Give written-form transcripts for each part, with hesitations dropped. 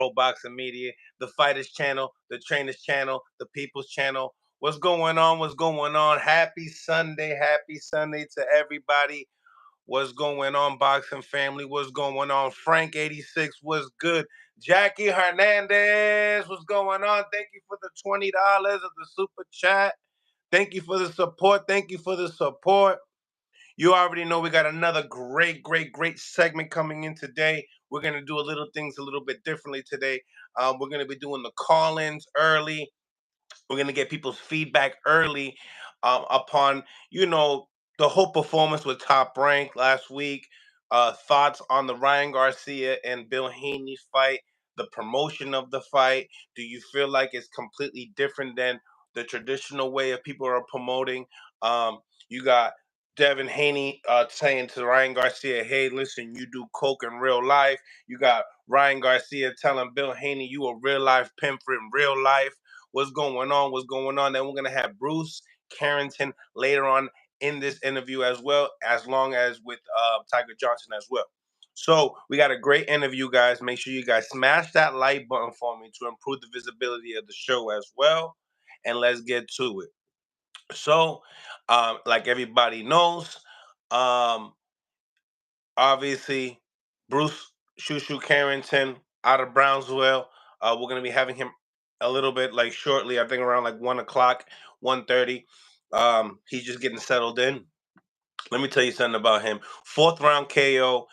Pro Boxing Media, the Fighters Channel, the Trainers Channel, the People's Channel. What's going on? What's going on? Happy Sunday. Happy Sunday to everybody. What's going on, boxing family? What's going on? Frank 86, what's good? Jackie Hernandez, what's going on? Thank you for the $20 of the super chat. Thank you for the support. Thank you for the support. You already know we got another great segment coming in today. We're going to do things a little bit differently today. We're going to be doing the call-ins early. We're going to get people's feedback early upon, the whole performance with Top Rank last week. Thoughts on the Ryan Garcia and Bill Haney fight, the promotion of the fight. Do you feel like it's completely different than the traditional way of people are promoting? You got Devin Haney saying to Ryan Garcia, hey, listen, you do coke in real life. You got Ryan Garcia telling Bill Haney, you a real life pimp in real life. What's going on? What's going on? Then we're going to have Bruce Carrington later on in this interview as well, as long as with Tiger Johnson as well. So we got a great interview, guys. Make sure you guys smash that like button for me to improve the visibility of the show as well. And let's get to it. So, like everybody knows, um, obviously, Bruce Shu Shu Carrington out of Brownsville. We're gonna be having him a little bit like shortly. I think around like 1 o'clock, 1:30. He's just getting settled in. Let me tell you something about him. Fourth round KO.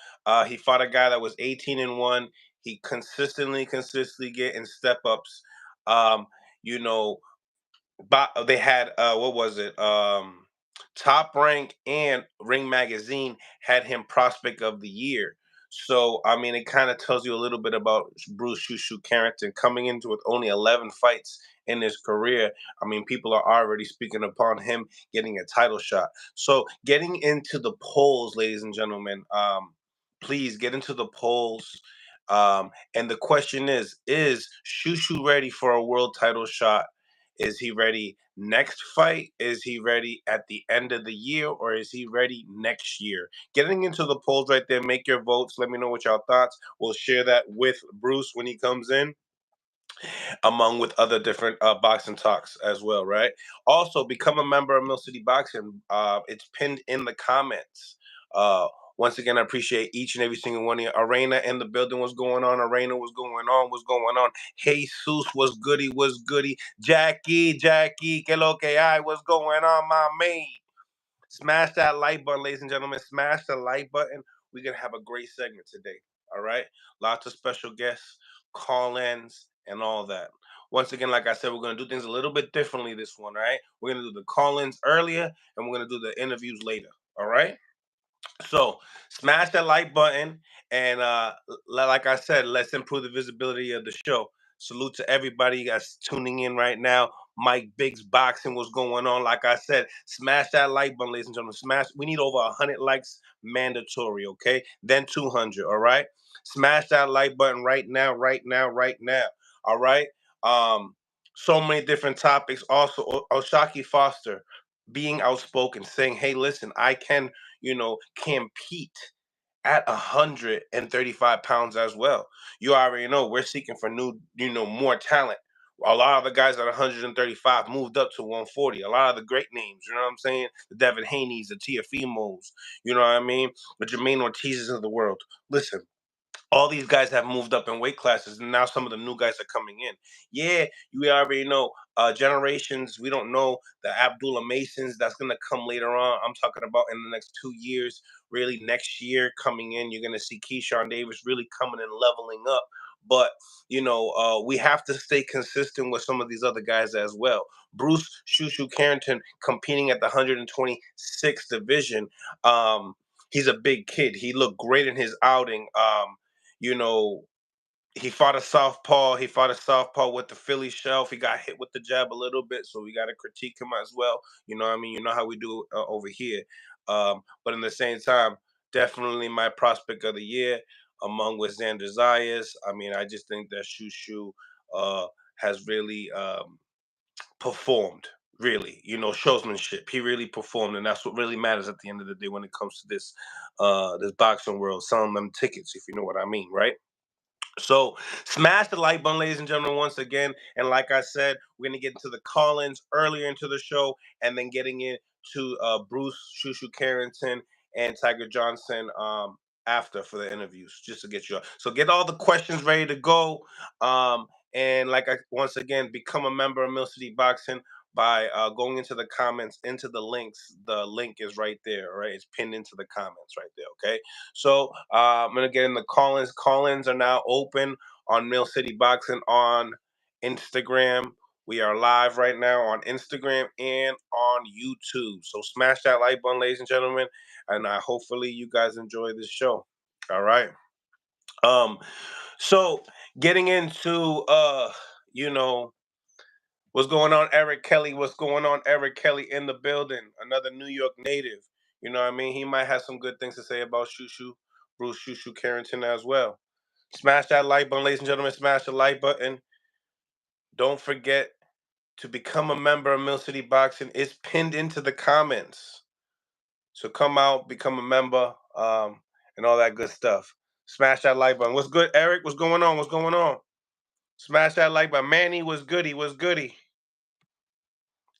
He fought a guy that was 18-1. He consistently getting step ups. Um, you know, they had what was it? Top Rank and Ring Magazine had him prospect of the year. So I mean, it kind of tells you a little bit about Bruce Shu Shu Carrington coming into with only 11 fights in his career. I mean, people are already speaking upon him getting a title shot. So getting into the polls, ladies and gentlemen, please get into the polls. And the question is Shu Shu ready for a world title shot? Is he ready next fight? Is he ready at the end of the year, or is he ready next year? Getting into the polls right there, make your votes. Let me know what y'all thoughts. We'll share that with Bruce when he comes in, among with other different boxing talks as well, right? Also, become a member of Mill City Boxing. It's pinned in the comments. Uh, Once again, I appreciate each and every single one of you. Arena in the building, what's going on? Arena, what's going on? What's going on? Hey, Seuss, what's goody? What's goody? Jackie, que lo que hay? What's going on, my man? Smash that like button, ladies and gentlemen. Smash the like button. We're going to have a great segment today. All right? Lots of special guests, call-ins, and all that. Once again, like I said, we're going to do things a little bit differently this one, all right? We're going to do the call-ins earlier, and we're going to do the interviews later, all right? So smash that like button, and like I said, let's improve the visibility of the show. Salute to everybody that's tuning in right now. Mike Biggs Boxing, what's going on? Like I said, smash that like button, ladies and gentlemen. Smash. We need over 100 likes, mandatory. Okay, then 200. All right. Smash that like button right now, right now, right now. All right. So many different topics. Also, Oshaki Foster being outspoken, saying, "Hey, listen, I can." Compete at 135 pounds as well. You already know we're seeking for new, more talent. A lot of the guys at 135 moved up to 140. A lot of the great names, you know what I'm saying? The Devin Haney's, the Tiafimos, you know what I mean? The Jermaine Ortiz's of the world. Listen, all these guys have moved up in weight classes, and now some of the new guys are coming in. Yeah, you already know generations. We don't know the Abdullah Masons that's going to come later on. I'm talking about in the next 2 years, really next year coming in. You're going to see Keyshawn Davis really coming and leveling up. But we have to stay consistent with some of these other guys as well. Bruce Shu Shu Carrington competing at the 126 division. He's a big kid. He looked great in his outing. You know, he fought a southpaw. He fought a southpaw with the Philly shelf. He got hit with the jab a little bit, so we got to critique him as well. You know what I mean? You know how we do over here. But in the same time, definitely my prospect of the year, among with Xander Zayas. I mean, I just think that Shu Shu has really performed. Really, showsmanship. He really performed, and that's what really matters at the end of the day when it comes to this boxing world. Selling them tickets, if you know what I mean, right? So smash the like button, ladies and gentlemen, once again. And like I said, we're gonna get into the call-ins earlier into the show, and then getting into Bruce, Shu Shu Carrington, and Tiger Johnson after for the interviews, just to get you up. So get all the questions ready to go. And like I once again, become a member of Mill City Boxing by going into the comments, into the links. The link is right there, all right? It's pinned into the comments right there, okay? So I'm gonna get in the call-ins. Call-ins are now open on Mill City Boxing on Instagram. We are live right now on Instagram and on YouTube. So smash that like button, ladies and gentlemen, and hopefully you guys enjoy this show. All right. Um, so getting into you know, what's going on, Eric Kelly? What's going on, Eric Kelly in the building? Another New York native. You know what I mean? He might have some good things to say about Shu Shu, Bruce Shu Shu Carrington as well. Smash that like button, ladies and gentlemen. Smash the like button. Don't forget to become a member of Mill City Boxing. It's pinned into the comments. So come out, become a member, and all that good stuff. Smash that like button. What's good, Eric? What's going on? What's going on? Smash that like button. Manny was goody. Was goody.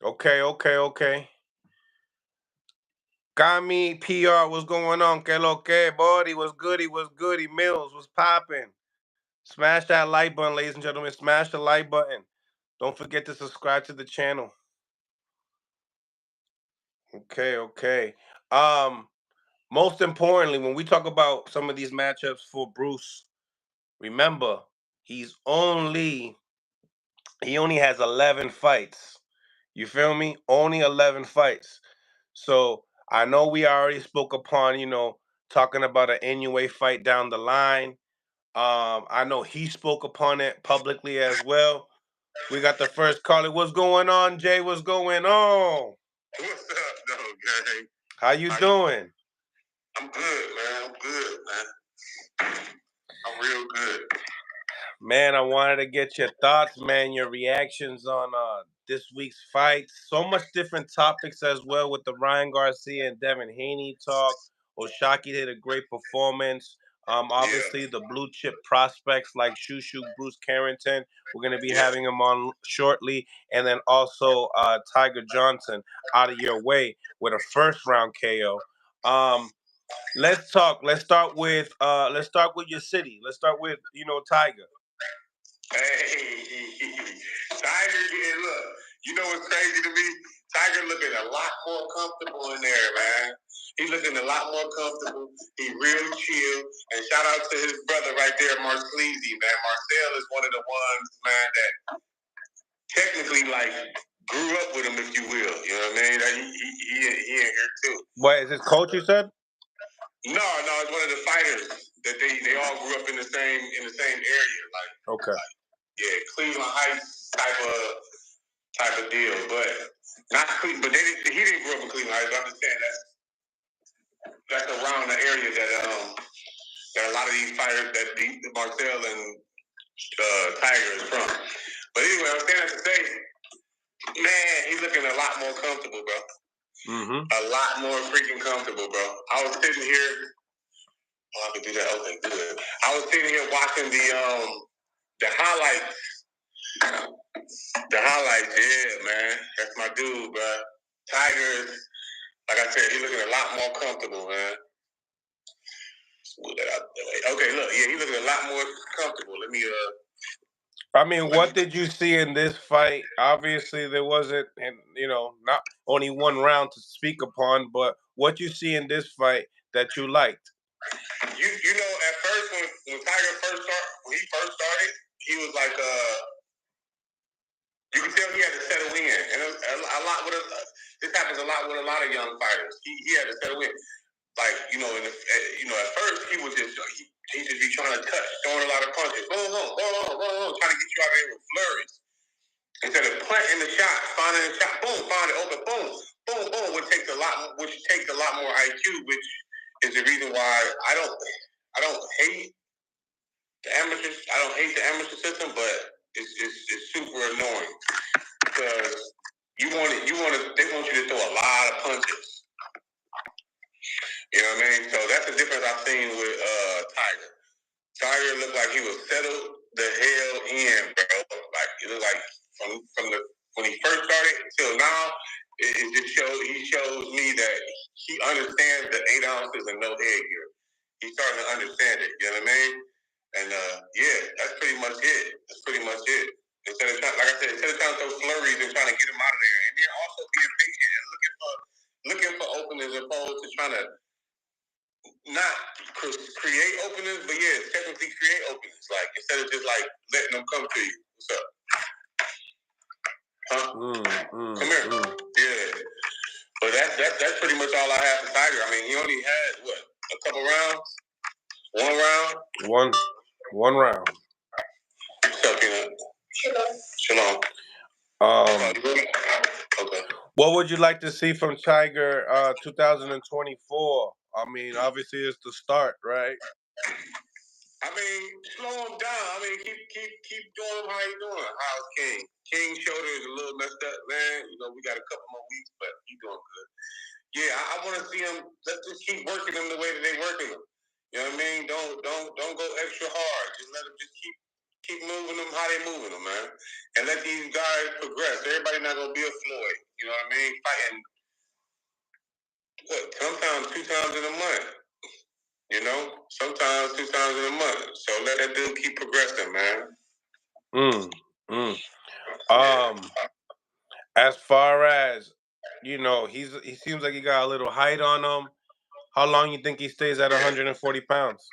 Okay, okay, okay. Gami PR, what's going on? Que lo que, buddy? What's goody? What's goody? Mills, what's popping? Smash that like button, ladies and gentlemen. Smash the like button. Don't forget to subscribe to the channel. Okay, okay. Most importantly, when we talk about some of these matchups for Bruce, remember he only has 11 fights. You feel me? Only 11 fights. So I know we already spoke upon, talking about an Inoue fight down the line. I know he spoke upon it publicly as well. We got the first caller. What's going on, Jay? What's going on? What's up, though, gang? How you doing? I'm good, man. I'm good, man. I'm real good. Man, I wanted to get your thoughts, man, your reactions on this week's fights. So much different topics as well with the Ryan Garcia and Devin Haney talk. Oshaki did a great performance. Obviously, the blue chip prospects like Shu Shu, Bruce Carrington, we're going to be having him on shortly. And then also Tiger Johnson out of your way with a first round KO. Let's talk. Let's start with your city. Let's start with, Tiger. Hey, Tiger, look, you know what's crazy to me? Tiger looking a lot more comfortable in there, man. He's looking a lot more comfortable. He real chill. And shout out to his brother right there, Marclezy, man. Marcel is one of the ones, man, that technically, like, grew up with him, if you will. You know what I mean? He in here, too. What, is his coach, you said? No, it's one of the fighters that they all grew up in the same area. Like, okay. Yeah, Cleveland Heights type of deal, but not Cleveland. But he didn't grow up in Cleveland Heights. But I'm just saying that's around the area that a lot of these fighters that Marcel and Tiger is from. But anyway, I'm saying that to say, man, he's looking a lot more comfortable, bro. Mm-hmm. A lot more freaking comfortable, bro. I was sitting here. Oh, I could do that. Okay, good. I was sitting here watching the highlights. The highlights, yeah, man. That's my dude, bro. Tiger, like I said, he's looking a lot more comfortable, man. Smooth that out the way. Okay, look, yeah, he's looking a lot more comfortable. Let me I mean, what did you see in this fight? Obviously, there wasn't, not only one round to speak upon, but what you see in this fight that you liked? You know, at first when Tiger when he first started, he was like you can tell he had to settle in, and a lot with this happens a lot with a lot of young fighters. He had to settle in, like at first he was just he just be trying to touch, throwing a lot of punches, boom, trying to get you out of there with flurries instead of planting the shot, finding the shot, boom, find it open, boom, which takes a lot more IQ, which is the reason why I don't hate the amateurs. I don't hate the amateur system, but it's super annoying because they want you to throw a lot of punches. You know what I mean? So that's the difference I've seen with Tiger. Tiger looked like he was settled the hell in, bro. Like it looked like from the when he first started till now, it just shows me that he understands the 8 ounces and no headgear. He's starting to understand it. You know what I mean? And yeah, that's pretty much it. That's pretty much it. Instead of trying, like I said, instead of trying to throw flurries and trying to get him out of there, and then also being patient and looking for openings as opposed to trying to not create openings, but yeah, technically create openings. Like instead of just like letting them come to you. What's up? Huh? Come here. Yeah. But that's pretty much all I have for Tiger. I mean, he only had what, a couple rounds? One round? One round. What's up, Peanut? Shalom. Okay. What would you like to see from Tiger 2024? I mean, obviously it's the start, right? I mean, slow him down. I mean, keep doing how you doing. How's King? King's shoulder is a little messed up, man. You know, we got a couple more weeks, but he's doing good. Yeah, I want to see him. Let's just keep working him the way that they working him. You know what I mean? Don't go extra hard. Just let him just keep moving them how they moving them, man. And let these guys progress. Everybody not gonna be a Floyd. You know what I mean? Fighting sometimes 2 times in a month. You know, sometimes 2 times in a month. So let that dude keep progressing, man. As far as he seems like he got a little height on him. How long you think he stays at 140 pounds?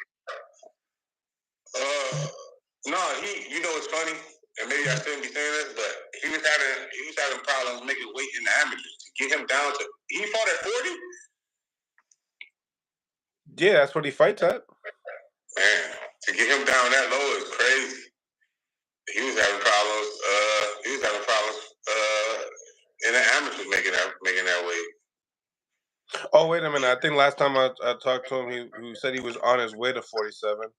No, you know it's funny, and maybe I shouldn't be saying this, but he was having problems making weight in the amateurs to get him down to. He fought at 40. Yeah, that's what he fights at. Man, to get him down that low is crazy. He was having problems. In the amateurs making that weight. Oh, wait a minute. I think last time I talked to him, he said he was on his way to 47.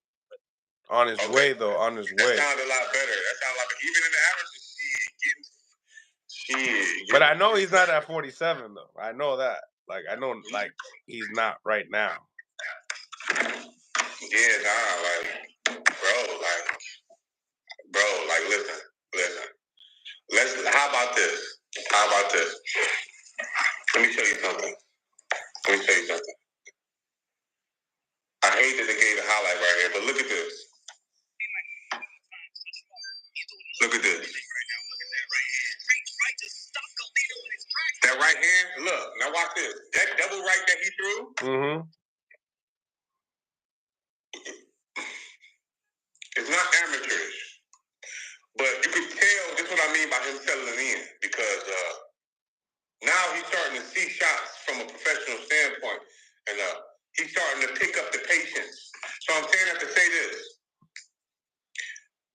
On his way, though. On his way. That sounded a lot better. Even in the amateurs, But I know he's not at 47, though. I know that. He's not right now. Yeah, listen. How about this? Let me show you something. I hate that they gave the highlight right here, but look at this. That right hand, look. Now watch this. That double right that he threw. It's not amateurish. But you can tell, this is what I mean by him settling in. Because now he's starting to see shots from a professional standpoint. And he's starting to pick up the patience. So I'm saying that to say this.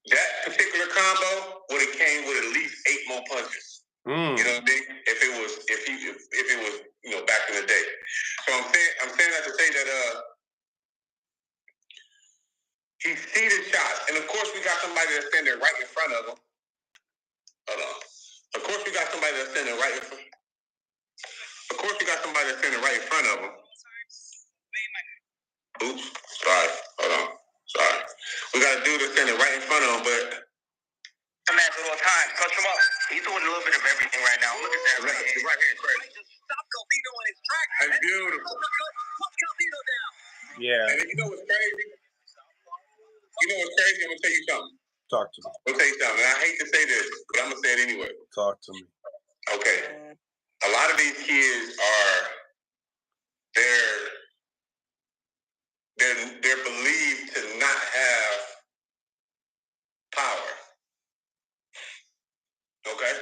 That particular combo would have came with at least 8 more punches. You know what I mean? If it was back in the day. So I'm saying that to say that he see the shots, and of course we got somebody that's standing right in front of him. Hold on. Of course we got somebody that's standing right in front. Of him. Oops. Sorry. Hold on. Sorry. We got a dude that's standing right in front of him, but. I'm at all time. Touch him up. He's doing a little bit of everything right now. Look at that right hand. Right hand, crazy. Stop Galvino in his track. That's beautiful. Put Galvino down. Yeah. And you know what's crazy? I'm gonna tell you something. Talk to me. I'm gonna tell you something. And I hate to say this, but I'm gonna say it anyway. Talk to me. Okay. A lot of these kids they're believed to not have power. Okay?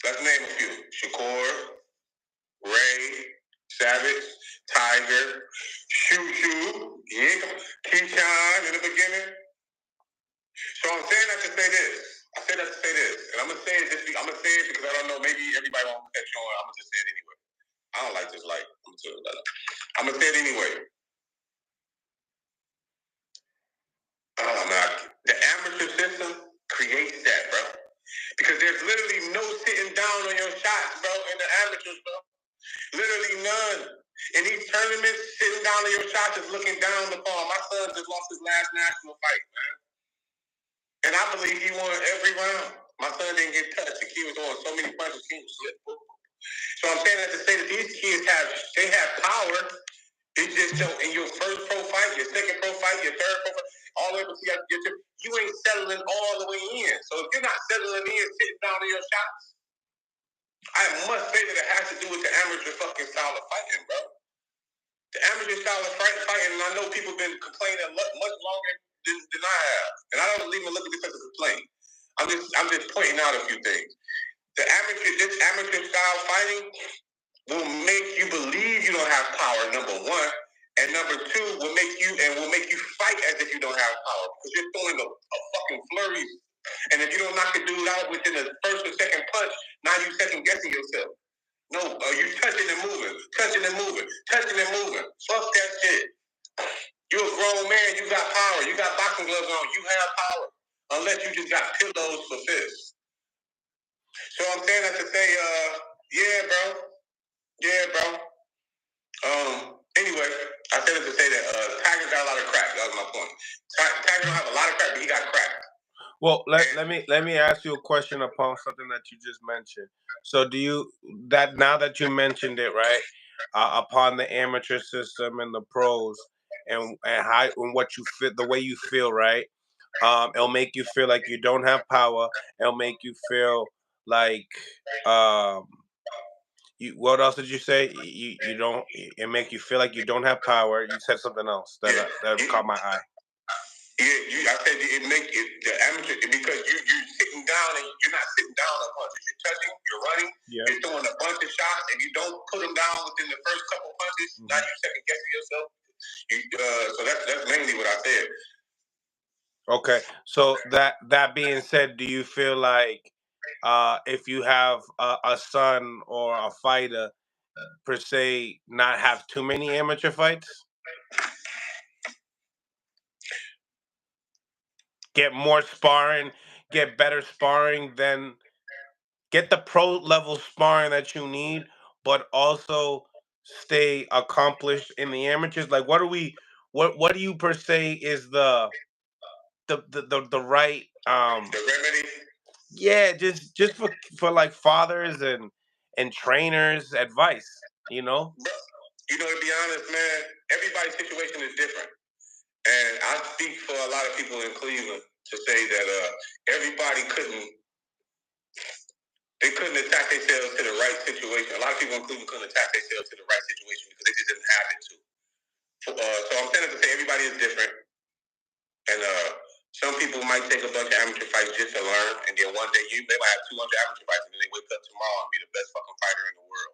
Let's name a few. Shakur, Ray, Savage, Tiger, Shu Shu, Keyshawn in the beginning. So I'm saying that to say this. And I'm gonna say it because I don't know, maybe everybody won't catch on. I'm gonna just say it anyway. I don't like this light. I'm gonna say it anyway. Oh man, the amateur system creates that, bro. Because there's literally no sitting down on your shots, bro, in the amateurs, bro. Literally none. In these tournaments, sitting down on your shots is looking down the ball. My son just lost his last national fight, man. And I believe he won every round. My son didn't get touched. The kid was throwing so many punches, he was slipped. So I'm saying that to say that these kids have power. It's just in your first pro fight, your second pro fight, your third pro fight, all the way to you ain't settling all the way in. So if you're not settling in, sitting down on your shots, I must say that it has to do with the amateur fucking style of fighting, bro. The amateur style of fighting, and I know people have been complaining much longer than I have. And I don't even look at this as a complaint. I'm just pointing out a few things. This amateur style fighting will make you believe you don't have power, number one. And number two, will make you fight as if you don't have power. Because you're throwing a fucking flurry. And if you don't knock the dude out within the first or second punch, now you second guessing yourself. No, you touching and moving. Fuck that shit. You're a grown man, you got power. You got boxing gloves on, you have power. Unless you just got pillows for fists. So I'm saying that to say, yeah, bro. Anyway, I said it to say that Tiger got a lot of crack. That was my point. Tiger don't have a lot of crack, but he got crack. Well, let me ask you a question upon something that you just mentioned. So do you now that you mentioned it, right? Upon the amateur system and the pros and what you feel, the way you feel, right? It'll make you feel like you don't have power. It'll make you feel like what else did you say? You don't. It make you feel like you don't have power. You said something else that caught my eye. I said it make it the amateur because you're sitting down and you're not sitting down on punches. You're touching, you're running, you're throwing a bunch of shots, and you don't put them down within the first couple punches. Now you're second guessing yourself. So that's mainly what I said. Okay. So that being said, do you feel like if you have a son or a fighter per se not have too many amateur fights? Get more sparring, get better sparring, then get the pro level sparring that you need, but also stay accomplished in the amateurs. Like what do you per se is the right The remedy? yeah, just for like fathers and trainers advice, you know? To be honest, man, everybody's situation is different. And I speak for a lot of people in Cleveland to say that everybody couldn't attack themselves to the right situation. A lot of people in Cleveland couldn't attack themselves to the right situation because they just didn't have it to. So I'm saying to say everybody is different. And some people might take a bunch of amateur fights just to learn, and then one day they might have 200 amateur fights, and then they wake up tomorrow and be the best fucking fighter in the world.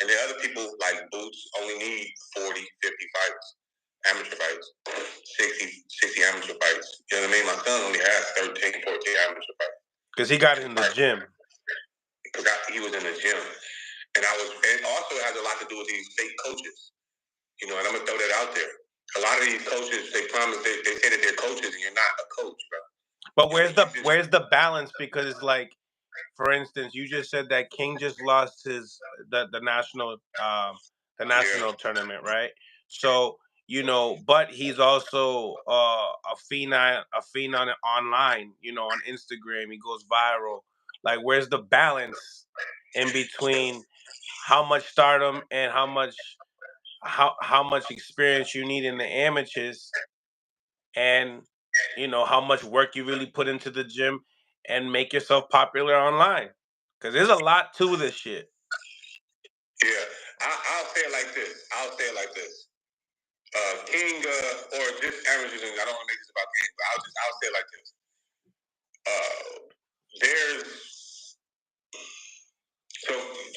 And then other people, like Boots, only need 40, 50 fights, amateur fights, 60 amateur fights. You know what I mean? My son only has 13, 14 amateur fights. Because he got in the gym. Because he was in the gym. And it also has a lot to do with these fake coaches. And I'm going to throw that out there. A lot of these coaches, they promise, they say that they're coaches, and you're not a coach, bro. But where's the balance? Because it's like, for instance, you just said that King just lost the national tournament, right? So but he's also a phenom online, on Instagram. He goes viral. Like, where's the balance in between how much stardom and how much experience you need in the amateurs, and how much work you really put into the gym and make yourself popular online? Because there's a lot to this shit. Yeah, I'll say it like this. King or just amateurs, I don't want to make this about King, but I'll say it like this.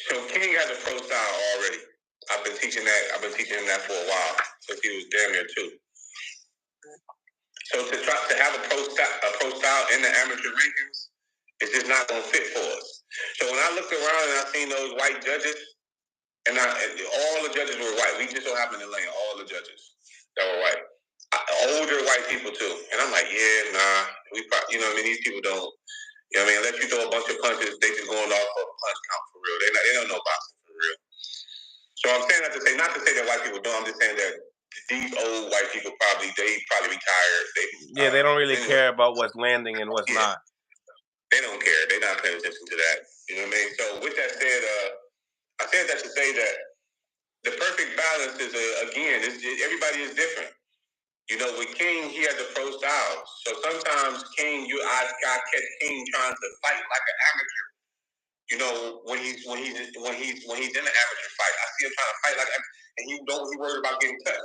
So King has a pro style already. I've been teaching him that for a while since he was damn near 2. So to try to have a pro style in the amateur rankings, it's just not gonna fit for us. So when I looked around and I seen those white judges, and all the judges were white. We just so happened to land all the judges that were white. Older white people too. And I'm like, yeah, nah. These people don't, unless you throw a bunch of punches, they just going off of a punch count for real. They don't know boxing for real. So I'm saying that to say, not to say that white people don't. I'm just saying that these old white people probably retired. They don't really care about what's landing and what's not. They don't care. They're not paying attention to that. You know what I mean? So with that said, I said that to say that the perfect balance is again, everybody is different. You know, with King, he has a pro style. So sometimes King, I catch King trying to fight like an amateur. You know, when he's in an amateur fight, I see him trying to fight like, and he worried about getting touched.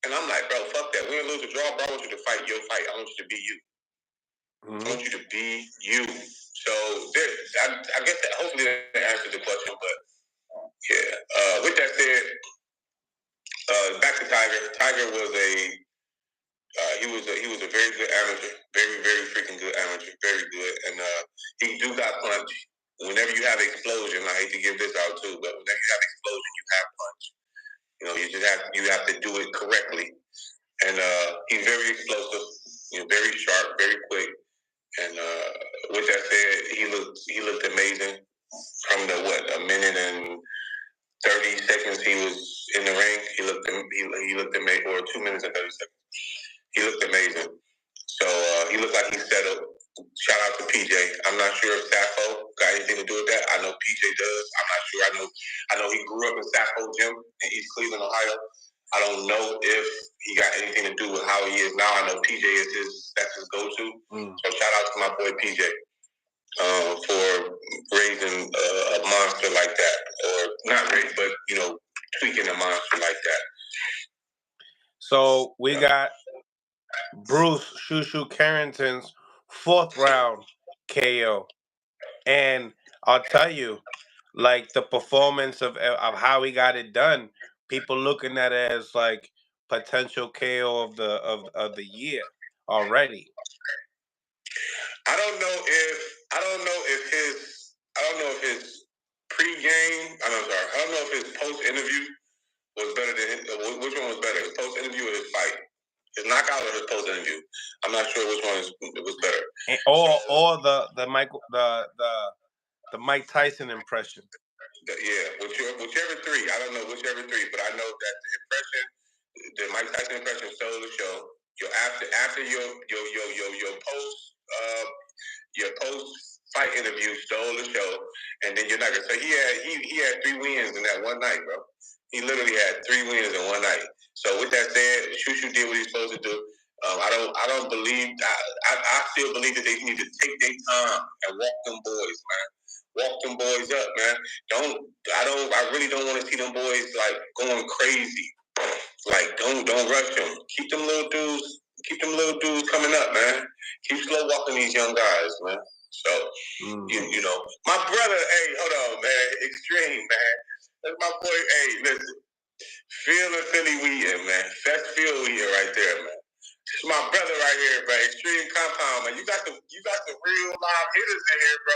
And I'm like, bro, fuck that. Win, lose, or draw, bro. I want you to fight your fight. I want you to be you. I want you to be you. So I guess that hopefully that answers the question. But yeah, with that said, back to Tiger. Tiger was he was a very good amateur, very very freaking good amateur, very good, and he do got punch. Whenever you have explosion, I hate to give this out too, but whenever you have explosion, you have punch. You know, you have to do it correctly, and he's very explosive, very sharp, very quick, and with that said, he looked amazing from the a minute and 30 seconds he was in the ring. He looked amazing, or 2 minutes and 30 seconds. He looked amazing. So he looked like he settled. Shout out to PJ. I'm not sure if Sappho got anything to do with that. I know PJ does. I'm not sure. I know he grew up in Sappho Gym in East Cleveland, Ohio. I don't know if he got anything to do with how he is now. I know PJ that's his go-to. So shout out to my boy PJ for raising a monster like that, or not raising, but tweaking a monster like that. So we got Bruce Shu Shu Carrington's 4th round KO, and I'll tell you, like the performance of how he got it done, people looking at it as like potential KO of the year already. I don't know if his pre-game. I'm sorry. I don't know if his post-interview was better than which one was better, his post-interview or his fight. His knockout or his post-interview. I'm not sure which one was better. Or the Mike Tyson impression. Whichever three. I don't know whichever three, but I know that the Mike Tyson impression stole the show. After your post fight interview stole the show, and then your nugget. So he had 3 wins in that one night, bro. He literally had 3 wins in one night. So with that said, Shu Shu did what he's supposed to do. I don't believe. I still believe that they need to take their time and walk them boys, man. Walk them boys up, man. I really don't want to see them boys like going crazy. Like don't rush them. Keep them little dudes coming up, man. Keep slow walking these young guys, man. So you know, my brother. Hey, hold on, man. Extreme, man. That's my boy. Hey, listen. Phil and Philly Wheaton, man. That's Phil Wheaton right there, man. This is my brother right here, bro. Extreme Compound, man. You got some real live hitters in here, bro.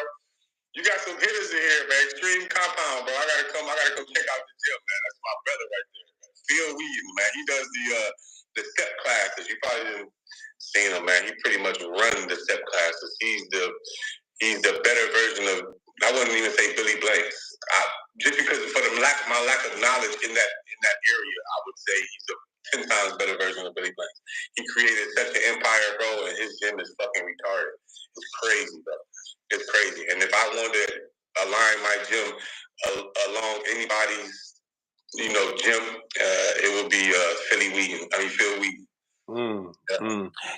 You got some hitters in here, man. Extreme Compound, bro. I gotta come check out the gym, man. That's my brother right there, man. Phil Wheaton, man. He does the step classes. You probably didn't seen him, man. He pretty much runs the step classes. He's the better version of, I wouldn't even say Billy Blanks. Just because for my lack of knowledge in that area, I would say he's a 10 times better version of Billy Blanks. He created such an empire, bro, and his gym is fucking retarded. It's crazy, bro. It's crazy. And if I wanted to align my gym along anybody's, gym, it would be Phil Wheaton.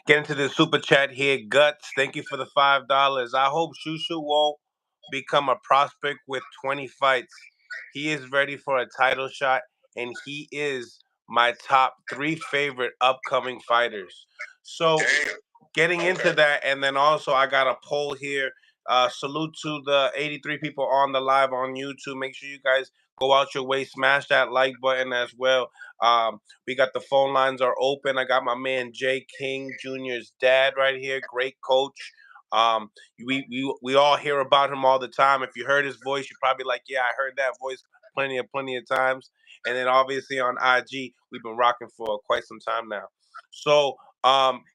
Get into the super chat here. Guts, thank you for the $5. I hope Shu Shu won't become a prospect with 20 fights. He is ready for a title shot, and he is my top 3 favorite upcoming fighters. So getting into that, and then also I got a poll here. Salute to the 83 people on the live on YouTube. Make sure you guys go out your way, smash that like button as well. We got the phone lines are open. I got my man Jay King Jr.'s dad right here. Great coach. We all hear about him all the time. If you heard his voice, you're probably like, yeah, I heard that voice plenty of times. And then obviously on IG, we've been rocking for quite some time now. So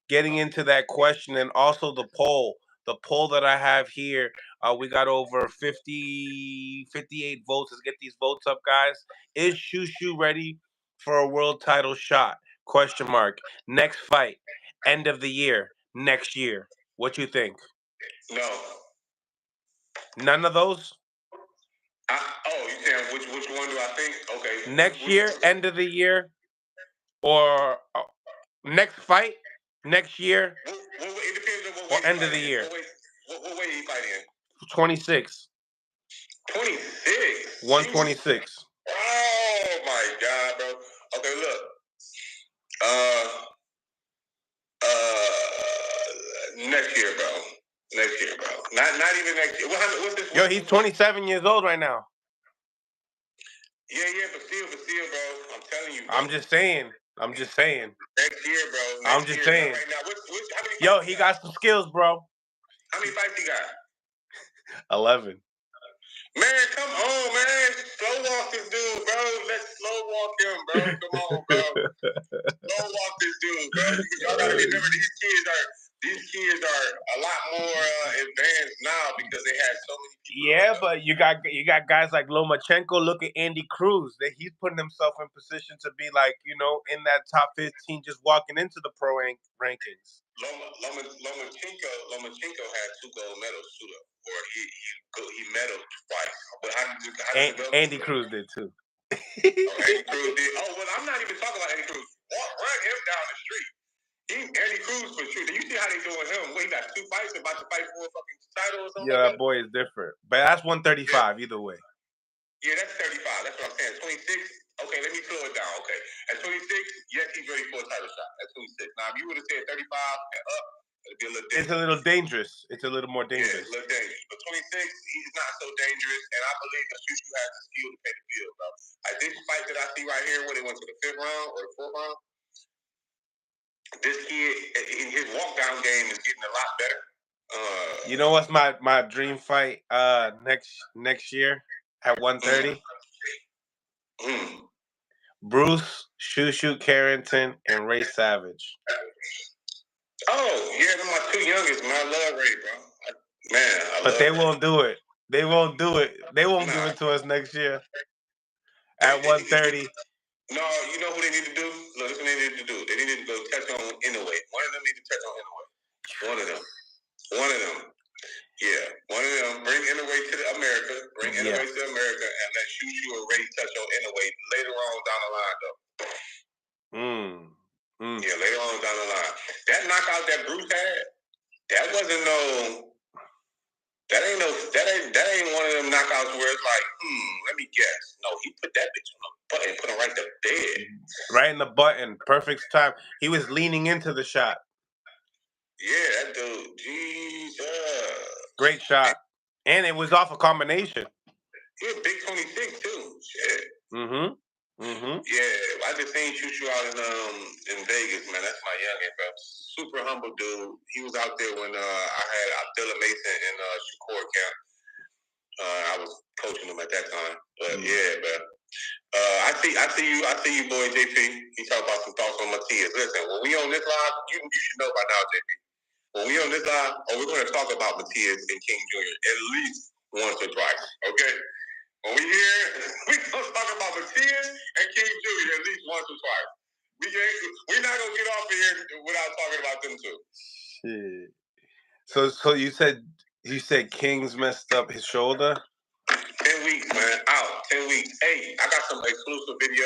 getting into that question and also the poll. The poll that I have here, we got over 58 votes. Let's get these votes up, guys. Is Shu Shu ready for a world title shot? Question mark. Next fight, end of the year, next year. What you think? No. None of those? You saying which one do I think? Okay. Next year, end of the year, or next fight, next year, it depends on what or way end of the year. What way he fighting? 26. 26. 126. Oh my God, bro. Okay, look. Next year, bro. Next year, bro. Not even next year. What's this? Yo, he's 27 years old right now. Yeah, but still, bro. I'm telling you, bro. I'm just saying. Next year, bro. I'm just saying. Right now. How many Yo, he got some skills, bro. How many fights he got? 11. Man, come on, man. Slow walk this dude, bro. Let's slow walk him, bro. Come on, bro. Slow walk this dude, bro. Y'all gotta remember these kids are a lot more advanced now because they had so many people. Yeah, but you got guys like Lomachenko. Look at Andy Cruz. He's putting himself in position to be like, in that top 15, just walking into the pro rankings. Lomachenko had 2 gold medals too, though. Or he medaled twice. But how Andy Cruz did too. Andy Cruz did. Oh, well, I'm not even talking about Andy Cruz. Run him down the street. Andy Cruz for sure. Do you see how they doing him? He got 2 fights, about to fight for a fucking title or something. Yeah, that boy is different. But that's 135 either way. Yeah, that's 35. That's what I'm saying. 26. Okay, let me slow it down. Okay, at 26, yes, he's ready for a title shot. At 26. Now, if you would have said 35 and up, it'd be a little different. It's a little dangerous. It's a little more dangerous. Yeah, it's a little dangerous. But 26, he's not so dangerous, and I believe that Shu Shu has the skill to pay the bill, bro. Like this fight that I see right here, where they went to the 5th round or the 4th round, this kid, in his walk down game is getting a lot better. You know what's my dream fight next year at 130? Bruce, Shu Shu Carrington, and Ray Savage. Oh, yeah, they're my 2 youngest, man. I love Ray, bro. But they won't do it. They won't do it. They won't give it to us next year at 130. No, you know who they need to do? Look, this is what they need to do. They need to go touch on Inoue. One of them need to touch on Inoue. One of them. Yeah. One of them. Bring Inoue to America. Bring Inoue to America and let Shu Shu or Ray touch on Inoue later on down the line, though. Yeah, later on down the line. That knockout that Bruce had, that wasn't no... That ain't one of them knockouts where it's like, let me guess. No, he put that bitch on the button, put him right to bed. Right in the button. Perfect time. He was leaning into the shot. Yeah, that dude, Jesus. Great shot. And it was off a combination. He was big 26 too. Shit. Yeah, I just seen Shu Shu out in Vegas, man. That's my youngin', bro. Super humble dude. He was out there when I had Abdullah Mason in Shakur camp. I was coaching him at that time. But yeah, bro. I see you, boy, JP. He talk about some thoughts on Matias. Listen, when we on this live, you should know by now, JP. When we on this live, we're going to talk about Matias and King Jr. at least once or twice, okay? When we here, we going to talk about Matias and King Jr. at least once or twice. We're not going to get off of here without talking about them too. Shit. So you said King's messed up his shoulder? 10 weeks, man. Out. 10 weeks. Hey, I got some exclusive video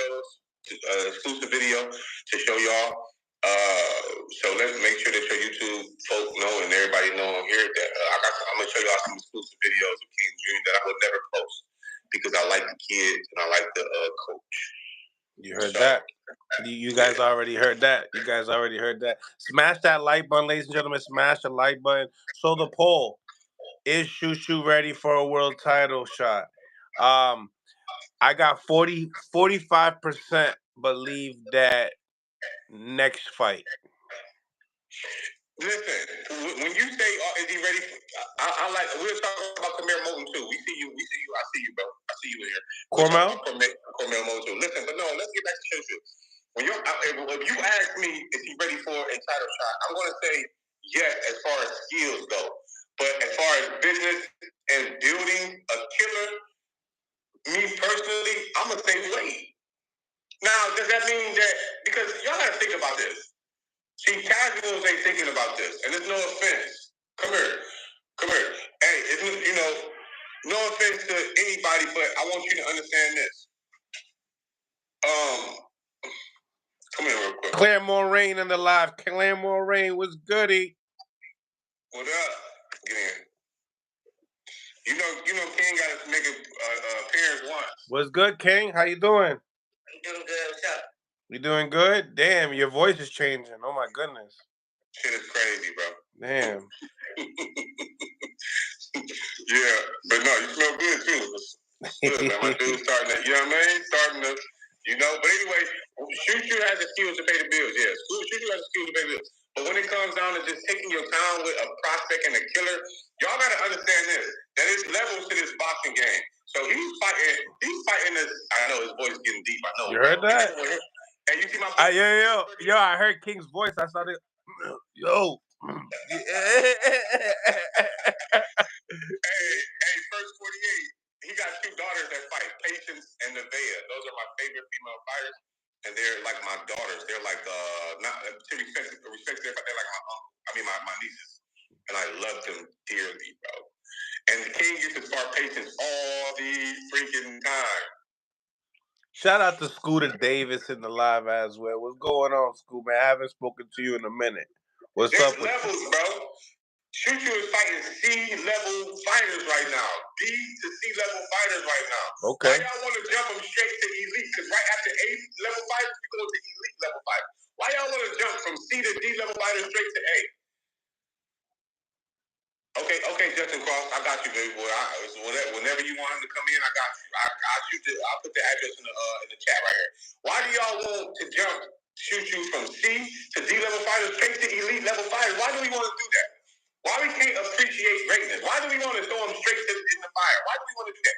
to show y'all. So let's make sure that your YouTube folk know and everybody know on here that I'm gonna show y'all some exclusive videos of King Jr. that I would never post because I like the kids and I like the coach. You heard that? You guys already heard that. You guys already heard that. Smash that like button, ladies and gentlemen. Smash the like button. So the poll: is Shu Shu ready for a world title shot? I got 45% believe that next fight. Listen, when you say is he ready? I like. We're talking about Cormel Moten too. We see you. I see you, bro. I see you in here. Cormel Moten too. Listen, but no. Let's get back to Shu Shu. If you ask me, is he ready for a title shot? I'm going to say yes as far as skills go. business and building a killer, me personally, I'm going to say wait. Now, does that mean that, because y'all got to think about this. See, casuals ain't thinking about this, and there's no offense. Come here. Hey, no offense to anybody, but I want you to understand this. Come here real quick. Claire Moraine in the live. Claire Moraine was goody. What up? Get in. You know, King got to make an appearance once. What's good, King? How you doing? I'm doing good. What's up? You doing good? Damn, your voice is changing. Oh my goodness. Shit is crazy, bro. Damn. Yeah, but no, you smell good too. Good, man. My dude's starting to, you know what I mean? Starting to, but anyway, Shu Shu has the skills to pay the bills, yes. Shu Shu has the skills to pay the bills. But when it comes down to just taking your time with a prospect and a killer, y'all got to understand this. That there's levels to this boxing game. So he's fighting this. I know his voice is getting deep. I know. You heard that? Hey, you see my yo, I heard King's voice. I started, yo. Hey, first 48. He got 2 daughters that fight, Patience and Nevaeh. Those are my favorite female fighters, and they're like my daughters. They're like not to respect they're like my uncle. I mean my nieces, and I love them dearly, bro. And the King used to spar Patience all the freaking time. Shout out to Scooter Davis in the live as well. What's going on, Scoot, man? I haven't spoken to you in a minute. What's There's up with levels, you? bro. Shu Shu is fighting C-level fighters right now. D to C-level fighters right now. Okay. Why y'all want to jump them straight to elite? Because right after A-level fighters, we go to elite level fighters. Why y'all want to jump from C to D level fighters straight to A? Okay, Justin Cross, I got you, baby boy. Whenever you want him to come in, I got you. I'll put the address in the chat right here. Why do y'all want to jump Shu Shu from C to D level fighters straight to elite level fighters? Why do we want to do that? Why we can't appreciate greatness? Why do we want to throw them straight in the fire? Why do we want to do that?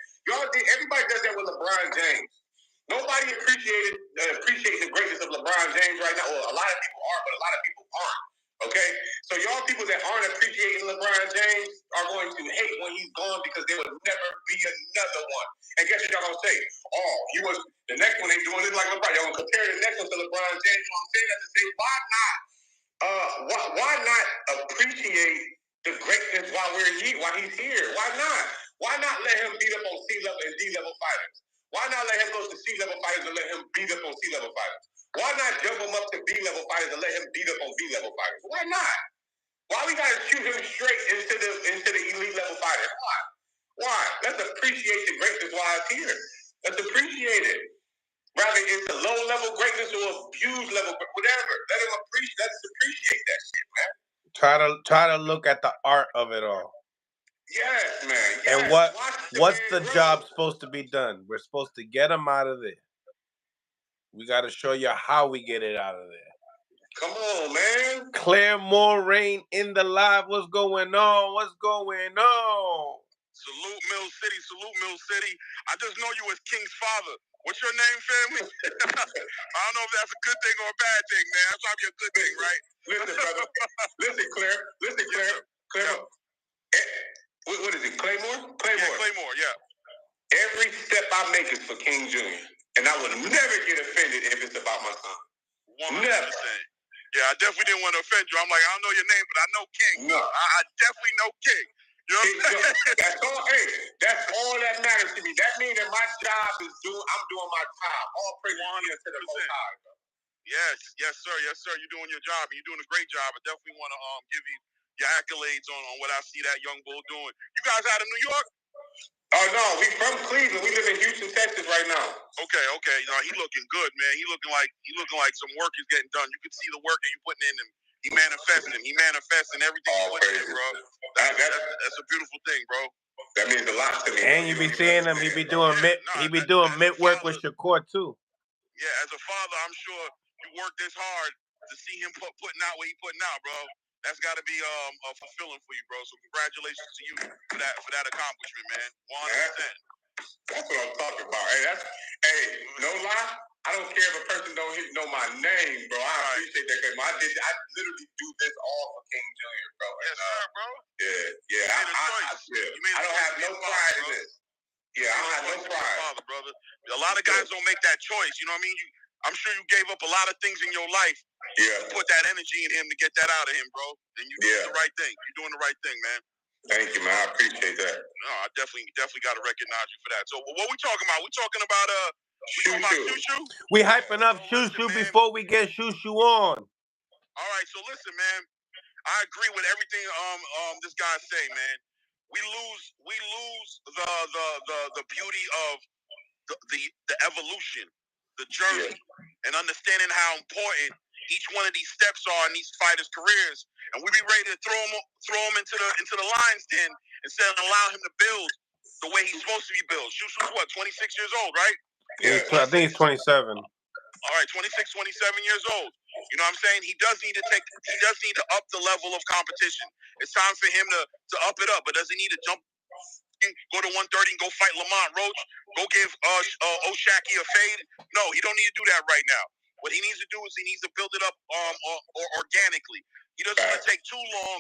Everybody does that with LeBron James. Nobody appreciates the greatness of LeBron James right now. Well, a lot of people are, but a lot of people aren't. Okay? So y'all people that aren't appreciating LeBron James are going to hate when he's gone because there will never be another one. And guess what y'all gonna say? Oh, he was the next one they doing this like LeBron. Y'all gonna compare the next one to LeBron James. You know what I'm saying? That's to say, why not? Why not appreciate the greatness while he's here? Why not? Why not let him beat up on C-level and D-level fighters? Why not let him go to C-level fighters and let him beat up on C-level fighters? Why not jump him up to B-level fighters and let him beat up on B-level fighters? Why not? Why we gotta shoot him straight into the elite level fighters? Why? Let's appreciate the greatness while it's here. Let's appreciate it. Rather it's a low level greatness or a huge level, whatever. Let's appreciate that shit, man. Try to look at the art of it all. Yes, man. Yes. And what's the job supposed to be done? We're supposed to get him out of there. We got to show you how we get it out of there. Come on, man. Claire Moraine in the live. What's going on? What's going on? Salute Mill City. I just know you as King's father. What's your name, family? I don't know if that's a good thing or a bad thing, man. That's probably a good thing, right? Listen, brother. Listen, Claire. Claire. What is it? Claymore? Yeah, Claymore, yeah. Every step I make is for King Jr. And I would never get offended if it's about my son. 100%. Never. Yeah, I definitely didn't want to offend you. I'm like, I don't know your name, but I know King. No. I definitely know King. You know what I'm saying? That's all that matters to me. That means that my job is I'm doing my job. All praise to the Most High, bro. Yes, sir. You're doing your job, and you're doing a great job. I definitely want to give you your accolades on what I see that young bull doing. You guys out of New York? Oh no, we from Cleveland. We live in Houston, Texas right now. Okay. No, he looking good, man. He looking like some work is getting done. You can see the work that you putting in him. He manifesting everything he putting in, bro. That's a beautiful thing, bro. That means a lot to me. And you be seeing him. He be doing mitt work with Shakur too. Yeah, as a father, I'm sure you work this hard to see him putting out what he putting out, bro. That's got to be fulfilling for you, bro. So congratulations to you for that accomplishment, man. 100%. That's what I'm talking about. Hey, no lie. I don't care if a person don't know my name, bro. I appreciate that. I literally do this all for King Jr., bro. Yes, sir, bro. Yeah. I don't have no pride in this. Yeah, I don't have no pride, father, brother. A lot of guys don't make that choice. You know what I mean? I'm sure you gave up a lot of things in your life. To put that energy in him to get that out of him, bro. And you doing the right thing. You're doing the right thing, man. Thank you, man. I appreciate that. No, I definitely got to recognize you for that. So, what we talking about? We talking about Shu Shu. We hyping up Shu Shu before we get Shu Shu on. All right, so listen, man. I agree with everything this guy say, man. We lose the beauty of the evolution, the journey, and understanding how important each one of these steps are in these fighters' careers. And we be ready to throw him into the lion's den instead of allow him to build the way he's supposed to be built. Shu Shu's what, 26 years old, right? Yeah, I think he's 27. All right, 26, 27 years old. You know what I'm saying? He does need to up the level of competition. It's time for him to up it up, but does he need to jump, go to 130 and go fight Lamont Roach, go give O'Shaquie a fade? No, he don't need to do that right now. What he needs to do is he needs to build it up or organically. He doesn't want to take too long.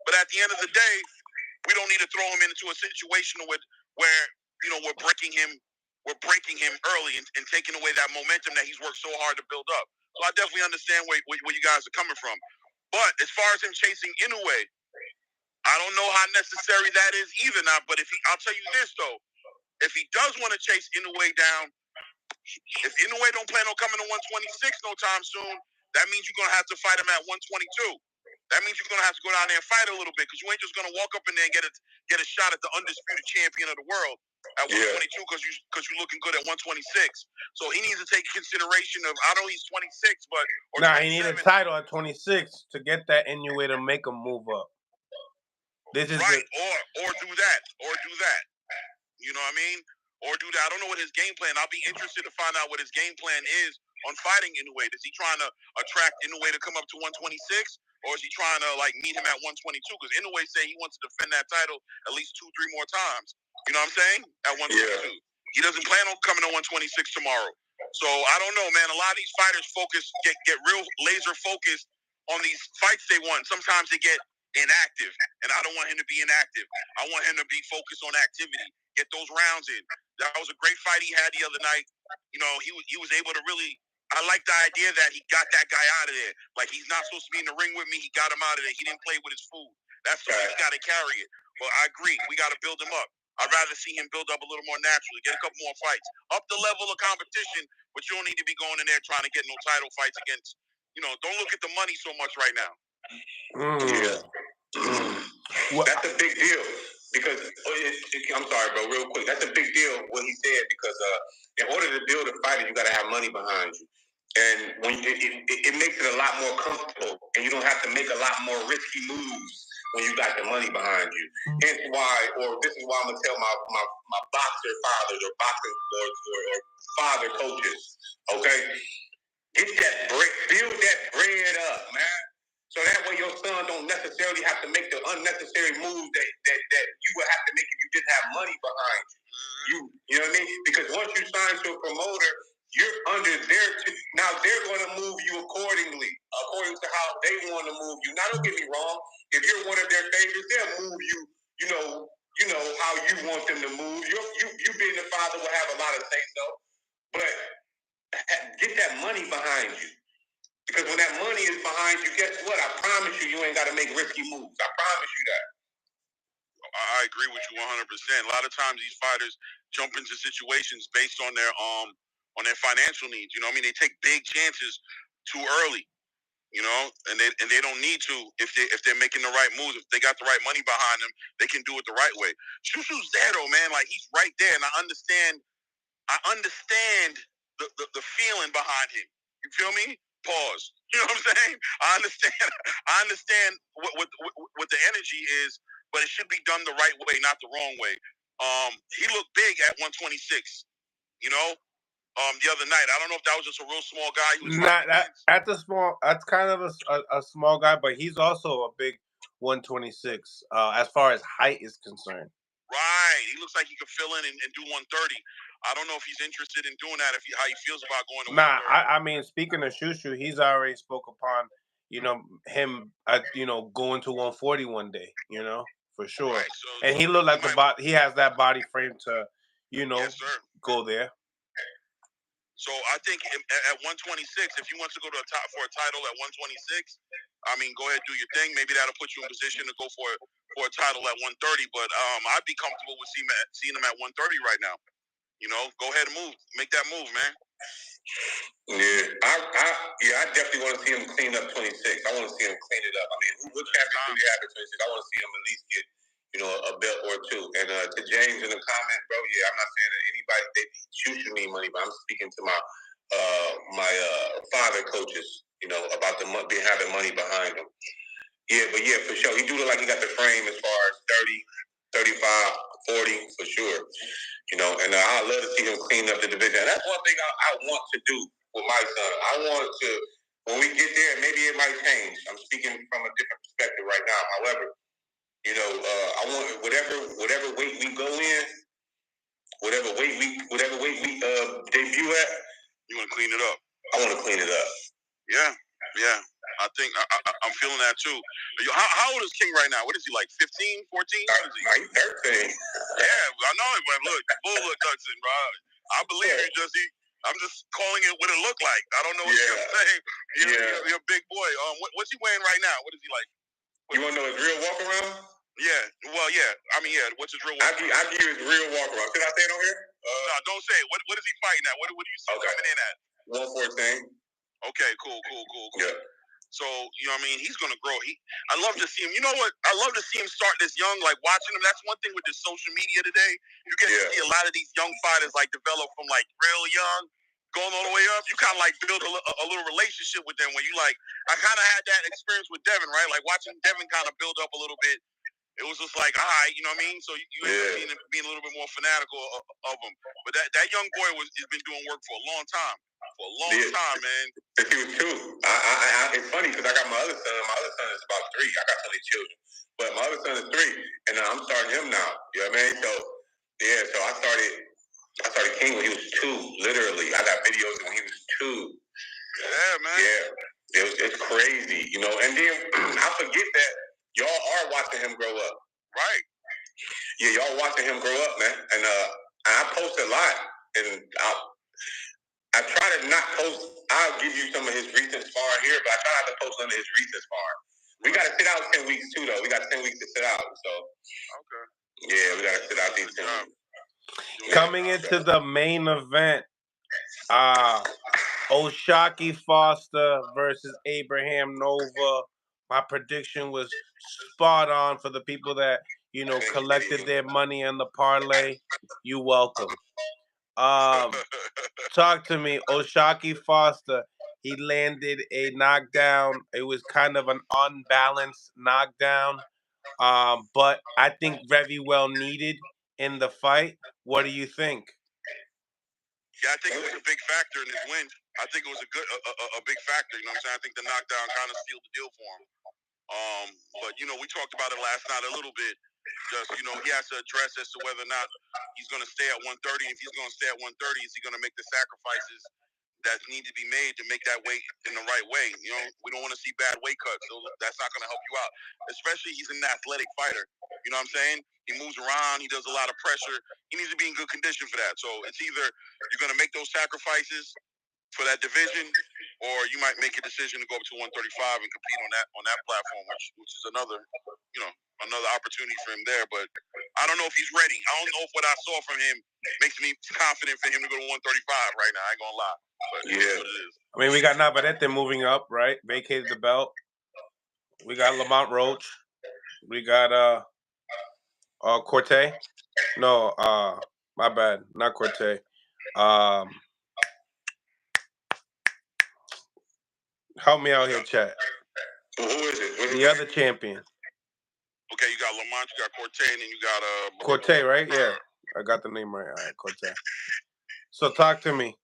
But at the end of the day, we don't need to throw him into a situation where we're breaking him early and taking away that momentum that he's worked so hard to build up. So I definitely understand where you guys are coming from. But as far as him chasing Inoue, I don't know how necessary that is either now. But I'll tell you this though, if he does want to chase Inoue down, if Inoue don't plan on coming to 126 no time soon, that means you're gonna have to fight him at 122. That means you're gonna have to go down there and fight a little bit because you ain't just gonna walk up in there and get a shot at the undisputed champion of the world at 122 because you're looking good at 126. So he needs to take consideration of, I know he's 26, but he needs a title at 26 to get that Inoue to make him move up. This is right, or do that. You know what I mean? Or do that. I don't know what his game plan. I'll be interested to find out what his game plan is on fighting Inoue. Is he trying to attract Inoue to come up to 126? Or is he trying to meet him at 122? Because Inoue say he wants to defend that title at least 2-3 more times. You know what I'm saying? At 122. Yeah. He doesn't plan on coming to 126 tomorrow. So I don't know, man. A lot of these fighters get real laser focused on these fights they want. Sometimes they get inactive, and I don't want him to be inactive. I want him to be focused on activity. Get those rounds in. That was a great fight he had the other night. You know, he was able to really. I like the idea that he got that guy out of there. Like, he's not supposed to be in the ring with me. He got him out of there. He didn't play with his food. That's the way he got to carry it. But I agree. We got to build him up. I'd rather see him build up a little more naturally, get a couple more fights, up the level of competition. But you don't need to be going in there trying to get no title fights against. Don't look at the money so much right now. That's a big deal because I'm sorry, bro. Real quick, that's a big deal what he said because in order to build a fighter, you got to have money behind you, and when it makes it a lot more comfortable, and you don't have to make a lot more risky moves when you got the money behind you. Hence why, or this is why I'm gonna tell my boxer fathers or boxing or father coaches, okay, get that build that bread up, man. So that way your son don't necessarily have to make the unnecessary moves that you would have to make if you didn't have money behind you. You know what I mean? Because once you sign to a promoter, you're under now they're going to move you according to how they want to move you. Now don't get me wrong. If you're one of their favorites, they'll move you, you know how you want them to move. You being the father will have a lot of say so. But get that money behind you. Because when that money is behind you, guess what? I promise you ain't got to make risky moves. I promise you that. I agree with you 100%. A lot of times these fighters jump into situations based on their financial needs. You know what I mean? They take big chances too early. And they don't need to if they're making the right moves. If they got the right money behind them, they can do it the right way. Shu Shu's there though, man. Like, he's right there, and I understand the feeling behind him. You feel me? Pause. You know what I'm saying? I understand what the energy is, but it should be done the right way, not the wrong way. He looked big at 126. The other night. I don't know if that was just a real small guy. That's kind of a small guy, but he's also a big 126 as far as height is concerned. Right. He looks like he could fill in and do 130. I don't know if he's interested in doing that. How he feels about going to Nah, 130. I mean, speaking of Shu Shu, he's already spoke upon, him, going to 140 one day, for sure. Right. So And he looked like might. he has that body frame to, Yes, sir. go there. So I think at 126, if he wants to go to for a title at 126, I mean, go ahead, do your thing. Maybe that'll put you in position to go for a title at 130. But I'd be comfortable with seeing him at 130 right now. Go ahead and make that move, man. Yeah, I definitely want to see him clean up 26. I want to see him clean it up. I mean, what champions do we have at 26? I want to see him at least get, a belt or two. And to James in the comment, bro, yeah, I'm not saying that anybody they shoot me money, but I'm speaking to my father coaches, about having money behind him. Yeah, but yeah, for sure. He do look like he got the frame as far as 30, 35, 40 for sure. And I'd love to see him clean up the division. And that's one thing I want to do with my son. I want to, when we get there, maybe it might change. I'm speaking from a different perspective right now. However, I want whatever weight we go in, whatever weight we debut at. You want to clean it up? I want to clean it up. Yeah. I think I'm feeling that too. How old is King right now? What is he, like 15, 14? He's 13. Yeah, I know it, but look, bull look Hudson, bro. I believe you, Jesse. I'm just calling it what it looked like. I don't know what you're saying. You're a big boy. What's he weighing right now? What is he like? You want to know his real walk around? Yeah. Well, yeah. I mean, yeah. What's his real walk around? I'll give you his real walk around. Should I say it on here? No, don't say it. What is he fighting at? What do you see coming in at? 114. Okay, cool. Yeah. So, what I mean? He's going to grow. I love to see him. You know what? I love to see him start this young, like watching him. That's one thing with the social media today. You get to see a lot of these young fighters like develop from like real young, going all the way up. You kind of like build a little relationship with them when you like, I kind of had that experience with Devin, right? Like watching Devin kind of build up a little bit. It was just like, all right, you know what I mean? So you end up being a little bit more fanatical of him. But that young boy has been doing work for a long time. For a long time, man. He was two. It's funny because I got my other son. My other son is about 3. I got so many children. But my other son is 3. And I'm starting him now. You know what I mean? So, yeah, so I started King when he was 2, literally. I got videos when he was 2. Yeah, man. Yeah. It's crazy, And then I forget that y'all are watching him grow up. Right. Yeah, y'all watching him grow up, man. And I post a lot. And I try to not post. I'll give you some of his recent sparring here, but I try not to post none of his recent sparring. We got to sit out 10 weeks too, though. We got 10 weeks to sit out. So, okay. Yeah, we got to sit out these 10 weeks. Coming into the main event, O'Shaquie Foster versus Abraham Nova. My prediction was spot on for the people that collected their money on the parlay. You welcome. Talk to me, O'Shaquie Foster. He landed a knockdown. It was kind of an unbalanced knockdown, but I think very well needed in the fight. What do you think? Yeah, I think it was a big factor in his win. I think it was a big factor. You know what I'm saying? I think the knockdown kind of sealed the deal for him. But we talked about it last night a little bit. Just he has to address as to whether or not he's going to stay at 130. If he's going to stay at 130, is he going to make the sacrifices that need to be made to make that weight in the right way? We don't want to see bad weight cuts. So that's not going to help you out. Especially he's an athletic fighter. You know what I'm saying? He moves around. He does a lot of pressure. He needs to be in good condition for that. So it's either you're going to make those sacrifices for that division, or you might make a decision to go up to 135 and compete on that platform, which is another opportunity for him there. But I don't know if he's ready. I don't know if what I saw from him makes me confident for him to go to 135 right now. I ain't gonna lie. But yeah, what it is. I mean, we got Navarrete moving up, right? Vacated the belt. We got Lamont Roach. We got Corte. No, my bad, not Corte. Help me out here, chat. Who is it? The other champion. Okay, you got Lamont, you got Corte, and then you got Corte, right? Yeah, I got the name right. All right, Corte. So talk to me.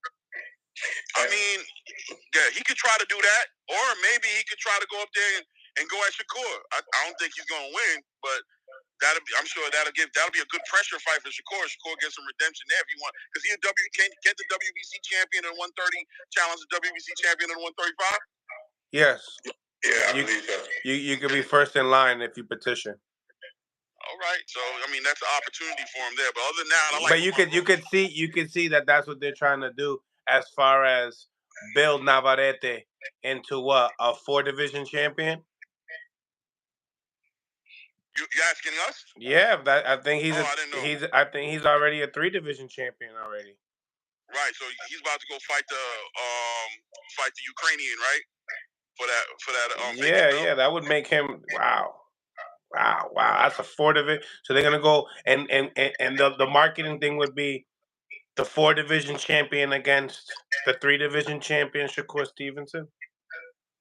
I mean, yeah, he could try to do that, or maybe he could try to go up there and go at Shakur. I don't think he's gonna win, but I'm sure that'll be a good pressure fight for Shakur. Shakur gets some redemption there if you want, because he can get the WBC champion at 130, challenge the WBC champion at 135. Yes. Yeah, I believe so. You could be first in line if you petition. All right, so I mean that's an opportunity for him there. But other than that, I like. But you could see that that's what they're trying to do as far as build Navarrete into what, a 4-division champion. You asking us? Yeah, I think he's I didn't know. I think he's already a 3-division champion already. Right, so he's about to go fight the Ukrainian, right? For that. Yeah, that would make him wow. That's a 4-division. So they're gonna go and the marketing thing would be the 4-division champion against the 3-division champion Shakur Stevenson.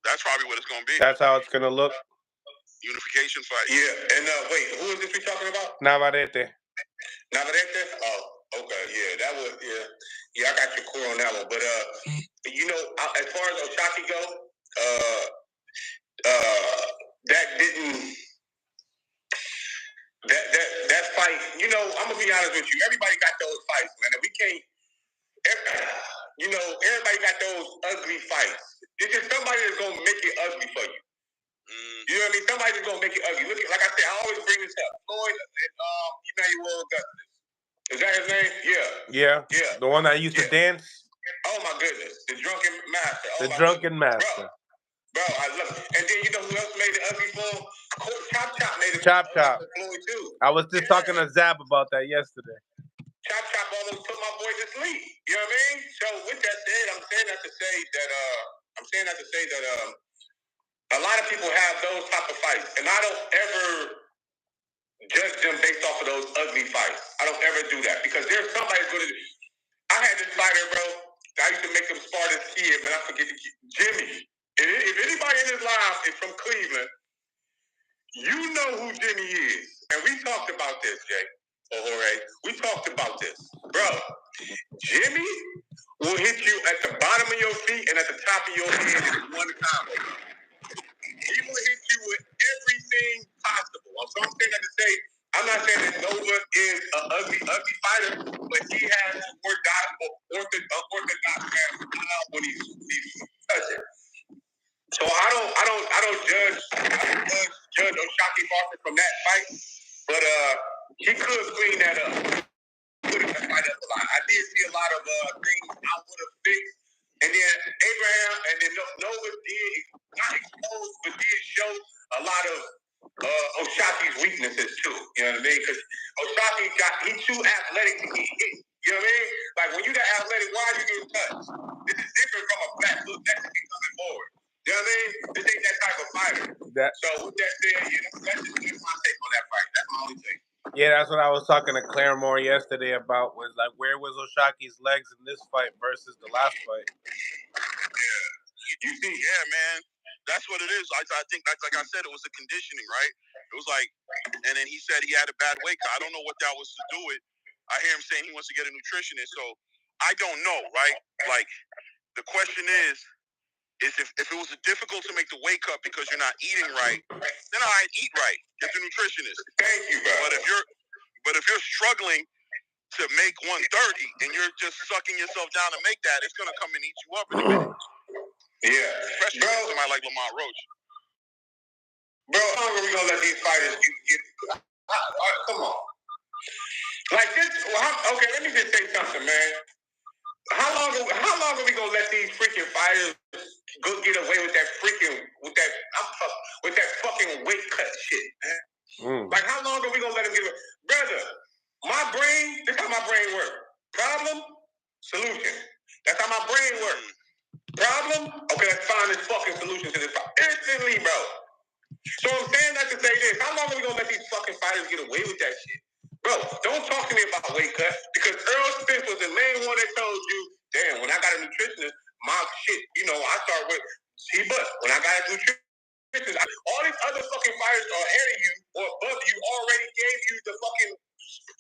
That's probably what it's gonna be. That's how it's gonna look. Unification fight. Yeah, and wait, who is this we talking about? Navarrete. Oh, okay, yeah, that was yeah. I got your core on that one, but you know, as far as O'Shaquie go, that didn't. That fight, you know, I'm gonna be honest with you. Everybody got those fights, man. And we can't. You know, everybody got those ugly fights. It's just somebody that's gonna make it ugly for you. You know what I mean? Somebody's gonna make it ugly. Look, like I said, I always bring this up. Floyd and Emmanuel Augustus. Is that his name? Yeah. The one that used to dance. Oh my goodness, the drunken master. The drunken master. Bro, I love it. And then you know who else made it ugly for him? Chop made it ugly for Floyd too. I was just talking to Zab about that yesterday. Chop almost put my boy to sleep. You know what I mean? So with that said, I'm saying that to say that a lot of people have those type of fights, and I don't ever judge them based off of those ugly fights. I don't ever do that because there's somebody going to. I had this fighter, bro. I used to make him spar this kid, but I forget the kid. Jimmy. If anybody in this live is from Cleveland, you know who Jimmy is, and we talked about this, Jay. Jorge, we talked about this, bro. Jimmy will hit you at the bottom of your feet and at the top of your head in one combo. He will hit you with everything possible. So I'm saying that to say, I'm not saying that Nova is an ugly fighter, but he has orthodox when he's touching. So I don't judge O'Shaquie Martin from that fight, but he could clean that up. I did see a lot of things I would have fixed, and then Abraham and then Nova did not expose, but did show a lot of O'Shaquie's weaknesses too. You know what I mean? Because O'Shaquie he's too athletic to get hit. You know what I mean? Like when you that athletic, why are you getting touched? This is different from a flat foot Mexican coming forward. You know what I mean? This ain't that type of fighter. So with that said, that's just my take on that fight. That's my only take. Yeah, that's what I was talking to Claremore yesterday about. Was like, where was O'Shaquie's legs in this fight versus the last fight? Yeah, you see, yeah, man. That's what it is. I think that's like I said, it was the conditioning, right? It was like, and then he said he had a bad weight cut. I don't know what that was to do with. I hear him saying he wants to get a nutritionist. So I don't know, right? Like the question is if it was difficult to make the weight cut because you're not eating right, then I'd eat right. Get the nutritionist. Thank you, bro. But if you're struggling to make 130 and you're just sucking yourself down to make that, it's gonna come and eat you up in a minute. Yeah, especially somebody like Lamont Roach. Bro, how long are we gonna let these fighters get? Come on, like this. Okay, let me just say something, man. How long are we gonna let these freaking fighters go get away with that fucking weight cut shit, man? Like how long are we gonna let them get away? Brother, this is how my brain works. Problem, solution. That's how my brain works. Problem, okay, let's find this fucking solution to this problem. Instantly, bro. So I'm saying that to say this. How long are we gonna let these fucking fighters get away with that shit? Bro, don't talk to me about weight cut because Earl Spence was the main one that told you, damn, when I got a nutritionist, my shit, I start with C-Bus. When I got a nutritionist, all these other fucking fighters are ahead of you or above you already gave you the fucking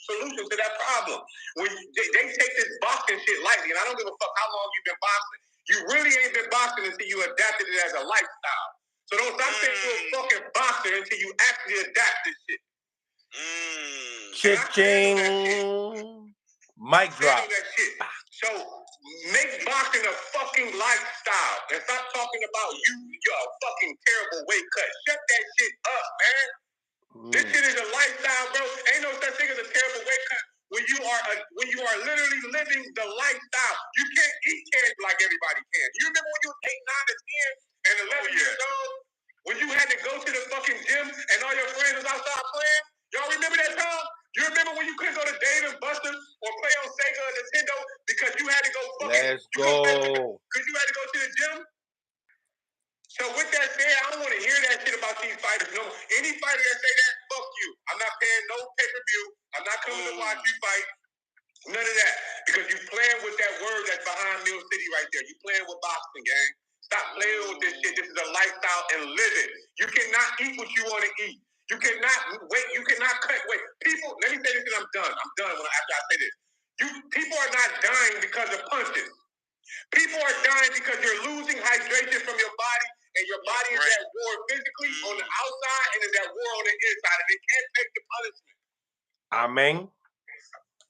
solution to that problem. When they take this boxing shit lightly, and I don't give a fuck how long you've been boxing. You really ain't been boxing until you adapted it as a lifestyle. So don't stop saying you're a fucking boxer until you actually adapt this shit. Cha-ching. Mic drop. That shit. So make boxing a fucking lifestyle and stop talking about you're a fucking terrible weight cut. Shut that shit up, man. This shit is a lifestyle, bro. Ain't no such thing as a terrible weight cut when you are literally living the lifestyle. You can't eat candy like everybody can. You remember when you was 8, 9, and 10 and 11 years old? When you had to go to the fucking gym and all your friends was outside playing? Y'all remember that time? You remember when you couldn't go to Dave and Buster's or play on Sega or Nintendo because you had to go fucking... Let's go. Because you had to go to the gym? So with that said, I don't want to hear that shit about these fighters. No, any fighter that say that, fuck you. I'm not paying no pay-per-view. I'm not coming to watch you fight. None of that. Because you playing with that word that's behind Mill City right there. You playing with boxing, gang. Stop playing with this shit. This is a lifestyle and live it. You cannot eat what you want to eat. You cannot wait. You cannot cut weight. People, let me say this and I'm done. I'm done after I say this. People are not dying because of punches. People are dying because you're losing hydration from your body, and your body is at war physically on the outside and is at war on the inside, and it can't take the punishment. Amen.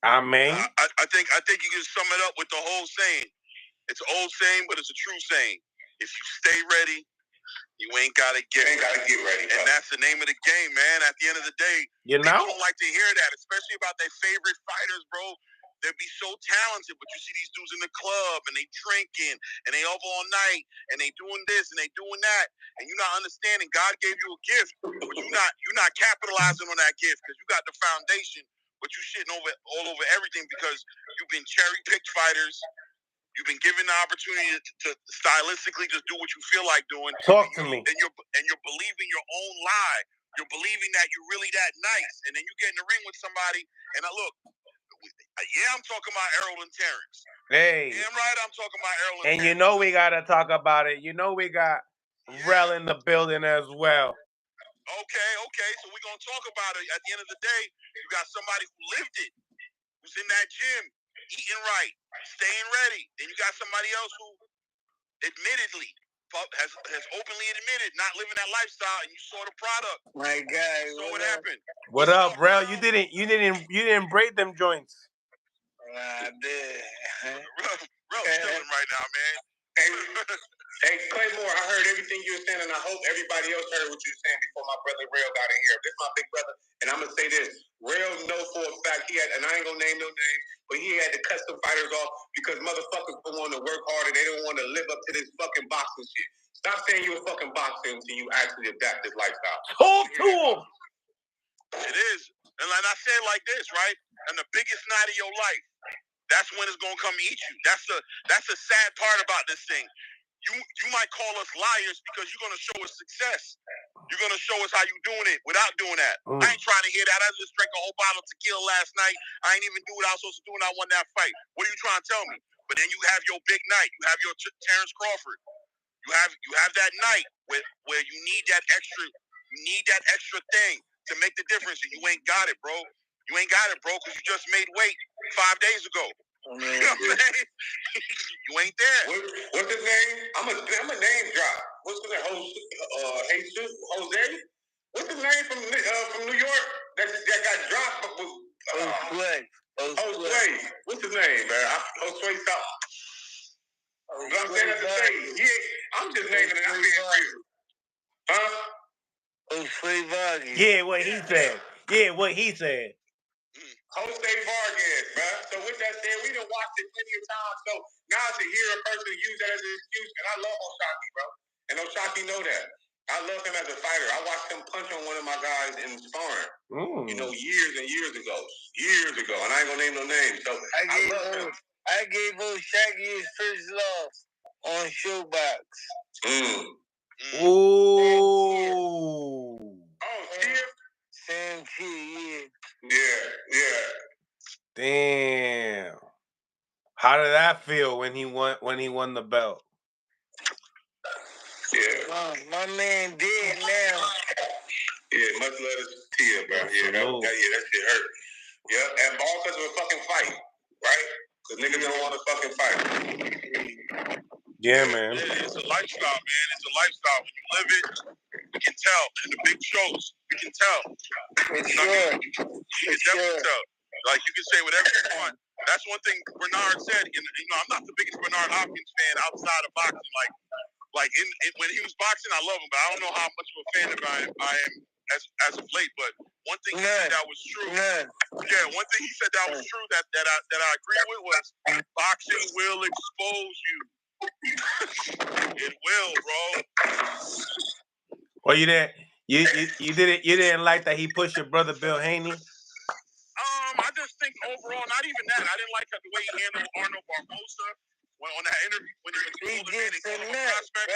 Amen. I think you can sum it up with the whole saying. It's an old saying, but it's a true saying. If you stay ready, you ain't gotta get ready. And that's the name of the game, man. At the end of the day, people don't like to hear that, especially about their favorite fighters, bro. They'd be so talented, but you see these dudes in the club and they drinking and they up all night and they doing this and they doing that, and you're not understanding. God gave you a gift, but you're not capitalizing on that gift because you got the foundation, but you shitting all over everything because you've been cherry picked fighters. You've been given the opportunity to stylistically just do what you feel like doing. Talk to me. And you're believing your own lie. You're believing that you're really that nice, and then you get in the ring with somebody. And I'm talking about Errol and Terrence. Hey. Damn right, I'm talking about Errol and Terrence. You know we gotta talk about it. You know we got Rel in the building as well. Okay. So we're gonna talk about it. At the end of the day, you got somebody who lived it, who's in that gym, eating right, staying ready. Then you got somebody else who admittedly has openly admitted not living that lifestyle, and you saw the product. My God. So what happened? What up, Rel? You didn't braid them joints. I did. Rel's chilling right now, man. Hey, Claymore, I heard everything you were saying, and I hope everybody else heard what you were saying before my brother Rel got in here. This is my big brother, and I'm gonna say this: Rel know for a fact he had, and I ain't gonna name no names, but he had to cut some fighters off because motherfuckers don't want to work hard and they don't want to live up to this fucking boxing shit. Stop saying you're a fucking boxer until you actually adapt this lifestyle. Talk to him. It is, and like I say it like this, right? And the biggest night of your life, that's when it's gonna come eat you. That's the sad part about this thing. You might call us liars because you're gonna show us success. You're gonna show us how you doing it without doing that. I ain't trying to hear that. I just drank a whole bottle of tequila last night. I ain't even do what I was supposed to do when I won that fight. What are you trying to tell me? But then you have your big night. You have your Terrence Crawford. You have that night where you need that extra. You need that extra thing to make the difference, and you ain't got it, bro. You ain't got it, bro, because you just made weight 5 days ago. You know what I'm saying? You ain't there. What's his name? I'm a name drop. What's his name? Jesus Jose? What's his name from New York that got dropped? Jose. What's his name, man? Jose something. I'm saying that's the thing. Yeah, I'm just naming it. I'm being real. Huh? Yeah, what he said. Jose Vargas, bro. So with that said, we done watched it plenty of times. So now to hear a person use that as an excuse, and I love Oshaki, bro. And Oshaki know that. I love him as a fighter. I watched him punch on one of my guys in sparring. Years and years ago. And I ain't gonna name no names. So I gave Oshaki his first loss on Showbox. Ooh. Sam Key, yeah. Damn. How did that feel when he won the belt? Yeah. My man dead now. Yeah, much love to Tia, bro. Yeah, that shit hurt. Yeah, and all because of a fucking fight, right? Because niggas don't want to fucking fight. Yeah, man. It's a lifestyle, man. It's a lifestyle. When you live it, you can tell. In the big shows, you can tell. For sure. You can definitely tell. Like, you can say whatever you want. That's one thing Bernard said. I'm not the biggest Bernard Hopkins fan outside of boxing. Like when he was boxing, I love him, but I don't know how much of a fan of I am as of late. But one thing he said that was true. Yeah, one thing he said that was true that I agree with was boxing will expose you. It will, bro. Well, you didn't like that he pushed your brother Bill Haney? I just think overall, not even that. I didn't like the way he handled Arnold Barboza on that interview when he pulled him in and called him a prospect.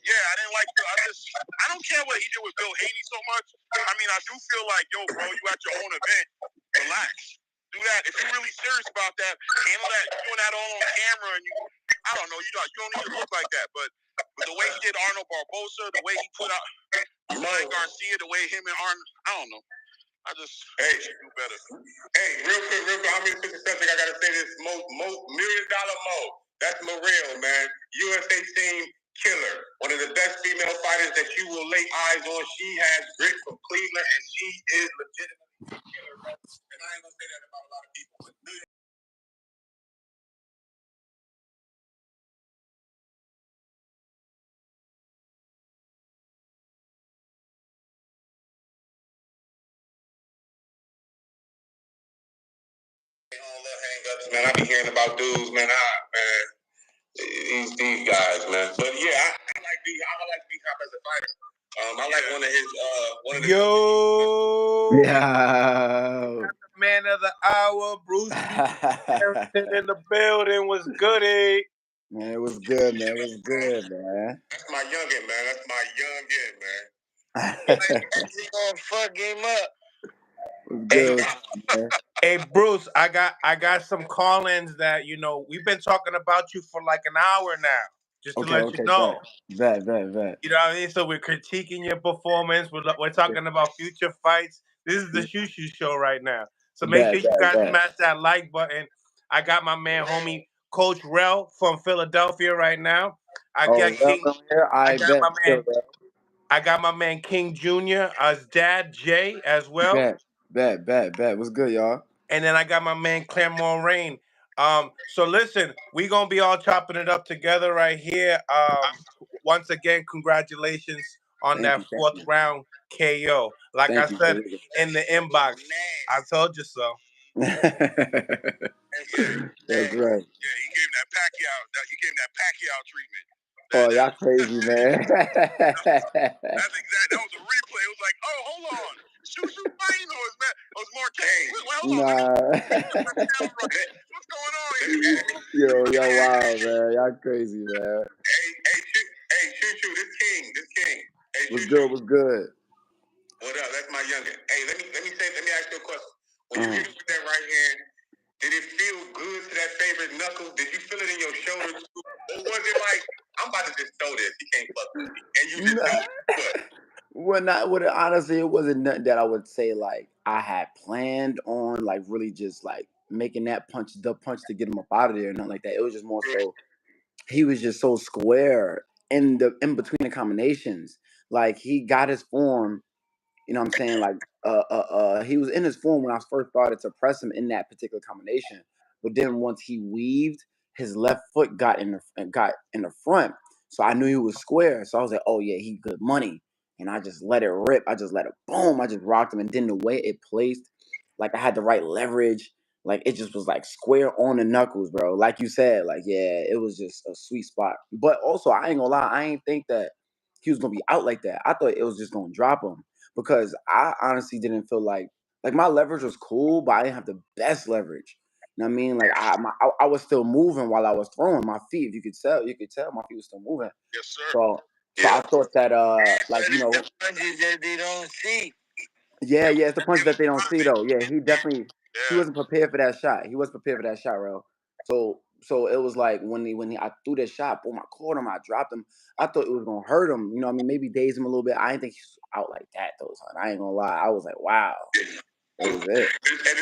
Yeah, I didn't like. I don't care what he did with Bill Haney so much. I mean, I do feel like, yo, bro, you at your own event. Relax. Do that. If you're really serious about that, handle that. Doing that all on camera, and I don't know. You don't need to look like that. But the way he did Arnold Barboza, the way he put out Garcia, the way him and Arnold, I don't know. I just do better. Hey, real quick, I'm in the subject. I gotta say this: $1 million Mo. That's Morel, man. USA team killer. One of the best female fighters that you will lay eyes on. She has grit from Cleveland, and she is legitimately killer, bro. And I ain't gonna say that about a lot of people, but man, I be hearing about dudes, man. These guys, man. But yeah, I like D-Hop as a fighter. I like one of his. Yo. Yeah. Man of the hour, Bruce Carrington in the building. Was goody. Man, it was good, man. It was good, man. That's my youngin', man. That's my youngin', man. He gonna fuck him up. Good, man. Hey Bruce, I got some call-ins that we've been talking about you for like an hour now. Just to let you know. Bet. You know what I mean? So we're critiquing your performance. We're talking about future fights. This is the Shu Shu show right now. So make sure you guys smash that like button. I got my man, homie, Coach Rel from Philadelphia right now. I got my man King Jr. As dad Jay as well. Bet. What's good, y'all? And then I got my man Claremont Rain. So listen, we gonna be all chopping it up together right here. Once again, congratulations on that fourth round KO. Like I said in the inbox, I told you so. That's right. Yeah, he gave him that Pacquiao treatment. Oh, y'all crazy, man. That's exact. That was a replay. It was like, oh, hold on. Shu Shu fighting or is that? It was more Kane. Hold on. What's going on here? Yo, wow, man. Y'all crazy, man. Hey, Shu Shu, this king. Hey, what's good? What up? That's my youngin'. Hey, let me ask you a question. When you hit with that right hand, did it feel good to that favorite knuckle? Did you feel it in your shoulder too? Or was it like, I'm about to just throw this, he can't fuck with me, and you just do it? Honestly, it wasn't nothing that I would say like I had planned on, like really just like making that punch to get him up out of there, nothing like that. It was just more so he was just so square in between the combinations. Like he got his form. You know what I'm saying? Like, he was in his form when I first started to press him in that particular combination. But then once he weaved, his left foot got in the front. So I knew he was square. So I was like, oh yeah, he good money. And I just let it rip. I just let it boom. I just rocked him. And then the way it placed, like I had the right leverage. Like it just was like square on the knuckles, bro. Like you said, like, yeah, it was just a sweet spot. But also, I ain't gonna lie, I ain't think that he was gonna be out like that. I thought it was just gonna drop him. Because I honestly didn't feel like my leverage was cool, but I didn't have the best leverage. You know what I mean? Like I was still moving while I was throwing my feet. If you could tell my feet were still moving. Yes, sir. So I thought that like the punches that they don't see. Yeah, it's the punches that they don't see though. Yeah, he wasn't prepared for that shot. He wasn't prepared for that shot, bro. So it was like when I threw that shot, boom, I caught him, I dropped him. I thought it was gonna hurt him. You know what I mean? Maybe daze him a little bit. I didn't think he was out like that though, son. I ain't gonna lie. I was like, wow. That was it. And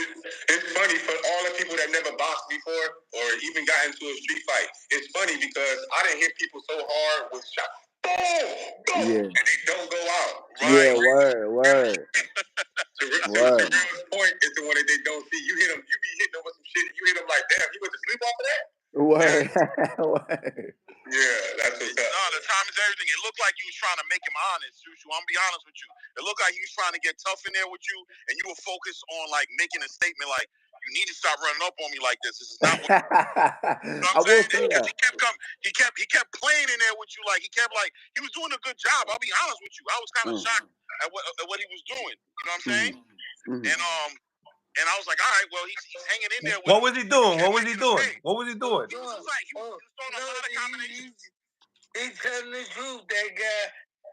it's funny for all the people that never boxed before or even got into a street fight, it's funny because I didn't hit people so hard with shots. Boom! Boom! Yeah. And they don't go out. Yeah, Right? word. The real point is the one that they don't see. You hit them, you be hitting them with some shit. You hit them like, damn, you went to sleep off of that? Word. Yeah, that's what's up. No, the time is everything. It looked like you was trying to make him honest, Shu Shu. I'm gonna be honest with you. It looked like he was trying to get tough in there with you, and you were focused on like making a statement like, you need to stop running up on me like this. This is not what you know what I'm saying? Because he kept playing in there with you, like he was doing a good job. I'll be honest with you. I was kind of shocked at what he was doing. You know what I'm saying? And I was like, all right, well, he's hanging in there with What was he doing? He was like, he was throwing a lot of combinations. He's telling the truth, that guy.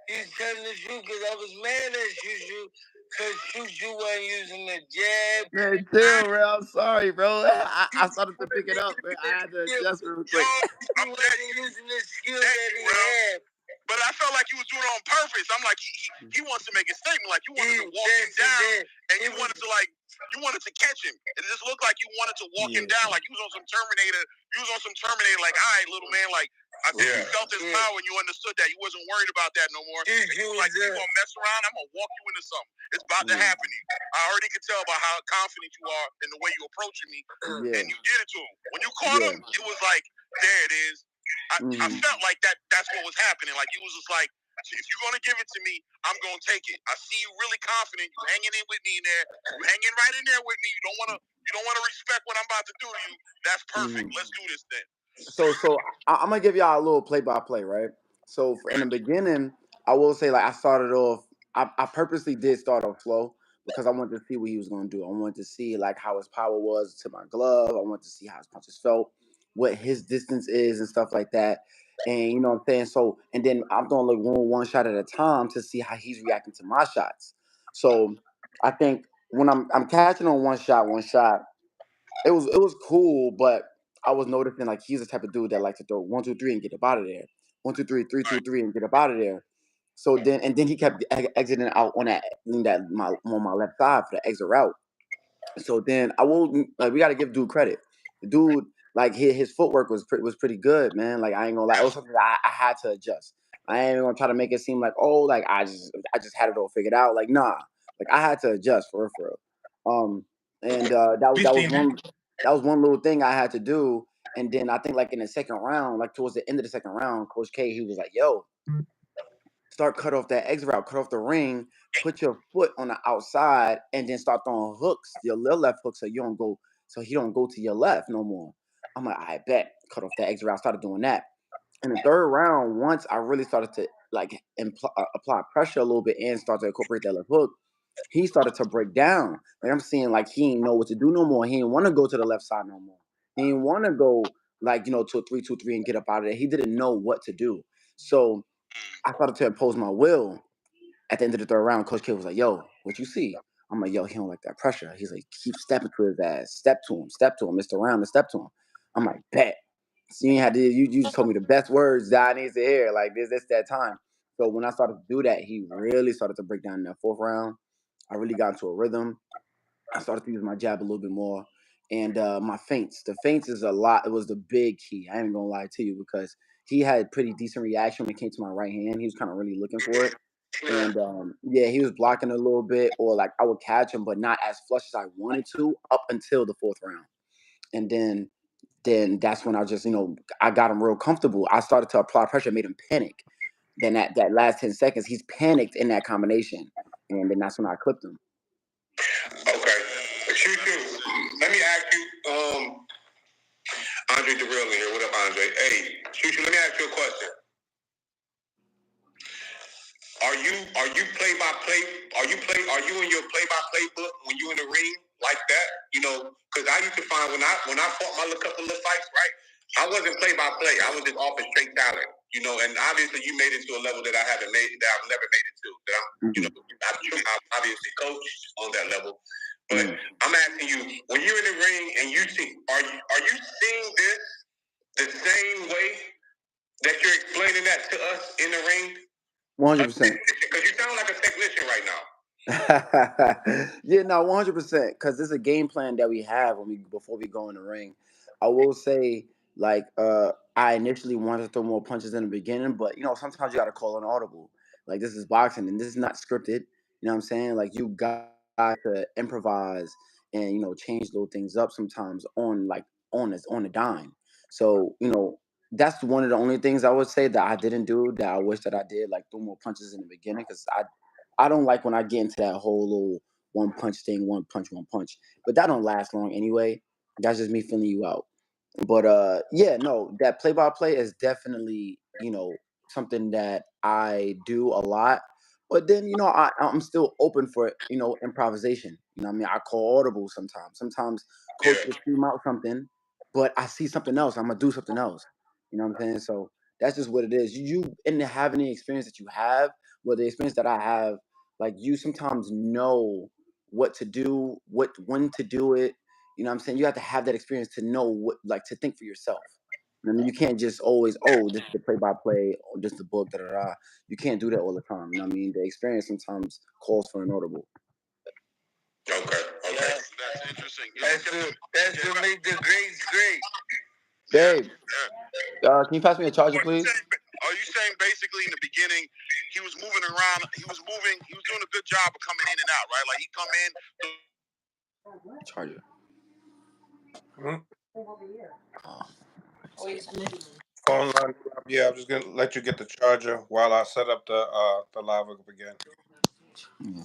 He's telling the truth because I was mad at Shu Shu because Shu Shu wasn't using the jab. Man, chill, bro. I'm sorry, bro. I started to pick it up, man. I had to adjust real quick. I'm wasn't using the skill that he had. But I felt like he was doing it on purpose. I'm like, he wants to make a statement. Like, you wanted to walk him down, and you wanted to catch him. It just looked like you wanted to walk him down, like you was on some Terminator. Like, all right, little man, like, I think you felt his power and you understood that. You wasn't worried about that no more. And you were like, you gonna mess around? I'm gonna walk you into something. It's about to happen to you. I already could tell by how confident you are in the way you approaching me, and you did it to him. When you caught him, it was like, there it is. I felt like that's what was happening. Like, you was just like, if you're gonna give it to me, I'm gonna take it. I see you really confident. You hanging in with me in there. You hanging right in there with me. You don't wanna respect what I'm about to do to you. That's perfect. Let's do this then. So I'm gonna give y'all a little play-by-play, right? So in the beginning, I will say like I started off. I purposely did start off slow because I wanted to see what he was gonna do. I wanted to see like how his power was to my glove. I wanted to see how his punches felt, what his distance is, and stuff like that. And you know what I'm saying. So and then I'm doing like one shot at a time to see how he's reacting to my shots. So I think when I'm catching on one shot, it was cool, but I was noticing like he's the type of dude that likes to throw 1, 2, 3 and get up out of there. 1, 2, 3, 3, 2, 3 and get up out of there. So then he kept exiting out on my left side for the exit route. So then we got to give dude credit. The dude like his footwork was pretty good, man. Like I ain't gonna lie, it was something that I had to adjust. I ain't gonna try to make it seem like like I just had it all figured out. Like nah, like I had to adjust for real. And that was one little thing I had to do. And then I think like in the second round, like towards the end of the second round, Coach K, he was like, yo, start cut off that exit route, cut off the ring, put your foot on the outside, and then start throwing hooks, your little left hook, so he don't go to your left no more. I'm like, I bet. Cut off that exit route, started doing that. In the third round, once I really started to like apply pressure a little bit and start to incorporate that left hook, he started to break down. Like I'm seeing like he didn't know what to do no more. He didn't want to go to the left side no more. He didn't want to go like, to a 3-2-3 and get up out of there. He didn't know what to do. So I started to impose my will. At the end of the third round, Coach K was like, yo, what you see? I'm like, yo, he don't like that pressure. He's like, keep stepping to his ass. Step to him, Mr. Round, and step to him. I'm like, bet. So you just told me the best words that I need to hear. Like this that time. So when I started to do that, he really started to break down in that fourth round. I really got into a rhythm. I started to use my jab a little bit more. And my feints. The feints is a lot. It was the big key. I ain't gonna lie to you because he had pretty decent reaction when it came to my right hand. He was kind of really looking for it. And he was blocking a little bit, or like I would catch him, but not as flush as I wanted to up until the fourth round. And then that's when I just, I got him real comfortable. I started to apply pressure, made him panic. Then that last 10 seconds, he's panicked in that combination. And then that's when I clipped him. Okay. Shu Shu, let me ask you, Andre Durrell in here. What up, Andre? Hey, Shu Shu, let me ask you a question. Are you play-by-play? Are you in your play-by-play book when you in the ring like that? Because I used to find when I fought my couple of fights, right? I wasn't play-by-play. I was just off of straight talent, and obviously you made it to a level that I've never made it to. That I'm obviously coached on that level. But I'm asking you, when you're in the ring and you see, are you seeing this the same way that you're explaining that to us in the ring? 100%. Because you sound like a technician right now. Yeah, no, 100%. Because there's a game plan that we have before we go in the ring. I will say, like, I initially wanted to throw more punches in the beginning, but sometimes you got to call an audible. Like, this is boxing, and this is not scripted. You know what I'm saying? Like, you got to improvise and change little things up sometimes on the dime. So that's one of the only things I would say that I didn't do that I wish that I did, like throw more punches in the beginning, because I don't like when I get into that whole little one punch thing, one punch, one punch. But that don't last long anyway. That's just me feeling you out. But yeah, no, that play by play is definitely, something that I do a lot. But then, I'm still open for, improvisation. What I mean? I call audible sometimes. Sometimes coach Yeah. will scream out something, but I see something else. I'm gonna do something else. You know what I'm saying? So that's just what it is. You in the having the experience that you have, well, the experience that I have, like you sometimes know what to do, when to do it. You know what I'm saying? You have to have that experience to know what, like, to think for yourself. I mean, you can't just always, oh, this is the play by play, or just the book, da da da. You can't do that all the time. You know what I mean? The experience sometimes calls for an audible. Okay. Okay. That's interesting. That's to make the greats great. Yeah. Babe, Yeah. can you pass me a charger, Are you please? saying, are you saying basically in the beginning he was moving around, he was doing a good job of coming in and out, right? Like he come in. Charger. Mhm. Oh, Phone line. Yeah, I'm just gonna let you get the charger while I set up the live up again. yeah.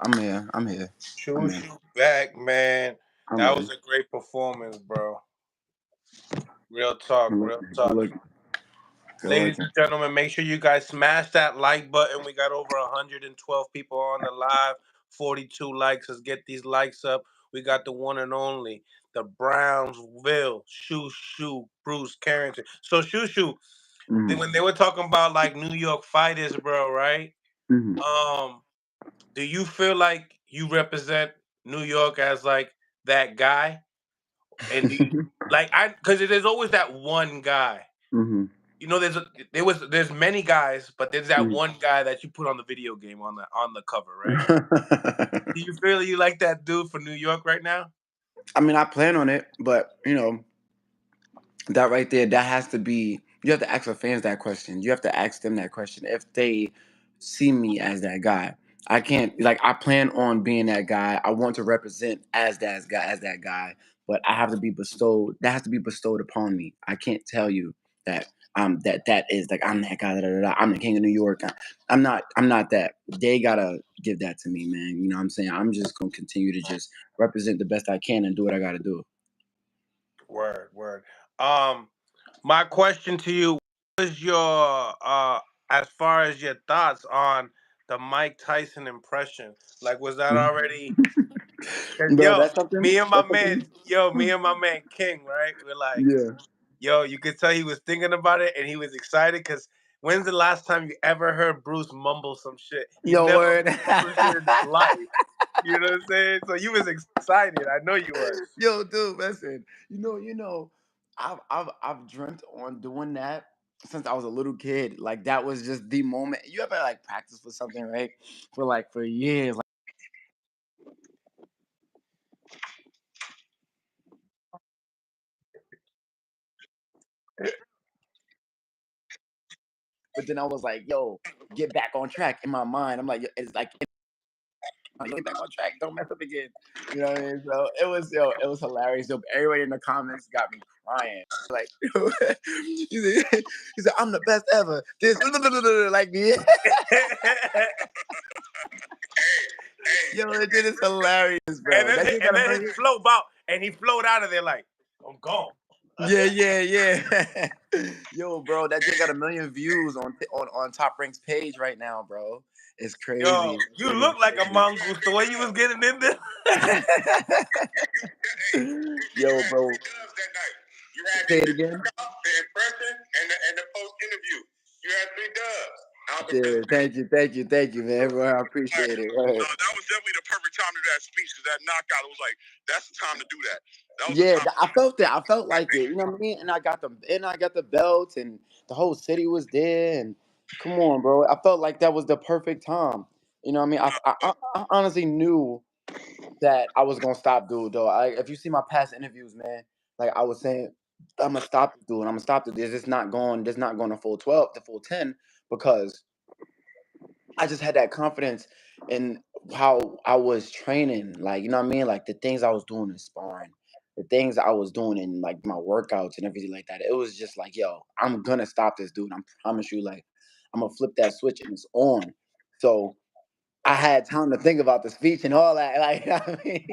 I'm here. I'm here. I'm Shu here. Shu back, man. I'm That ready. was a great performance, bro. Real talk, Good real looking. Good talk. looking. Good Ladies looking. and gentlemen, make sure you guys smash that like button. We got over 112 people on the live, 42 likes. Let's get these likes up. We got the one and only, the Brownsville Shu Shu Bruce Carrington. So Shu Shu, Mm-hmm. when they were talking about like New York fighters, bro, right? Mm-hmm. Do you feel like you represent New York as like that guy? And like because there's always that one guy. Mm-hmm. There's many guys, but there's that Mm-hmm. one guy that you put on the video game on the cover, right? Do you feel you like that dude for New York right now? I mean, I plan on it, but that right there, that has to be. You have to ask the fans that question. You have to ask them that question if they see me as that guy. I can't, like, I plan on being that guy. I want to represent as that guy, but I have to be bestowed. That has to be bestowed upon me. I can't tell you that that is like I'm that guy. Da, da, da, da. I'm the king of New York. I'm not. I'm not that. They gotta give that to me, man. You know what I'm saying? I'm just gonna continue to just represent the best I can and do what I gotta do. Word, word. Um, my question to you was your as far as your thoughts on the Mike Tyson impression. Like, was that already? Cause Bro, that's something. That's something. me and my man King, right? We're like, Yeah. yo, you could tell he was thinking about it and he was excited because when's the last time you ever heard Bruce mumble some shit? He's Yo, never word. mumbled some shit in his life. You know what I'm saying? So you was excited. I know you was. Yo, dude, listen. I've dreamt on doing that since I was a little kid. Like that was just the moment. You ever like practice for something, right? For years. Like, but then I was like, yo, get back on track in my mind. I'm like, it's like get back on track. Don't mess up again. You know what I mean? So it was hilarious. So everybody in the comments got me crying. Like he said, I'm the best ever. This like yeah. Hey, Yo, that shit is hilarious, bro. That shit got and a then his million. float out and he float out of there like, I'm gone. Yeah, yeah, yeah. Yo, bro, that shit got a million views on Top Rank's page right now, bro. It's crazy. Yo, you look like a mongoose the way you was getting in there. hey, you Yo, had bro, three dubs that night. You had say it again. the impression and the post interview. You had three dubs. Yeah, thank you, man. Bro, I appreciate it. No, Right. that was definitely the perfect time to do that speech because that knockout. It was like that's the time to do that. That was the Yeah, time. I felt that. I felt like it. You know what I mean? And I got the belts, and the whole city was there. And come on, bro. I felt like that was the perfect time. You know what I mean? I honestly knew that I was gonna stop dude though. If you see my past interviews, man, like I was saying, I'm gonna stop this dude. I'm gonna stop this. It's not going. This not going to full 12 to full 10 because I just had that confidence in how I was training. Like you know what I mean? Like the things I was doing in sparring, the things I was doing in like my workouts and everything like that. It was just like, yo, I'm gonna stop this dude. I promise you. Like I'm gonna flip that switch and it's on. So I had time to think about the speech and all that. Like, I mean,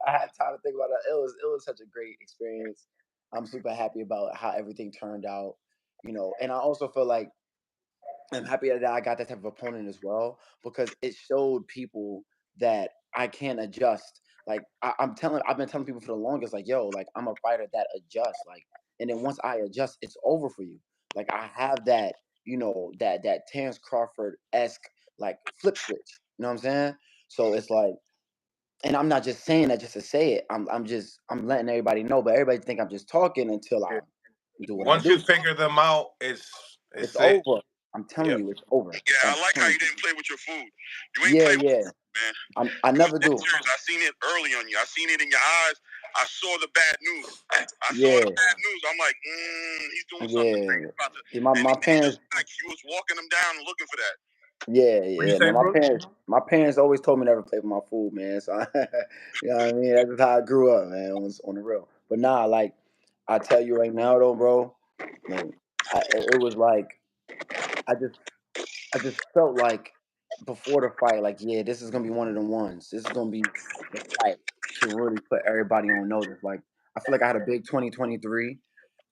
I had time to think about it. It was such a great experience. I'm super happy about how everything turned out, and I also feel like I'm happy that I got that type of opponent as well because it showed people that I can adjust. Like I've been telling people for the longest, like, yo, like I'm a fighter that adjusts. Like, and then once I adjust, it's over for you. Like I have that, that Terrence Crawford esque like flip switch. You know what I'm saying? So it's like, and I'm not just saying that just to say it. I'm letting everybody know, but everybody think I'm just talking until I do what I Once you do. figure them out, It's it's it. over. I'm telling Yep. you, it's over. Yeah, I'm I like how telling you you. didn't play with your food. You ain't Yeah, play with yeah. your food, man. I You was never dead do. serious. I seen it early on you. I seen it in your eyes. I saw the bad news. I saw Yeah, the bad news. I'm like, he's doing something. yeah. About to, See, my and he just parents. like you was walking him down and looking for that. Yeah, What you yeah. say, No, bro? my parents always told me never play with my food, man. So you know what I mean. That's just how I grew up, man. On the real. But nah, like I tell you right now, though, bro. Like, it was like I just I just felt like before the fight, like, yeah, this is gonna be one of the ones. This is gonna be the fight to really put everybody on notice. Like, I feel like I had a big 2023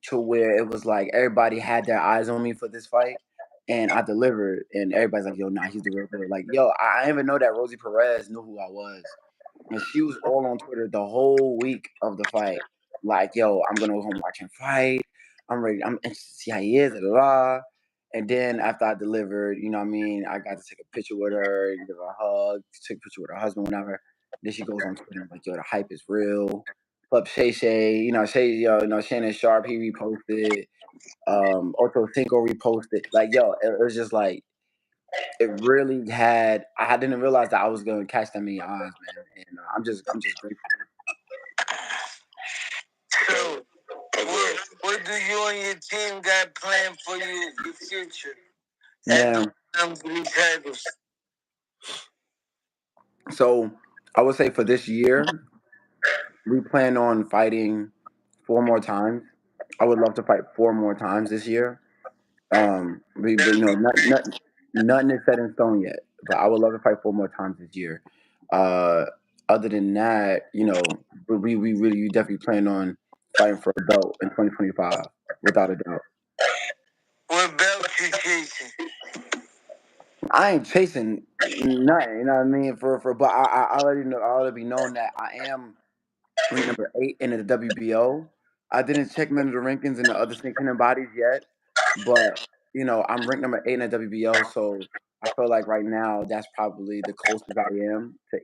to where it was like everybody had their eyes on me for this fight, and I delivered, and everybody's like, "Yo, nah, he's the real deal." Like, yo, I didn't even know that Rosie Perez knew who I was, and she was all on Twitter the whole week of the fight. Like, yo, I'm gonna go home watch him fight. I'm ready. I'm interested to see how he is. Da, da, da. And then after I delivered, you know what I mean, I got to take a picture with her, give her a hug, take a picture with her husband, whatever. Then she goes on Twitter and like, yo, the hype is real. Club Shay Shay, Shannon Sharp, he reposted. Ocho Cinco reposted. Like, yo, it was just like it really had. I didn't realize that I was gonna catch that many eyes, man. And I'm just grateful. So, what do you and your team got planned for your future? Now, Titles. so I would say for this year, we plan on fighting 4 more times. I would love to fight 4 more times this year. But nothing is set in stone yet. But I would love to fight 4 more times this year. Uh, Other than that, we really definitely plan on fighting for a belt in 2025, without a doubt. What belt you chasing? I ain't chasing nothing, you know what I mean? But I already know, I already be known that I am ranked number 8 in the WBO. I didn't check none of the rankings in the other sanctioning bodies yet, but I'm ranked number 8 in the WBO, so I feel like right now that's probably the closest I am to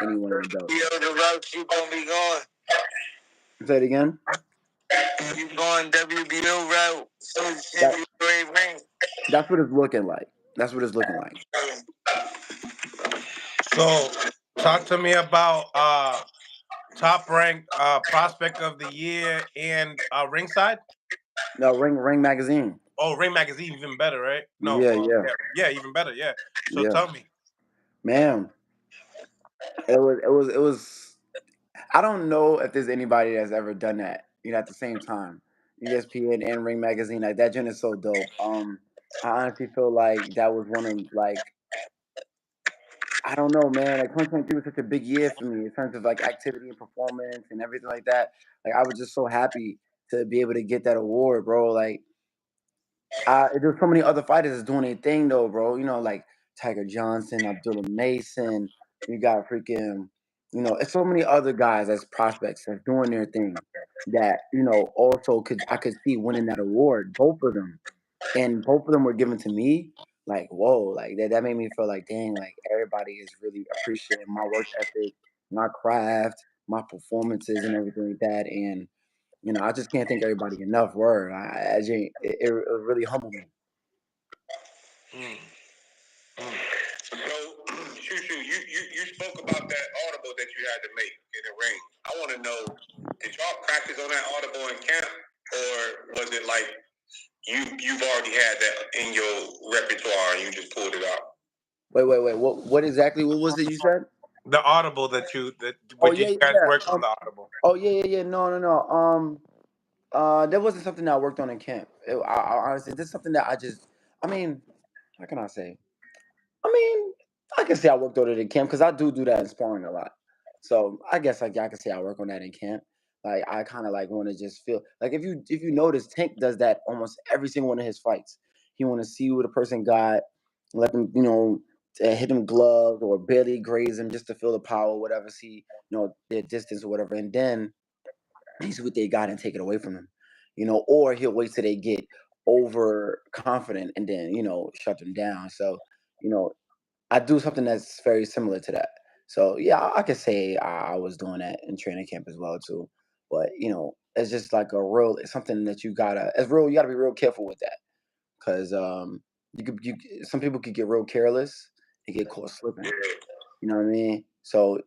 any one of the belts. Yo, the route you gonna be going? Say it again. You going WBO route? So That heavyweight rank. that's what it's looking like. That's what it's looking like. So, talk to me about top ranked prospect of the year and ringside. No, Ring Magazine. Oh, Ring Magazine, even better, right? No, Yeah, yeah, yeah, even better, yeah. So yeah. tell me. Man, it was. I don't know if there's anybody that's ever done that. At the same time, ESPN and Ring Magazine, like that joint is so dope. I honestly feel like that was one of like I don't know, man. Like 2023 was such a big year for me in terms of like activity and performance and everything like that. Like I was just so happy to be able to get that award, bro. Like there's so many other fighters that's doing their thing though, bro. Like Tiger Johnson, Abdullah Mason. You got freaking, it's so many other guys as prospects that's doing their thing that also I could see winning that award. Both of them, and both of them were given to me. Like whoa, like that made me feel like dang, like everybody is really appreciating my work ethic, my craft, my performances, and everything like that. And I just can't thank everybody enough. Word, it really humbled me. So, Shu Shu, you spoke about that audible that you had to make in the ring. I want to know, did y'all practice on that audible in camp, or was it like you've already had that in your repertoire and you just pulled it out? Wait. What exactly? What was it you said? The audible that Oh did yeah, you guys yeah. work on the audible? Oh yeah. No. That wasn't something that I worked on in camp. I honestly, this is something that I mean, how can I say? I mean, I can say I worked on it in camp because I do that in sparring a lot. So I guess like I can say I work on that in camp. Like I kind of like want to just feel like if you notice, Tank does that almost every single one of his fights. He want to see what a person got, let them hit him gloves or barely graze him just to feel the power, whatever. See their distance or whatever, and then he see what they got and take it away from them. Or he'll wait till they get overconfident and then shut them down. So you know I do something that's very similar to that. So yeah, I could say I was doing that in training camp as well too. But it's just like it's something that you gotta you gotta be real careful with that because some people could get real careless and get caught slipping. You know what I mean? So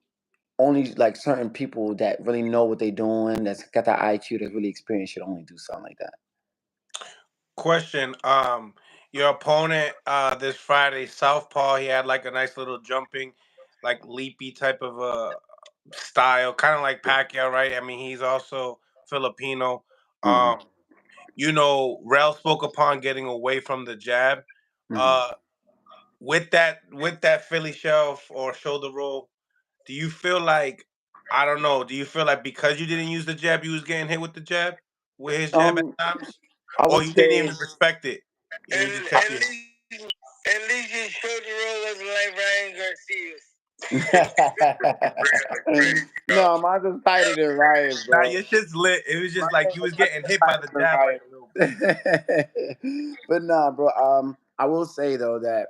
only like certain people that really know what they're doing, that's got that IQ, that's really experienced, should only do something like that. Question. Your opponent this Friday, Southpaw, he had like a nice little jumping, like leapy type of style, kind of like Pacquiao, right? I mean, he's also Filipino. Mm-hmm. Rel spoke upon getting away from the jab. Mm-hmm. Uh, with that Philly shelf or shoulder roll, do you feel like I don't know? Do you feel like because you didn't use the jab, you was getting hit with the jab, with his jab at Um, times, I or would you didn't say even respect it? And You just kept your. at least your shoulder roll wasn't like Ryan Garcia's. no, mine's was tighter than Ryan's, Nah, bro. your shit's lit. It was My just like thing you was was much getting more hit by the tighter jab like a little bit. than Ryan's. But nah, bro. I will say though that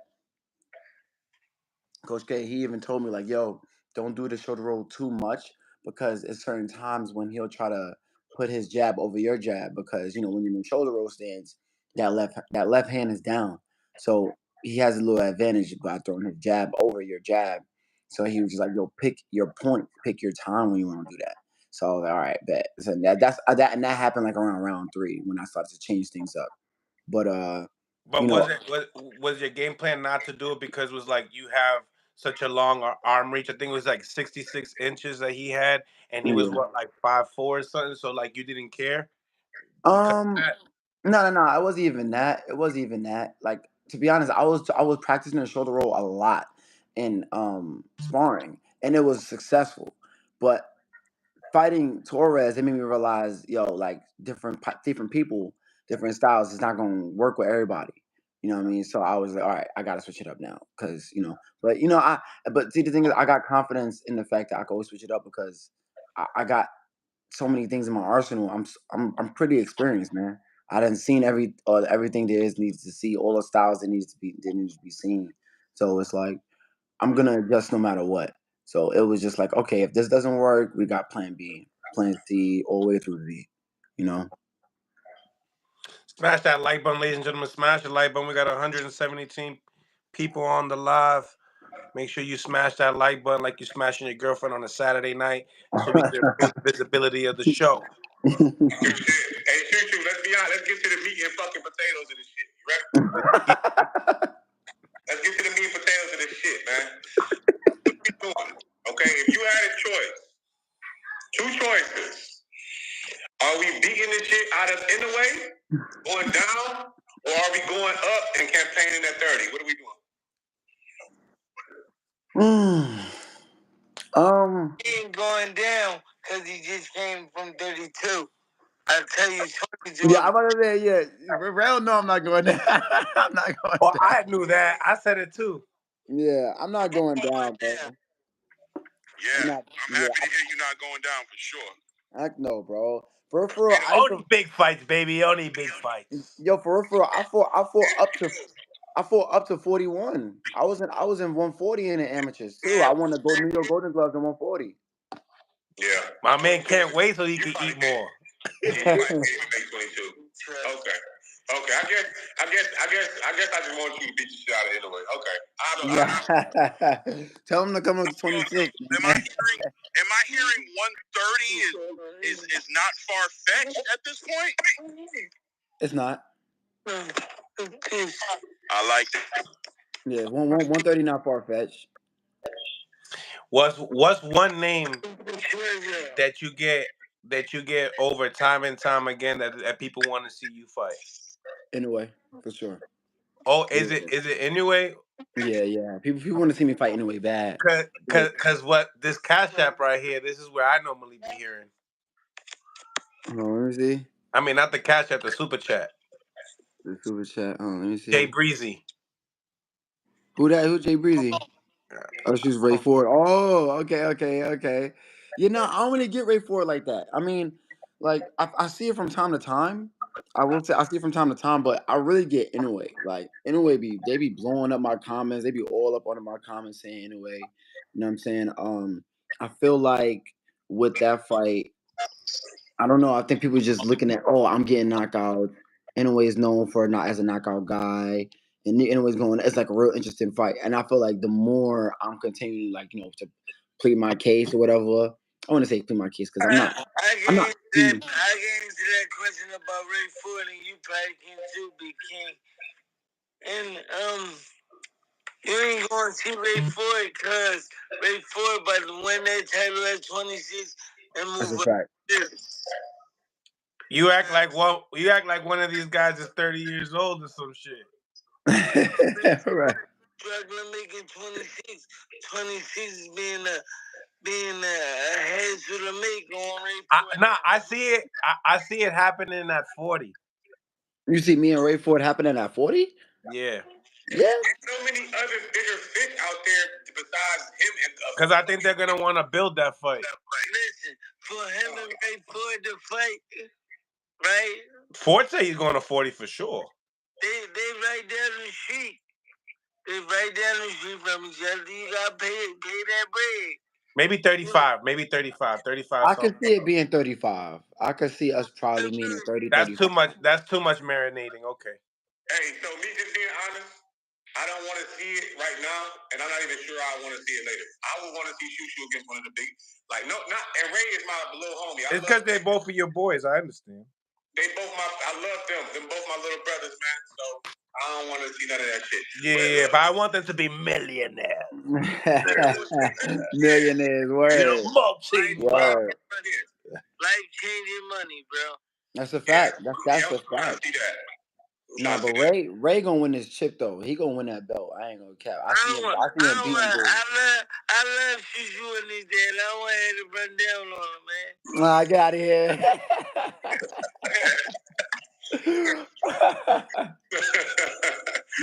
Coach K, he even told me like, yo, don't do the shoulder roll too much because at certain times when he'll try to put his jab over your jab because when you're in shoulder roll stance, that left hand is down. So he has a little advantage by throwing his jab over your jab. So he was just like, yo, pick your point, pick your time when you want to do that. So I was like, all right, bet. So that happened like around round 3 when I started to change things up. But But you know, was your game plan not to do it because it was like you have such a long arm reach? I think it was like 66 inches that he had, and he was yeah. what like 5'4" or something. So like you didn't care because of Um, that. no. It wasn't even that. It wasn't even that. Like to be honest, I was practicing the shoulder roll a lot in sparring, and it was successful. But fighting Torres, it made me realize, like different people, different styles is not going to work with everybody. You know what I mean? So I was like, all right, I got to switch it up now, because But but see, the thing is, I got confidence in the fact that I could always switch it up because I got so many things in my arsenal. I'm pretty experienced, man. I done seen everything there is needs to see, all the styles that needs to be seen. So it's like I'm gonna adjust no matter what. So it was just like, okay, if this doesn't work, we got plan B, plan C, all the way through Z. You know? Smash that like button, ladies and gentlemen. Smash the like button. We got 117 people on the live. Make sure you smash that like button like you're smashing your girlfriend on a Saturday night, so we can improve the visibility of the show. Hey, Shu Shu, let's be honest. Let's get to the meat and fucking potatoes of this shit. You ready? Let's get to the meat and potatoes of this shit, man. What we doing? Okay, if you had a choice, 2 choices. Are we beating this shit out of in the way, going down, or are we going up and campaigning at 30? What are we doing? He ain't going down because he just came from 32. I'll tell you something. Yeah, I'm about to say, yeah. Real, no, I'm not going down. I'm not going Oh, down. I knew that. I said it too. Yeah, I'm not going down, bro. Yeah, Not, I'm yeah, happy to hear you not going down for sure. no, bro. For real, I used to, Only big fights, baby. Only big fights. yo, for real, I fought up to 41. I was in 140 in the amateurs too. I won the New York Golden Gloves in 140. Yeah. My man can't wait so he can eat more. You might make 22. Okay. Okay, I guess I just want you to beat the shit out of it anyway. Okay. Yeah. Tell him to come up to 26. Am I hearing 130 is not far fetched at this point? It's not. I like that. Yeah, 130 not far fetched. What's one name that you get over time and time again that people want to see you fight? Anyway, for sure. Oh, is it anyway? Yeah. People want to see me fight anyway bad. Cause what this Cash App right here, this is where I normally be hearing. Hold on, let me see. I mean, not the Cash App, the Super Chat. The super chat. Hold on, let me see. Jay Breezy. Who that? Who Jay Breezy? Oh, she's Ray Ford. Oh, okay. You know, I don't really get Ray Ford like that. I mean, like I see it from time to time. I will say I see it from time to time, but I really get Inoue. Like Inoue they be blowing up my comments. They be all up under my comments saying Inoue. You know what I'm saying? I feel like with that fight, I don't know. I think people just looking at, oh, I'm getting knockouts. Inoue is known for not as a knockout guy. And Inoue's going, it's like a real interesting fight. And I feel like the more I'm continuing, like, you know, to plead my case or whatever, I want to say plead my case because I'm not. I get into that question about Ray Ford, and you probably can too, Big King. And you ain't going to see Ray Ford because Ray Ford about to win that title at 26 and move That's a up. fact. You act like one of these guys is 30 years old or some shit. Right. Struggling making 26. 26 is being a head to the make on Ray Ford. I see it. I see it happening at 40. You see me and Ray Ford happening at 40? Yeah. Yeah. There's so many other bigger fish out there besides him. Because I think they're gonna want to build that fight. Listen, for him and Ray Ford to fight, right? Ford say he's going to 40 for sure. They right down the street. They right down the street from each other. You gotta pay that bread. Maybe 35. Maybe 35. 35. I could see it being 35. I could see us probably meeting 30, That's 35. too much. That's too much marinating. Okay. Hey, so me just being honest, I don't want to see it right now, and I'm not even sure I want to see it later. I would want to see Shu Shu against one of the big, like not. And Ray is my little homie. It's because they both are your boys. I understand. They both I love them. Them both my little brothers, man. So I don't want to see none of that shit. Yeah, but I want them to be millionaires. Millionaires, word. Word. Life-changing money, bro. That's a fact. That's a fact. Nah, but Ray gonna win this chip though. He gonna win that belt. I ain't gonna cap. I see him beating dude. I love Shu Shu in this day, and I want him to run down on him, man. Nah, I got it here.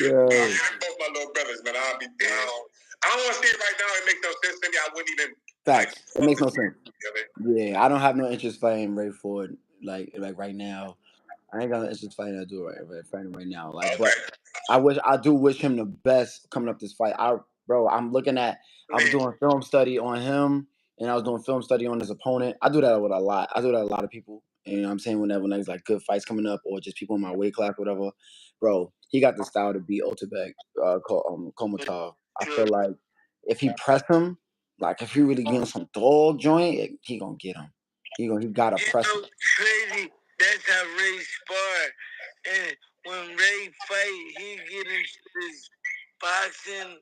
Yeah. Both my little brothers, man. I'll be down. I don't want to see it right now. It makes no sense to me. I wouldn't even. Facts. It makes no sense. Yeah, I don't have no interest fighting Ray Ford like right now. I ain't got no interest fighting that dude right now. Like, but I do wish him the best coming up this fight. I was doing film study on him, and I was doing film study on his opponent. I do that with a lot. I do that with a lot of people. You know what I'm saying? When there's like good fights coming up, or just people in my weight class, whatever. Bro, he got the style to beat Otebek, Komatov. I feel like if he press him, like if he really getting some dog joint, he gonna get him. He gotta press him. Crazy. That's how Ray spar. And when Ray fight, he get into this boxing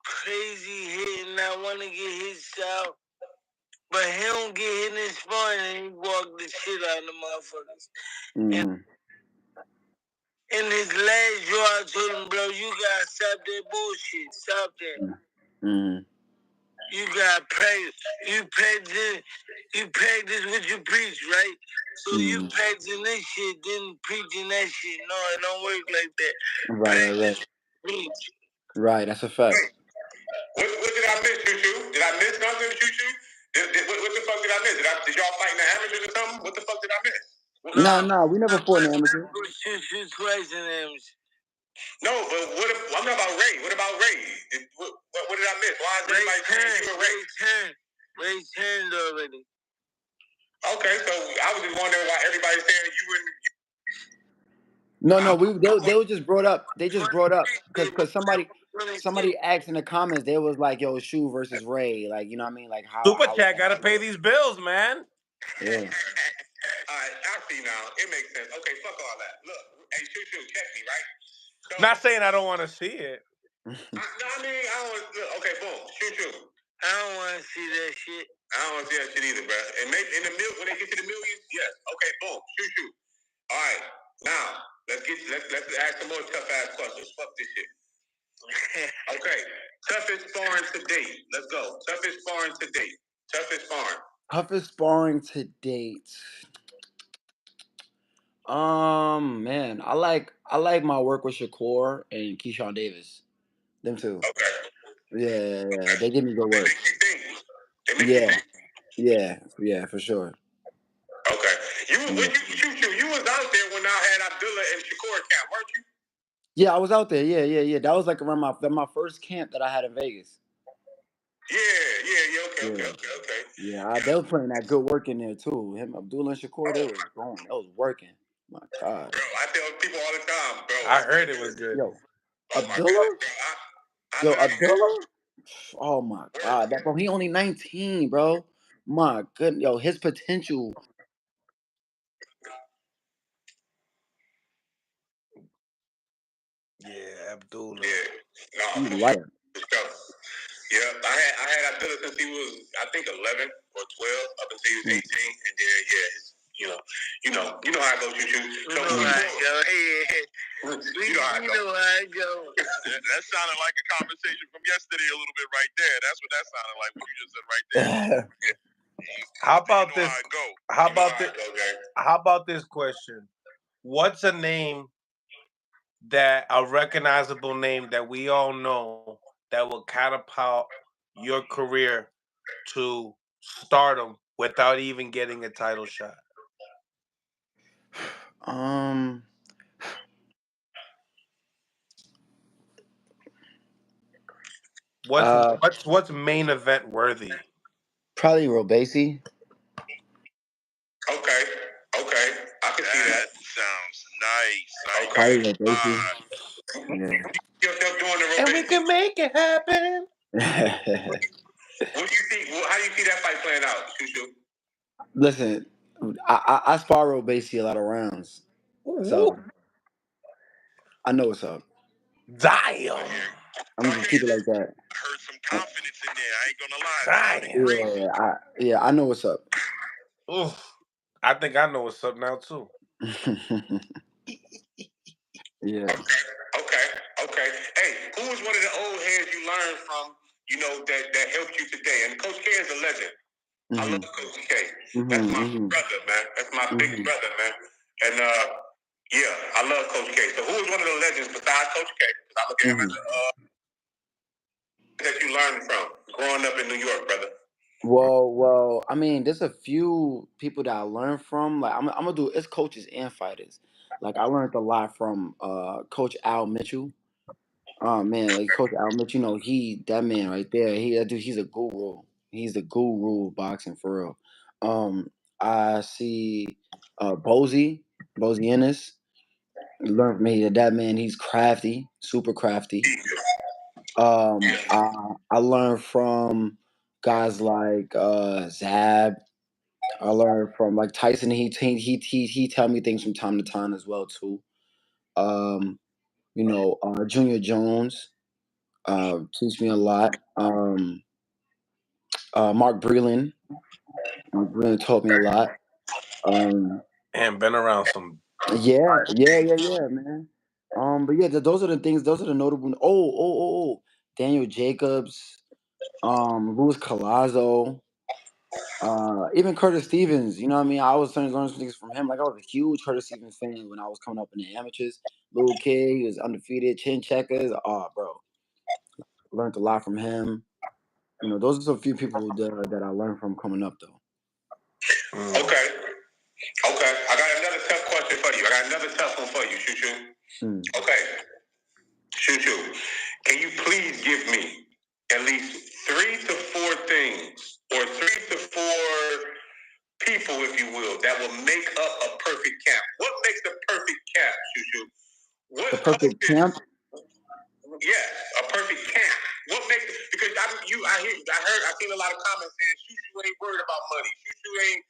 crazy hit, and I want to get his style. But he don't get hit in sparring, and he walk the shit out of the motherfuckers. And in his last draw, I told him, bro, you gotta stop that bullshit. Stop that. You gotta practice. You practice what you preach, right? So you practicing this shit, then preaching that shit. No, it don't work like that. Right. Right, that's a fact. What did I miss, Shu Shu? Did I miss something, Shu Shu? What the fuck did I miss? Did y'all fight in the amateurs or something? What the fuck did I miss? No, we never fought in the amateurs. Shu twice in the amateurs. No, but I'm talking about Ray. What about Ray? What did I miss? Why is everybody saying you were Ray? Ray turned already. Okay, so I was just wondering why everybody's saying you wouldn't. No, they were just brought up. They just brought up because somebody asked in the comments. They was like, "Yo, Shu versus Ray." Like, you know what I mean? Like Super how chat gotta pay these bills, man. Yeah. All right, I see now. It makes sense. Okay, fuck all that. Look, hey, Shu Shu, check me, right? So, Not saying I don't want to see it. I don't. Look, okay, boom, Shu Shu. I don't want to see that shit. I don't want to see that shit either, bro. And maybe in the when they get to the millions, yes. Okay, boom, Shu Shu. All right, now let's ask some more tough ass questions. Fuck this shit. Okay, toughest sparring to date. Let's go. Toughest sparring to date. Toughest sparring. Toughest sparring to date. Man, I like my work with Shakur and Keyshawn Davis. Them two. Okay. Yeah. They give me good work. They make you think. Yeah, for sure. Okay. You was out there when I had Abdullah and Shakur camp, weren't you? Yeah, I was out there. Yeah. That was like around my first camp that I had in Vegas. Yeah. Okay. Yeah, they were putting that good work in there too. Him, Abdullah, and Shakur, they was going. That was working. My God. Bro, I tell people all the time, bro. I heard it was good. Yo, Oh Abdullah? Yo, Abdullah? Oh my God. That bro, he only 19, bro. My goodness. Yo, his potential. Yeah, Abdullah. Yeah. No, Right. Yeah, I had Abdullah since he was, I think, 11 or 12 up until he was 18, and then you know how it goes. You know how it go. That sounded like a conversation from yesterday a little bit right there. That's what that sounded like when you just said right there. How about this? How about this question? What's a name a recognizable name that we all know that will catapult your career to stardom without even getting a title shot? What's main event worthy? Probably Robesi. Okay, I can see that. Sounds nice. Probably Robesi. And we can make it happen. What do you think? How do you see that fight playing out, Shu Shu? Listen, I spar Robesi a lot of rounds, so I know what's up. Damn. I'm gonna keep it like that. I heard some confidence in there. I ain't gonna lie. Yeah, I know what's up. Oof. I think I know what's up now too. Yeah. Okay. Hey, who was one of the old heads you learned from? That helped you today. And Coach K is a legend. I love Coach K. That's my brother, man. That's my big brother, man. And I love Coach K. So who is one of the legends besides Coach K? I look at him as that you learned from growing up in New York, brother. Well, I mean, there's a few people that I learned from. Like I'm gonna do it's coaches and fighters. Like I learned a lot from Coach Al Mitchell. Oh man, like Coach Al Mitchell, that man right there. He's a guru. He's the guru of boxing for real. I see Bozy Ennis. Learned from me that man. He's crafty, super crafty. I learned from guys like Zab. I learned from like Tyson. He tell me things from time to time as well too. Junior Jones teach me a lot. Mark Breland taught me a lot. And been around some. Yeah, man. But yeah, those are the things. Those are the notable. Oh, Daniel Jacobs, Luis Collazo, even Curtis Stevens. You know what I mean? I was learning some things from him. Like I was a huge Curtis Stevens fan when I was coming up in the amateurs. Little kid, he was undefeated, chin checkers. Oh, bro, learned a lot from him. Those are some few people that I learned from coming up though. Okay. I got another tough question for you. I got another tough one for you, Shu Shu. Okay. Shu Shu, can you please give me at least 3 to 4 things or 3 to 4 people, if you you will, that will make up a perfect camp. What makes a perfect camp, Shu Shu? What The perfect camp? Yeah, a perfect camp. What makes it? Because I seen a lot of comments saying Shu Shu ain't worried about money. Shu Shu ain't,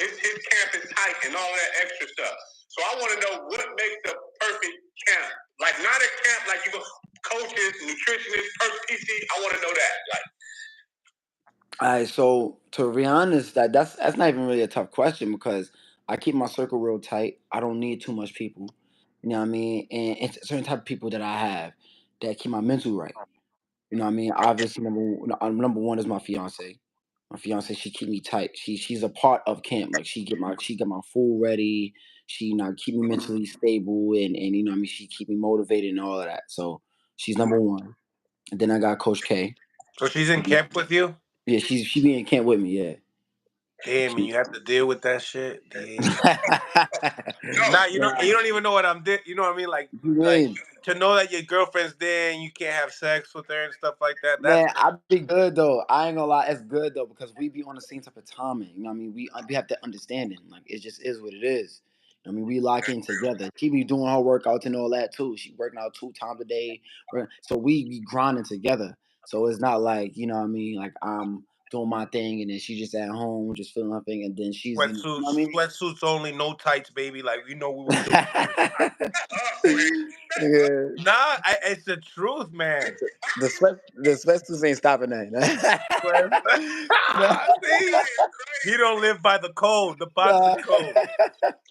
his camp is tight and all that extra stuff. So I want to know what makes a perfect camp. Like not a camp like you go coaches, nutritionists, PC. I want to know that. Like, All right, so to be honest, that's not even really a tough question because I keep my circle real tight. I don't need too much people. You know what I mean? And it's certain type of people that I have that keep my mental right. You know what I mean? Obviously, number one is my fiance. My fiance, she keep me tight. She's a part of camp. Like she get my food ready. She keep me mentally stable and you know what I mean. She keep me motivated and all of that. So she's number one. And then I got Coach K. So she's in camp with you? Yeah, she be in camp with me. Yeah. Damn, and you have to deal with that shit. Damn. no, Nah, you don't even know what I'm You know what I mean? Like to know that your girlfriend's there and you can't have sex with her and stuff like that. That's Man, I be good though. I ain't gonna lie, it's good though because we be on the same type of timing. You know what I mean? We have that understanding. Like it just is what it is. I mean, we lock in together. She be doing her workouts and all that too. She working out 2 times a day. So we be grinding together. So it's not like, you know what I mean, like I'm doing my thing and then she just at home just feeling her thing and then she's you know what I mean? sweatsuits only, no tights, baby. Like we know what we doing. Yeah. Nah, it's the truth, man. The sweatsuits ain't stopping that. See? He don't live by the code, the boxing code.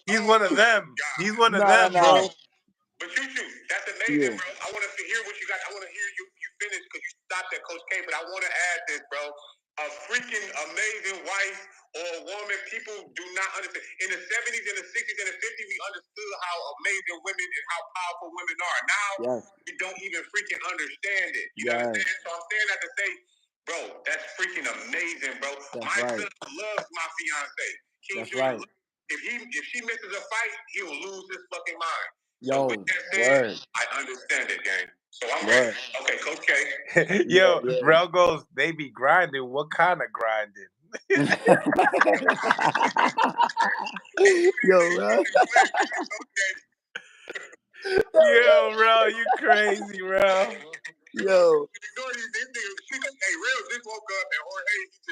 He's one of them. He's one of them, bro. But Shu Shu, that's amazing, bro. I want to hear what you got. I want to hear you finish because you stopped at Coach K. But I want to add this, bro. A freaking amazing wife or a woman. People do not understand. In the 70s and the 60s and the 50s, we understood how amazing women and how powerful women are. Now we don't even freaking understand it. You understand? So I'm saying that to say, bro, that's freaking amazing, bro. My son loves my fiance. That's right. If she misses a fight, he will lose his fucking mind. Yo, so with that said, I understand it, gang. So I'm ready. Okay, Coach K. Yo, Rel goes, they be grinding. What kind of grinding? Yo, Rel. Yo, Rel, you crazy, Rel. Yo. Hey, Rel just woke up and Jorge, he just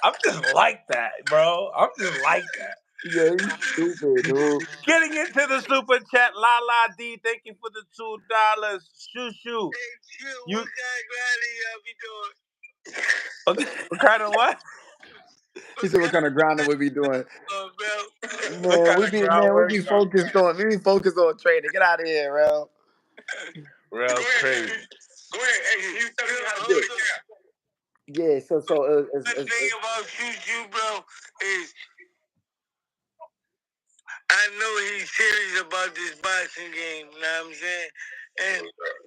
I'm just like that, bro. I'm just like that. Yeah, you stupid, dude. Getting into the super chat, La La D, thank you for the $2. Shu Shu. What kind of grinding y'all be doing? What kind of what? He said, "What kind of grinding we be doing?" Man, we be focused on training. Get out of here, Rel. Rel's crazy. Go ahead, hey, you tell me how to do it. Yeah, so the thing about Shu Shu, bro, is I know he's serious about this boxing game, you know what I'm saying?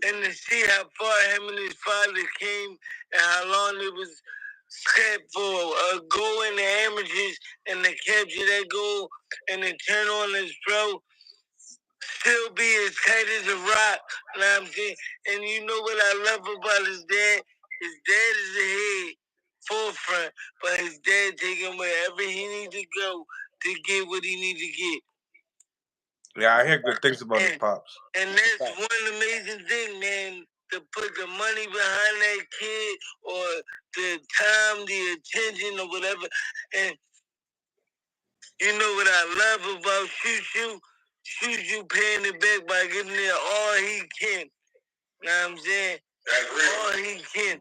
And to see how far him and his father came and how long it was set for goal in the amateurs and to capture that goal and to turn on his pro, still be as tight as a rock, you know what I'm saying? And you know what I love about his dad? His dad is the head forefront, but his dad take him wherever he needs to go to get what he needs to get. Yeah, I hear good things about his pops. And that's one amazing thing, man, to put the money behind that kid or the time, the attention or whatever. And you know what I love about Shu Shu? Shu Shu paying it back by giving it all he can. You know what I'm saying? That's real. All he can.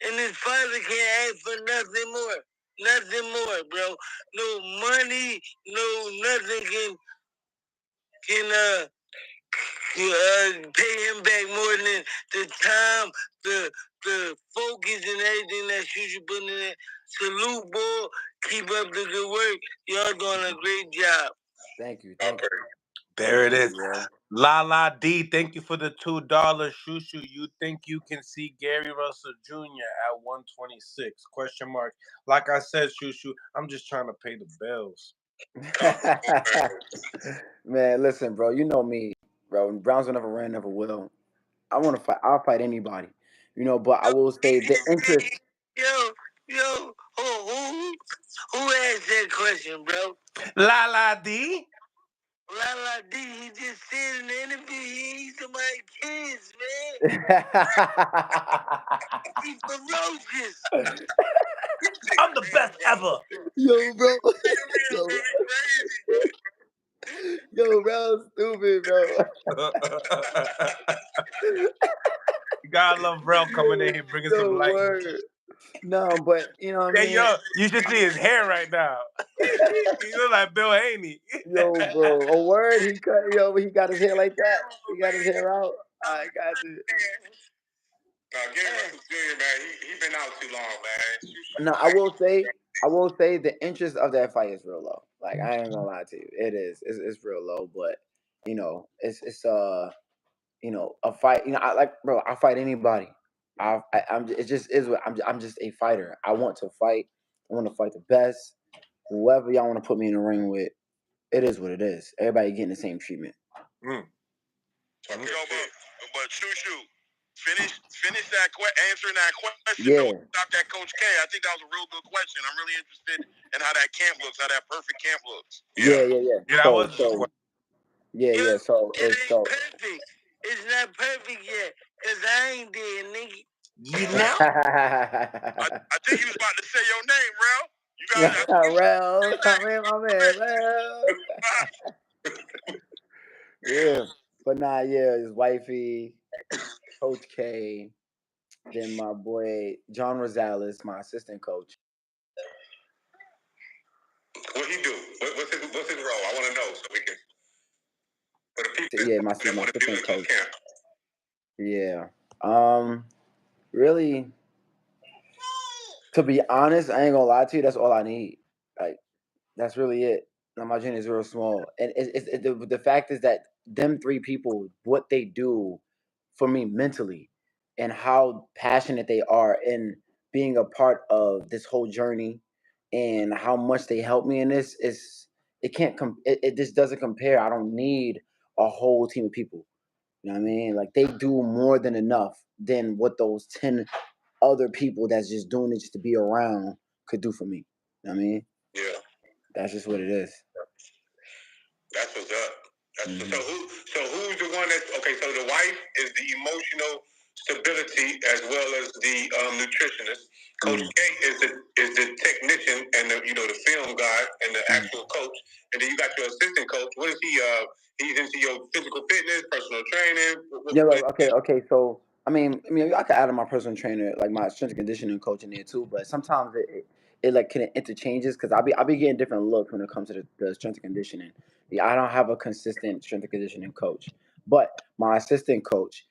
And his father can't ask for nothing more. Nothing more, bro. No money, no nothing can pay him back more than the time, the focus and everything that you put in there. Salute, boy. Keep up the good work. Y'all doing a great job. Thank you. There it is. La La D, thank you for the $2. Shu Shu, you think you can see Gary Russell Jr. at 126? Question mark. Like I said, Shu Shu, I'm just trying to pay the bills. Man, listen, bro. You know me, bro. Browns will never ran, never will. I want to fight. I'll fight anybody, you know. But I will say the interest. Yo, Who asked that question, bro? La D. La D, he just said in the interview he ain't somebody's kids, man. He's ferocious. I'm the best ever. Yo, bro. Yo, crazy, Yo, bro, stupid, bro. You gotta love Rel coming in here bringing some light. Word. No, but you know what I mean. Yo, you should see his hair right now. He look like Bill Haney. Yo, bro, a word. He got his hair like that. He got his hair out. I got it. No, give him Junior, man. He been out too long, man. No, I will say the interest of that fight is real low. Like I ain't gonna lie to you, it is. It's real low, but you know, it's a fight. You know, I fight anybody. It just is what I'm just a fighter. I want to fight. I want to fight the best. Whoever y'all want to put me in the ring with, it is what it is. Everybody getting the same treatment. But Shu Shu, finish that answering that question. Yeah. About that Coach K. I think that was a real good question. I'm really interested in how that camp looks, how that perfect camp looks. Yeah. Yeah, that was So it's perfect. It's not perfect yet, cause I ain't there, nigga. You know? I think you was about to say your name, Rel. You got Rel, my man, Rel. Yeah, but nah, yeah, his wifey, Coach K, then my boy John Rosales, my assistant coach. What he do? What's his role? I want to know so we can. For the people Yeah, my assistant coach. Yeah. Really, to be honest, I ain't gonna lie to you. That's all I need. Like, that's really it. Now, my gym is real small, and the fact is that them three people, what they do for me mentally, and how passionate they are in being a part of this whole journey, and how much they help me in this it just doesn't compare. I don't need a whole team of people. You know what I mean? Like they do more than enough than what those 10 other people that's just doing it just to be around could do for me. You know what I mean? Yeah. That's just what it is. That's what's up. So who's the one that's okay? So the wife is the emotional stability as well as the nutritionist. Coach K is the technician and the film guy and the actual coach. And then you got your assistant coach. What is he? He's into your physical fitness, personal training. Okay. So I mean, I could add my personal trainer, like my strength and conditioning coach in there too. But sometimes it like kind of interchanges because I be getting different looks when it comes to the strength and conditioning. Yeah, I don't have a consistent strength and conditioning coach, but my assistant coach,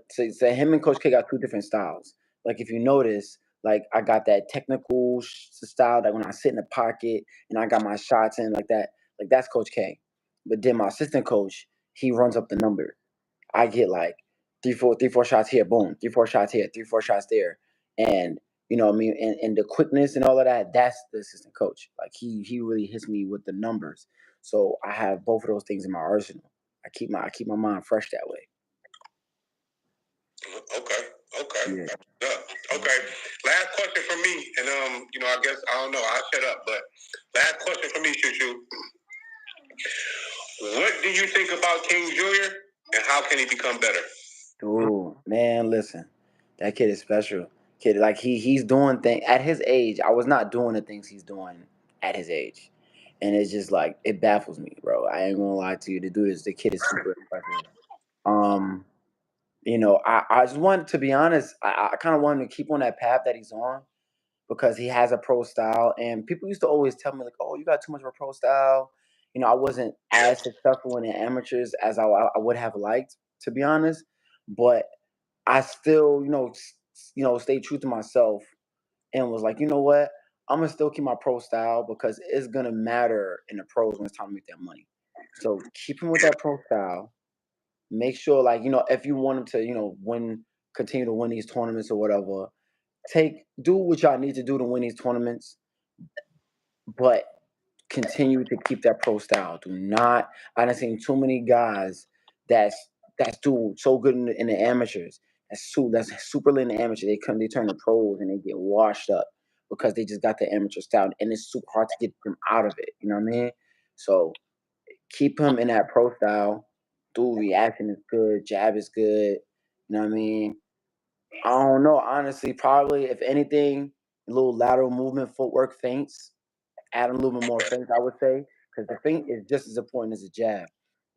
so him and Coach K got two different styles. Like if you notice, like I got that technical style, like when I sit in the pocket and I got my shots in like that, like that's Coach K. But then my assistant coach, he runs up the number. I get like three, four shots here, boom, 3-4 shots here, 3-4 shots there. And you know what I mean? And the quickness and all of that, that's the assistant coach. Like he really hits me with the numbers. So I have both of those things in my arsenal. I keep my mind fresh that way. Okay. Yeah. Okay. Last question from me, and I guess I don't know. I'll shut up. But last question from me, Shu Shu. What do you think about King Jr. and how can he become better? Ooh, man, listen, that kid is special. Kid, like he's doing things at his age. I was not doing the things he's doing at his age, and it's just like it baffles me, bro. I ain't gonna lie to you. To do this, the kid is super impressive. I just wanted to be honest. I kind of want him to keep on that path that he's on because he has a pro style, and people used to always tell me like, "Oh, you got too much of a pro style." I wasn't as successful in the amateurs as I would have liked, to be honest, but I still, stayed true to myself and was like, you know what? I'm gonna still keep my pro style because it's gonna matter in the pros when it's time to make that money. So keep him with that pro style. Make sure, like, if you want him to, continue to win these tournaments or whatever, do what y'all need to do to win these tournaments, but continue to keep that pro style. Do not. I done seen too many guys that's doing so good in the amateurs. That's super lit in the amateur. They turn to pros and they get washed up because they just got the amateur style, and it's super hard to get them out of it. You know what I mean? So keep him in that pro style. Dude, reaction is good. Jab is good. You know what I mean? I don't know. Honestly, probably if anything, a little lateral movement, footwork, feints. Add a little bit more feint, I would say, because the feint is just as important as a jab.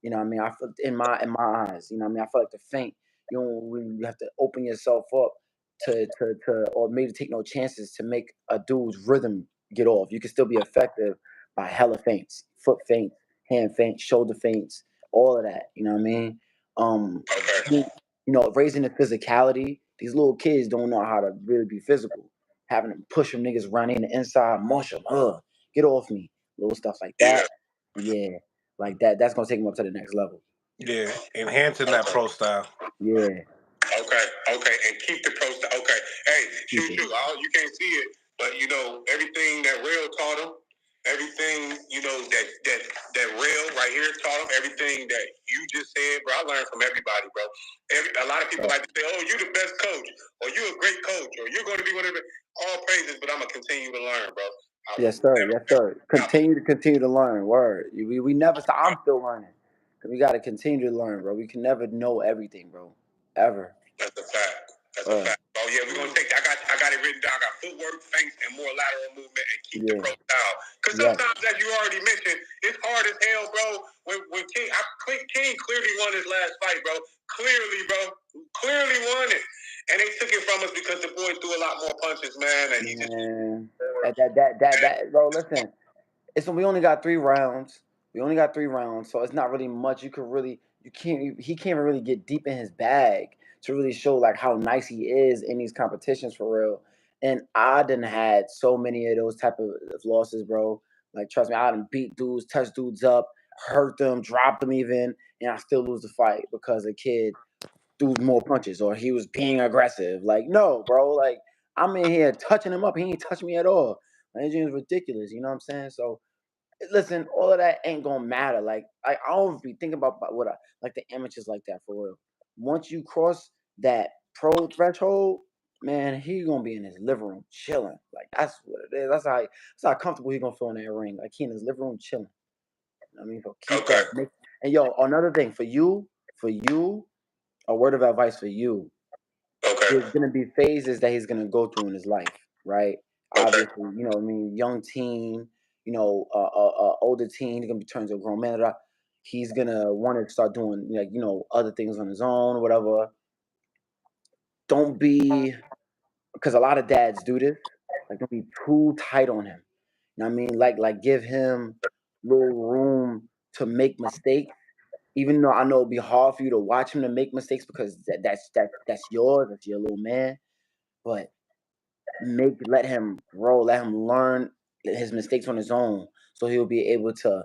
You know what I mean? I feel in my eyes. You know what I mean? I feel like the feint, you don't really have to open yourself up to or maybe take no chances to make a dude's rhythm get off. You can still be effective by hella feints, foot feints, hand feints, shoulder feints, all of that. You know what I mean? Okay. Raising the physicality. These little kids don't know how to really be physical. Having them push them niggas running the inside, mush them, get off me, little stuff like that. Yeah, like that. That's gonna take them up to the next level. Yeah, enhancing that pro style. Yeah. Okay, and keep the pro style. Okay, hey, Shu Keep it. Shu, you can't see it, but everything that Rail taught him, everything that Rail right here taught him, everything that you just said, bro. I learned from everybody, bro. A lot of people like to say, "Oh, you're the best coach," or "You're a great coach," or "You're going to be one of the all praises." But I'm gonna continue to learn, bro. Yes, sir. Yes, sir. Continue to learn. Word. We never stop. I'm still learning. We got to continue to learn, bro. We can never know everything, bro. Ever. That's a fact. That's a fact. Oh yeah, we're gonna take that. I got it written down. I got footwork, feints, and more lateral movement, and keep the pro style. Because sometimes, as you already mentioned, it's hard as hell, bro. When King clearly won his last fight, bro. Clearly won it, and they took it from us because the boy threw a lot more punches, man. And he just bro. Listen, we only got 3 rounds. So it's not really much. He can't really get deep in his bag to really show like how nice he is in these competitions for real. And I done had so many of those type of losses, bro. Like trust me, I done beat dudes, touch dudes up, hurt them, dropped them even, and I still lose the fight because a kid threw more punches or he was being aggressive. Like, no, bro, like I'm in here touching him up. He ain't touch me at all. Like, it's ridiculous, you know what I'm saying? So listen, all of that ain't gonna matter. Like I don't be thinking about what like the amateurs like that for real. Once you cross that pro threshold, man, he gonna be in his living room chilling. Like that's what it is. That's how comfortable he gonna feel in that ring. Like he in his living room chilling. I mean, so keep that. And yo, another thing for you, a word of advice for you. Okay. There's gonna be phases that he's gonna go through in his life, right? Obviously, young teen, older teen, he's gonna be turned to a grown man. He's gonna want to start doing other things on his own or whatever. Don't be, because a lot of dads do this. Like, don't be too tight on him. You know what I mean? Like give him little room to make mistakes. Even though I know it'll be hard for you to watch him to make mistakes because that's yours, that's your little man. But let him grow, let him learn his mistakes on his own, so he'll be able to,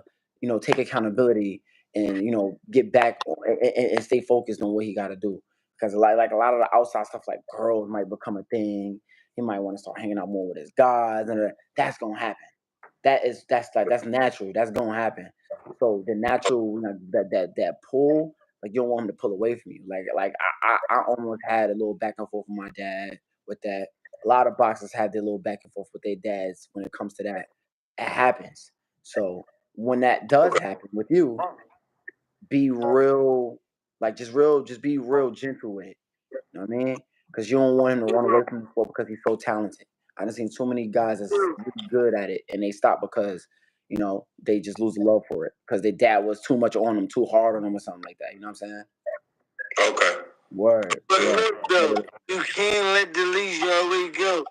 take accountability and get back and stay focused on what he got to do. Because like a lot of the outside stuff, like girls might become a thing. He might want to start hanging out more with his guys, and that's gonna happen. That's natural. That's gonna happen. So the natural that pull, like you don't want him to pull away from you. Like I almost had a little back and forth with my dad with that. A lot of boxers have their little back and forth with their dads when it comes to that. It happens. So when that does happen with you, be real, just be real gentle with it. You know what I mean? Because you don't want him to run away from the sport because he's so talented. I've seen too many guys that's really good at it and they stop because, they just lose the love for it because their dad was too much on them, too hard on them or something like that. You know what I'm saying? Okay. Word. But look though, you can't let the leash already go.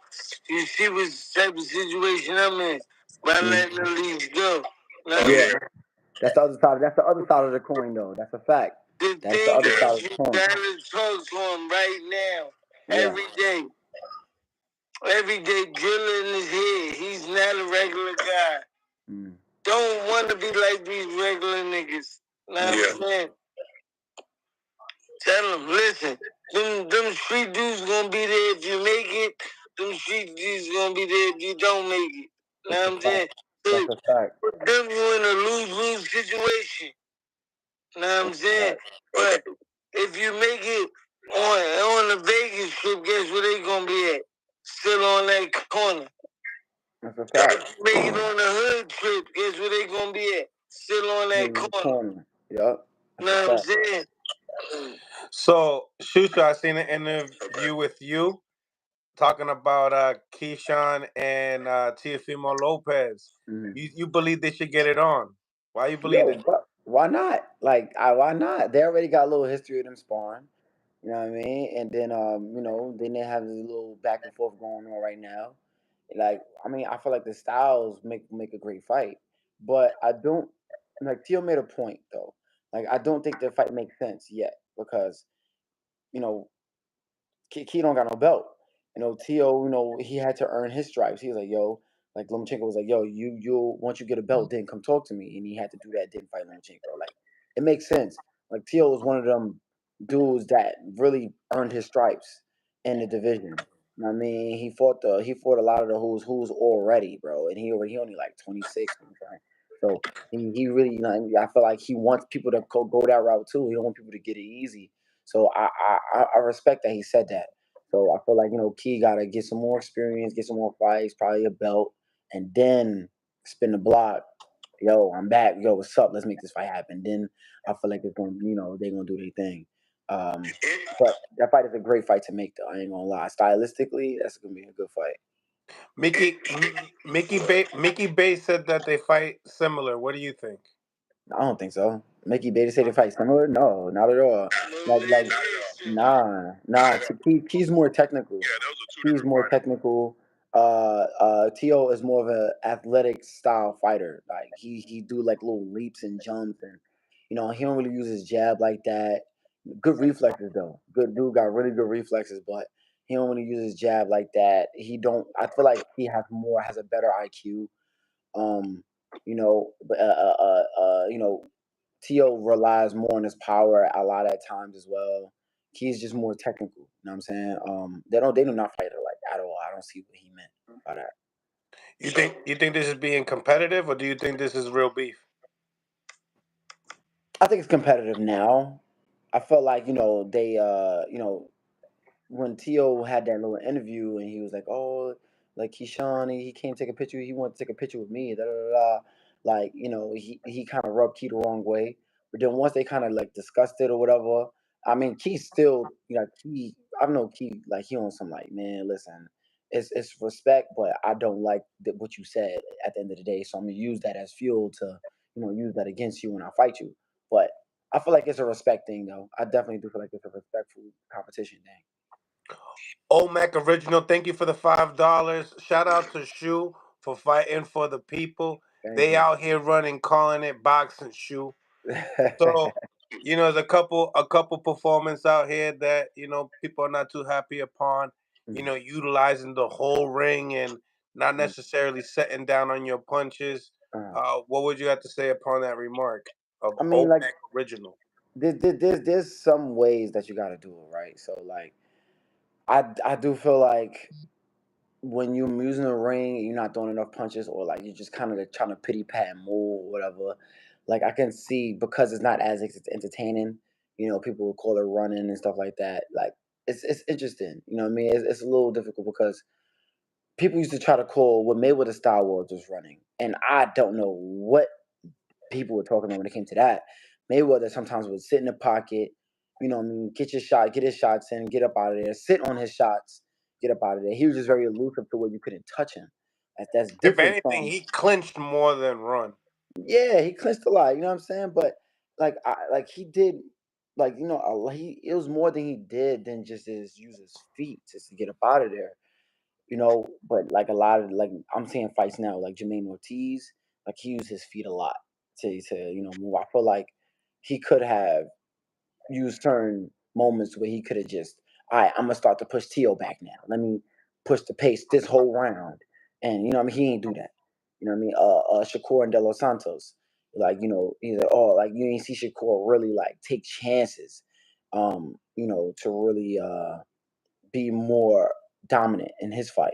You see what type of situation I'm in by letting the leash go. That's the other side. That's the other side of the coin, though. That's a fact. The That's thing the other is, side of the you coin. gotta talk to him right now, every day. Every day, drilling in his head. He's not a regular guy. Don't want to be like these regular niggas. Know what I'm saying? Tell him, listen, them street dudes gonna be there if you make it. Them street dudes gonna be there if you don't make it. Know what I'm saying? That's a fact. Put them you in a lose-lose situation. Know what I'm saying? But if you make it on the Vegas trip, guess where they gonna be at? Still on that corner. That's a fact. Make it on the hood trip. Guess where they gonna be at? Still on that corner. Yep. You know what I'm saying? So, Shu Shu, I seen an interview with you talking about Keyshawn and Teofimo Lopez. You believe they should get it on? Why you believe it? Why not? Like, why not? They already got a little history of them sparring. You know what I mean? And then, then they have this little back and forth going on right now. Like, I mean, I feel like the styles make a great fight, but I don't like. Tio made a point though. Like, I don't think the fight makes sense yet because you know Key don't got no belt. Tio, he had to earn his stripes. He was like, yo, like Lomachenko was like, yo, you once you get a belt, then come talk to me. And he had to do that, didn't fight Lomachenko. Like, it makes sense. Like Tio was one of them dudes that really earned his stripes in the division. You know what I mean? He fought a lot of the who's already, bro. And he only like 26, 25. So he really, I feel like he wants people to go that route too. He don't want people to get it easy. So I respect that he said that. So I feel like Key gotta get some more experience, get some more fights, probably a belt, and then spin the block. Yo, I'm back. Yo, what's up? Let's make this fight happen. Then I feel like it's gonna, they're gonna do their thing. But that fight is a great fight to make, though. I ain't gonna lie. Stylistically, that's gonna be a good fight. Mickey Bay said that they fight similar. What do you think? I don't think so. Mickey Bay say they fight similar? No, not at all. Like, nah. Key's more technical. Yeah, those are two He's different more fighters. technical. Tio is more of an athletic style fighter. Like he do like little leaps and jumps, and he don't really use his jab like that. Good reflexes though. Good dude, got really good reflexes, but he don't really use his jab like that. He don't. I feel like he has a better IQ. But Tio relies more on his power a lot at times as well. He's just more technical. You know what I'm saying? They do not fight alike at all. I don't see what he meant by that. You think this is being competitive, or do you think this is real beef? I think it's competitive now. I felt like they when Tio had that little interview and he was like, "Oh, like Keyshawn, he came take a picture. He wanted to take a picture with me." Da, da, da, da. Like he kind of rubbed Key the wrong way. But then once they kind of like discussed it or whatever, I mean, Key still, Key. I know Key like he on some like, man, listen, it's respect, but I don't like what you said at the end of the day. So I'm gonna use that as fuel to use that against you when I fight you. But I feel like it's a respect thing, though. I definitely do feel like it's a respectful competition thing. Mac Original, thank you for the $5. Shout out to Shu for fighting for the people. Thank They you. out here running, calling it boxing, Shu. So, there's a couple performance out here that people are not too happy upon. Utilizing the whole ring and not necessarily setting down on your punches. What would you have to say upon that remark of I mean, like, Mac Original? there's some ways that you got to do it, right? So, like, I do feel like when you're using a ring, you're not throwing enough punches, or like you're just kind of trying to pity pat and move or whatever. Like I can see because it's not as entertaining. People will call it running and stuff like that. Like it's interesting. You know what I mean? It's a little difficult because people used to try to call what Mayweather style was just running, and I don't know what people were talking about when it came to that. Mayweather sometimes would sit in the pocket, what I mean, get your shot, get his shots in, get up out of there, sit on his shots, get up out of there. He was just very elusive to where you couldn't touch him. That's If different anything, from he clinched more than run. yeah, he clinched a lot. You know what I'm saying? But like he did, like it was more than he did than just use his feet just to get up out of there. But like a lot of like I'm seeing fights now, like Jermaine Ortiz, like he used his feet a lot to move. I feel like he could have used certain moments where he could have just, all right, I'm gonna start to push Tio back now. Let me push the pace this whole round. And I mean, he ain't do that. You know what I mean? Shakur and De Los Santos, like, he's like, oh, like you ain't see Shakur really like take chances, to really be more dominant in his fight.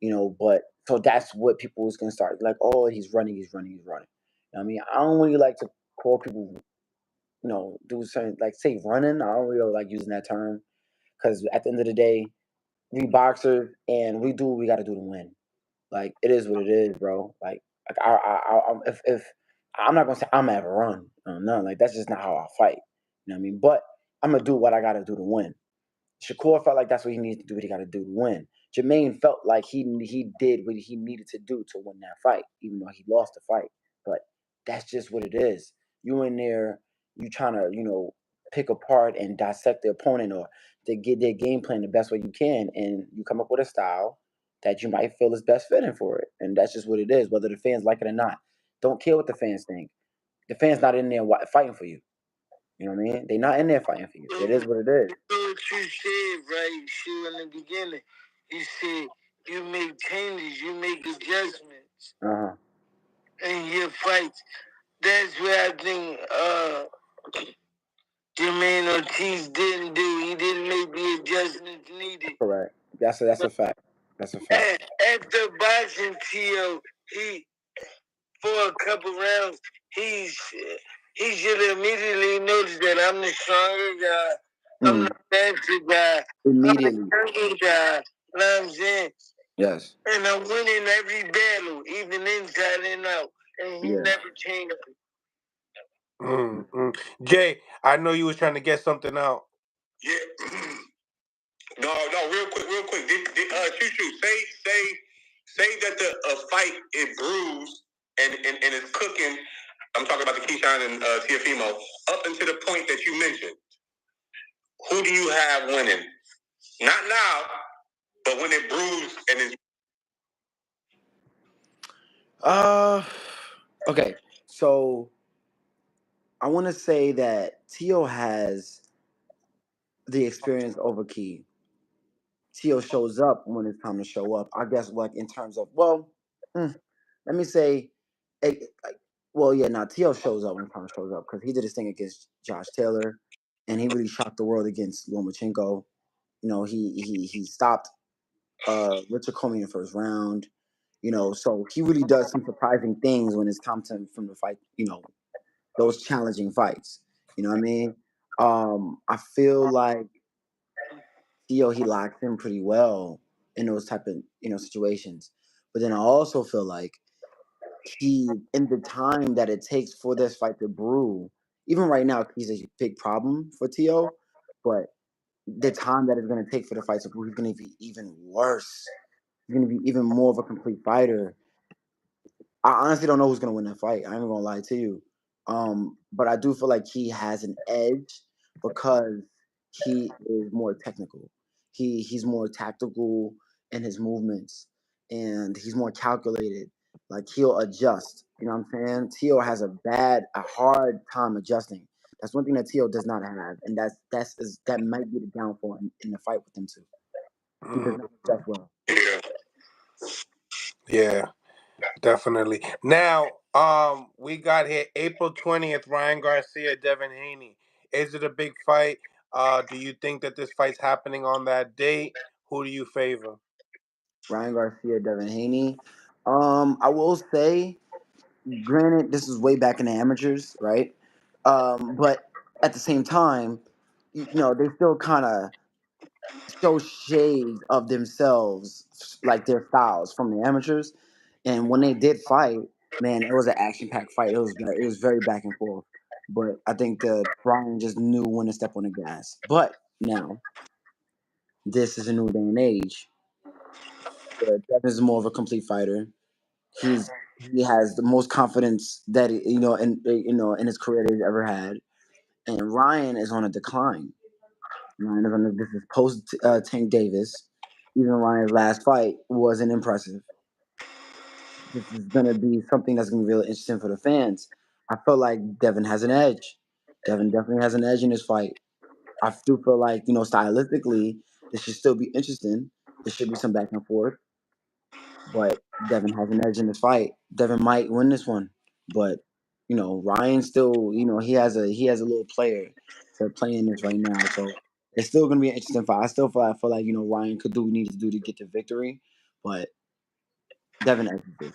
But so that's what people was gonna start like, oh, he's running, he's running, he's running. You know what I mean, I don't really like to call people, do certain like say running. I don't really like using that term because at the end of the day, we boxers and we do what we got to do to win. Like it is what it is, bro. Like if I'm not gonna say I'm gonna have a run, no, like that's just not how I fight. You know what I mean? But I'm gonna do what I gotta do to win. Shakur felt like that's what he needed to do, what he got to do to win. Jermaine felt like he did what he needed to do to win that fight, even though he lost the fight. But that's just what it is. You in there, you trying to, pick apart and dissect the opponent or to get their game plan the best way you can, and you come up with a style that you might feel is best fitting for it. And that's just what it is, whether the fans like it or not. Don't care what the fans think. The fans not in there fighting for you. You know what I mean? They're not in there fighting for you. It is what it is. What you said, right, Shu, in the beginning. You said you make changes, you make adjustments in your fights. That's what I think Jermaine Ortiz didn't do. He didn't make the adjustments needed. Correct. That's a fact. That's a fact. After boxing T.O., he, for a couple rounds, he should immediately notice that I'm the stronger guy. I'm the faster guy. Immediately. I'm the stronger guy. You know what I'm saying? Yes. And I'm winning every battle, even inside and out. And he never changed. Jay, I know you was trying to get something out. Yeah. No, real quick. Shu Shu, say that the fight is bruised and it's cooking. I'm talking about the Keyshawn and Tiafimo up until the point that you mentioned. Who do you have winning? Not now, but when it bruised and it's. Okay. So I want to say that Tio has the experience over Key. Tio shows up when it's time to show up. I guess, like in terms of, let me say, Tio shows up when time shows up because he did his thing against Josh Taylor, and he really shocked the world against Lomachenko. He stopped Richard Comey in the first round. So he really does some surprising things when it's time from the fight. Those challenging fights. You know what I mean? I feel like Theo he locks in pretty well in those type of situations. But then I also feel like he, in the time that it takes for this fight to brew, even right now he's a big problem for Theo, but the time that it's going to take for the fight to brew, he's going to be even worse. He's going to be even more of a complete fighter. I honestly don't know who's going to win that fight. I ain't going to lie to you. But I do feel like he has an edge because he is more technical. He's more tactical in his movements, and he's more calculated. Like he'll adjust. You know what I'm saying? Tio has a hard time adjusting. That's one thing that Tio does not have, and that might be the downfall in the fight with him too. He does not adjust well. Yeah, definitely. Now, we got here April 20th, Ryan Garcia, Devin Haney. Is it a big fight? Do you think that this fight's happening on that date? Who do you favor? Ryan Garcia, Devin Haney. I will say, granted, this is way back in the amateurs, right? But at the same time, they still kind of show shades of themselves, like their styles from the amateurs. And when they did fight, man, it was an action-packed fight. It was very back and forth. But I think that Brian just knew when to step on the gas. But now, this is a new day and age. Devin is more of a complete fighter. He has the most confidence that in his career that he's ever had. And Ryan is on a decline. Ryan is on this is post Tank Davis. Even Ryan's last fight wasn't impressive. This is gonna be something that's gonna be really interesting for the fans. I feel like Devin has an edge. Devin definitely has an edge in this fight. I do feel like, stylistically, this should still be interesting. There should be some back and forth. But Devin has an edge in this fight. Devin might win this one, but Ryan still, he has a little player to play in this right now. So it's still gonna be an interesting fight. I feel like Ryan could do what he needs to do to get the victory, but Devin edges this.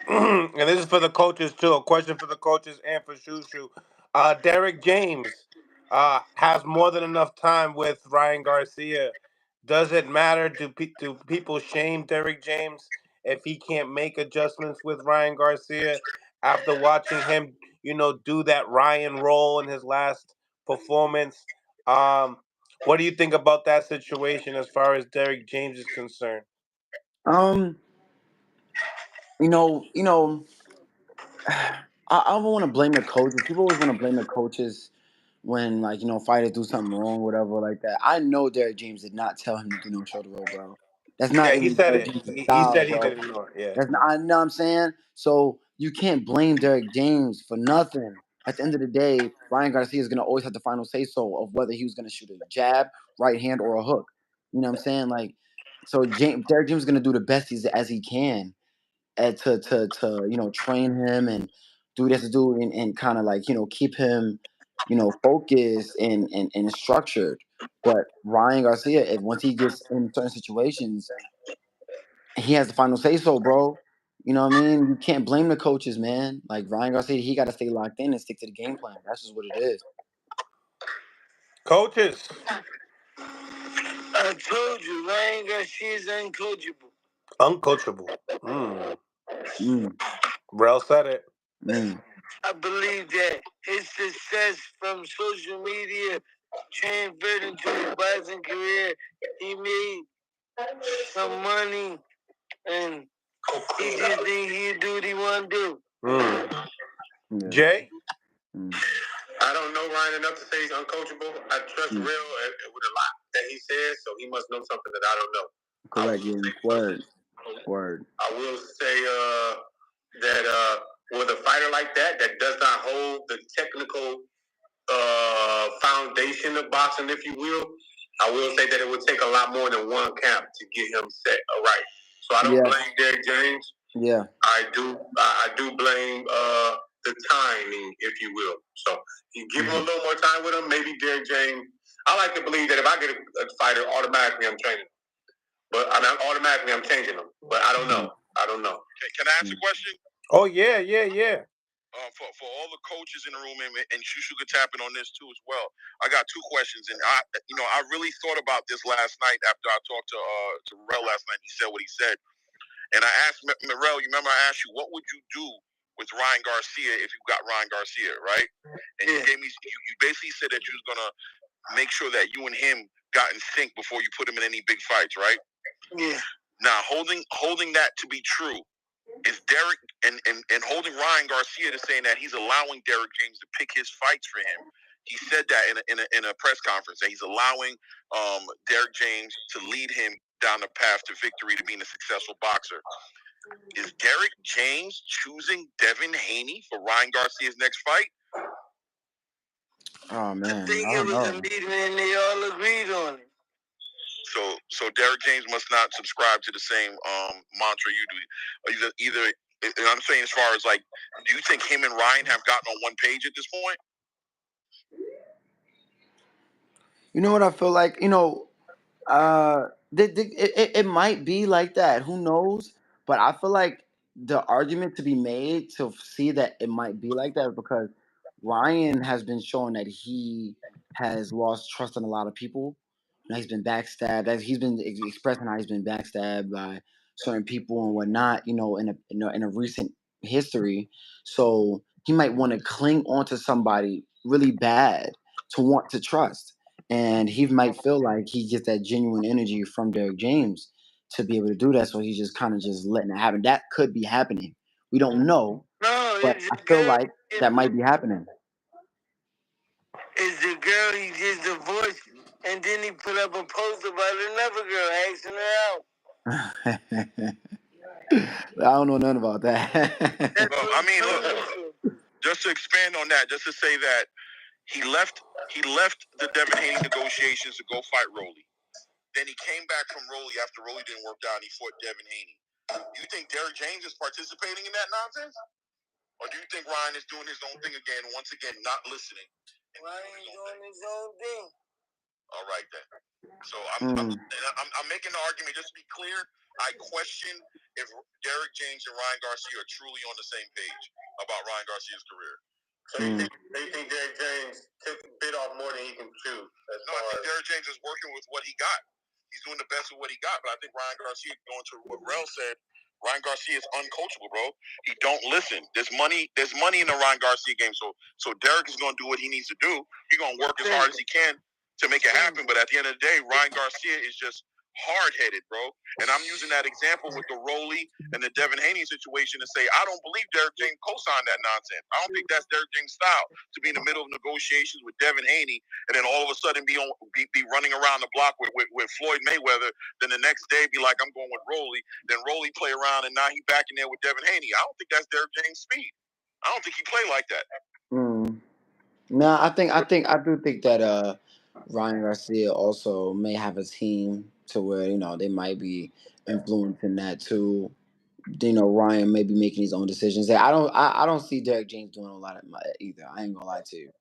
And this is for the coaches too. A question for the coaches and for Shu Shu. Derek James has more than enough time with Ryan Garcia. Does it matter? Do people shame Derek James if he can't make adjustments with Ryan Garcia after watching him, do that Ryan role in his last performance. What do you think about that situation as far as Derek James is concerned? Um, you know, you know, I don't want to blame the coaches. People always want to blame the coaches when, like, fighters do something wrong, whatever, like that. I know Derek James did not tell him to do no shoulder roll, bro. That's Yeah, not he in said Derek it. James' He style, said he bro. didn't know it. Yeah. That's not. I know what I'm saying. So you can't blame Derek James for nothing. At the end of the day, Ryan Garcia is gonna always have the final say so of whether he was gonna shoot a jab, right hand, or a hook. You know what I'm saying? Like, so Derek James is gonna do the best as he can to train him and do this, and kind of like keep him focused and structured. But Ryan Garcia, once he gets in certain situations, he has the final say so, bro. You know what I mean? You can't blame the coaches, man. Like Ryan Garcia, he got to stay locked in and stick to the game plan. That's just what it is. Coaches. I told you, Ryan Garcia is uncoachable. Uncoachable. Rel said it. I believe that his success from social media transferred into his boxing career. He made some money, and he just think he'd do what he want to do. Jay? I don't know Ryan enough to say he's uncoachable. I trust Real with a lot that he says, so he must know something that I don't know. Correct. Word. I will say that with a fighter like that does not hold the technical foundation of boxing, if you will, I will say that it would take a lot more than one camp to get him set right. So I don't blame Derek James. Yeah. I do blame the timing, if you will. So you give him a little more time with him, maybe Derek James. I like to believe that if I get a fighter, automatically I'm training him. But automatically I'm changing him. But I don't know. Can I ask a question? Oh, yeah. For all the coaches in the room, and Shu Shu could tap in on this too as well. I got two questions, and I really thought about this last night after I talked to Rel last night. He said what he said, and I asked Rel. You remember I asked you, what would you do with Ryan Garcia if you got Ryan Garcia, right? And you gave me, you basically said that you was gonna make sure that you and him got in sync before you put him in any big fights, right? Yeah. Now, holding that to be true, is Derek and holding Ryan Garcia to saying that he's allowing Derek James to pick his fights for him. He said that in a press conference that he's allowing Derek James to lead him down the path to victory, to being a successful boxer. Is Derek James choosing Devin Haney for Ryan Garcia's next fight? Oh man, I think it was a meeting and they all agreed on it. So Derek James must not subscribe to the same mantra you do. Either I'm saying, as far as, like, do you think him and Ryan have gotten on one page at this point? You know what I feel like? It might be like that. Who knows? But I feel like the argument to be made to see that it might be like that is because Ryan has been showing that he has lost trust in a lot of people. He's been backstabbed. He's been expressing how he's been backstabbed by certain people and whatnot. In a recent history, so he might want to cling onto somebody really bad to want to trust. And he might feel like he gets that genuine energy from Derek James to be able to do that. So he's just kind of just letting it happen. That could be happening. We don't know. No, but I feel like that might be happening. Is the girl he just divorced, and then he put up a post about another girl asking her out. I don't know nothing about that. I mean, look, just to expand on that, just to say that he left the Devin Haney negotiations to go fight Rolly. Then he came back from Rolly after Rolly didn't work out, and he fought Devin Haney. Do you think Derek James is participating in that nonsense? Or do you think Ryan is doing his own thing again, once again, not listening? Ryan is doing his own thing. All right, then. So I'm making the argument, just to be clear, I question if Derek James and Ryan Garcia are truly on the same page about Ryan Garcia's career. So they think Derek James took a bit off more than he can chew? No, I think Derek James is working with what he got. He's doing the best with what he got, but I think Ryan Garcia, going to what Rel said, Ryan Garcia is uncoachable, bro. He don't listen. There's money in the Ryan Garcia game. So Derek is gonna do what he needs to do. He's gonna work as hard as he can to make it happen. But at the end of the day, Ryan Garcia is just hard-headed, bro. And I'm using that example with the Roley and the Devin Haney situation to say I don't believe Derek James co-signed that nonsense. I don't think that's Derek James' style to be in the middle of negotiations with Devin Haney and then all of a sudden be running around the block with Floyd Mayweather. Then the next day be like I'm going with Roley. Then Roley play around and now he back in there with Devin Haney. I don't think that's Derek James' speed. I don't think he play like that. No, I do think that Ryan Garcia also may have a team to where they might be influencing that too. Ryan may be making his own decisions. I don't see Derek James doing a lot of either. I ain't gonna lie to you.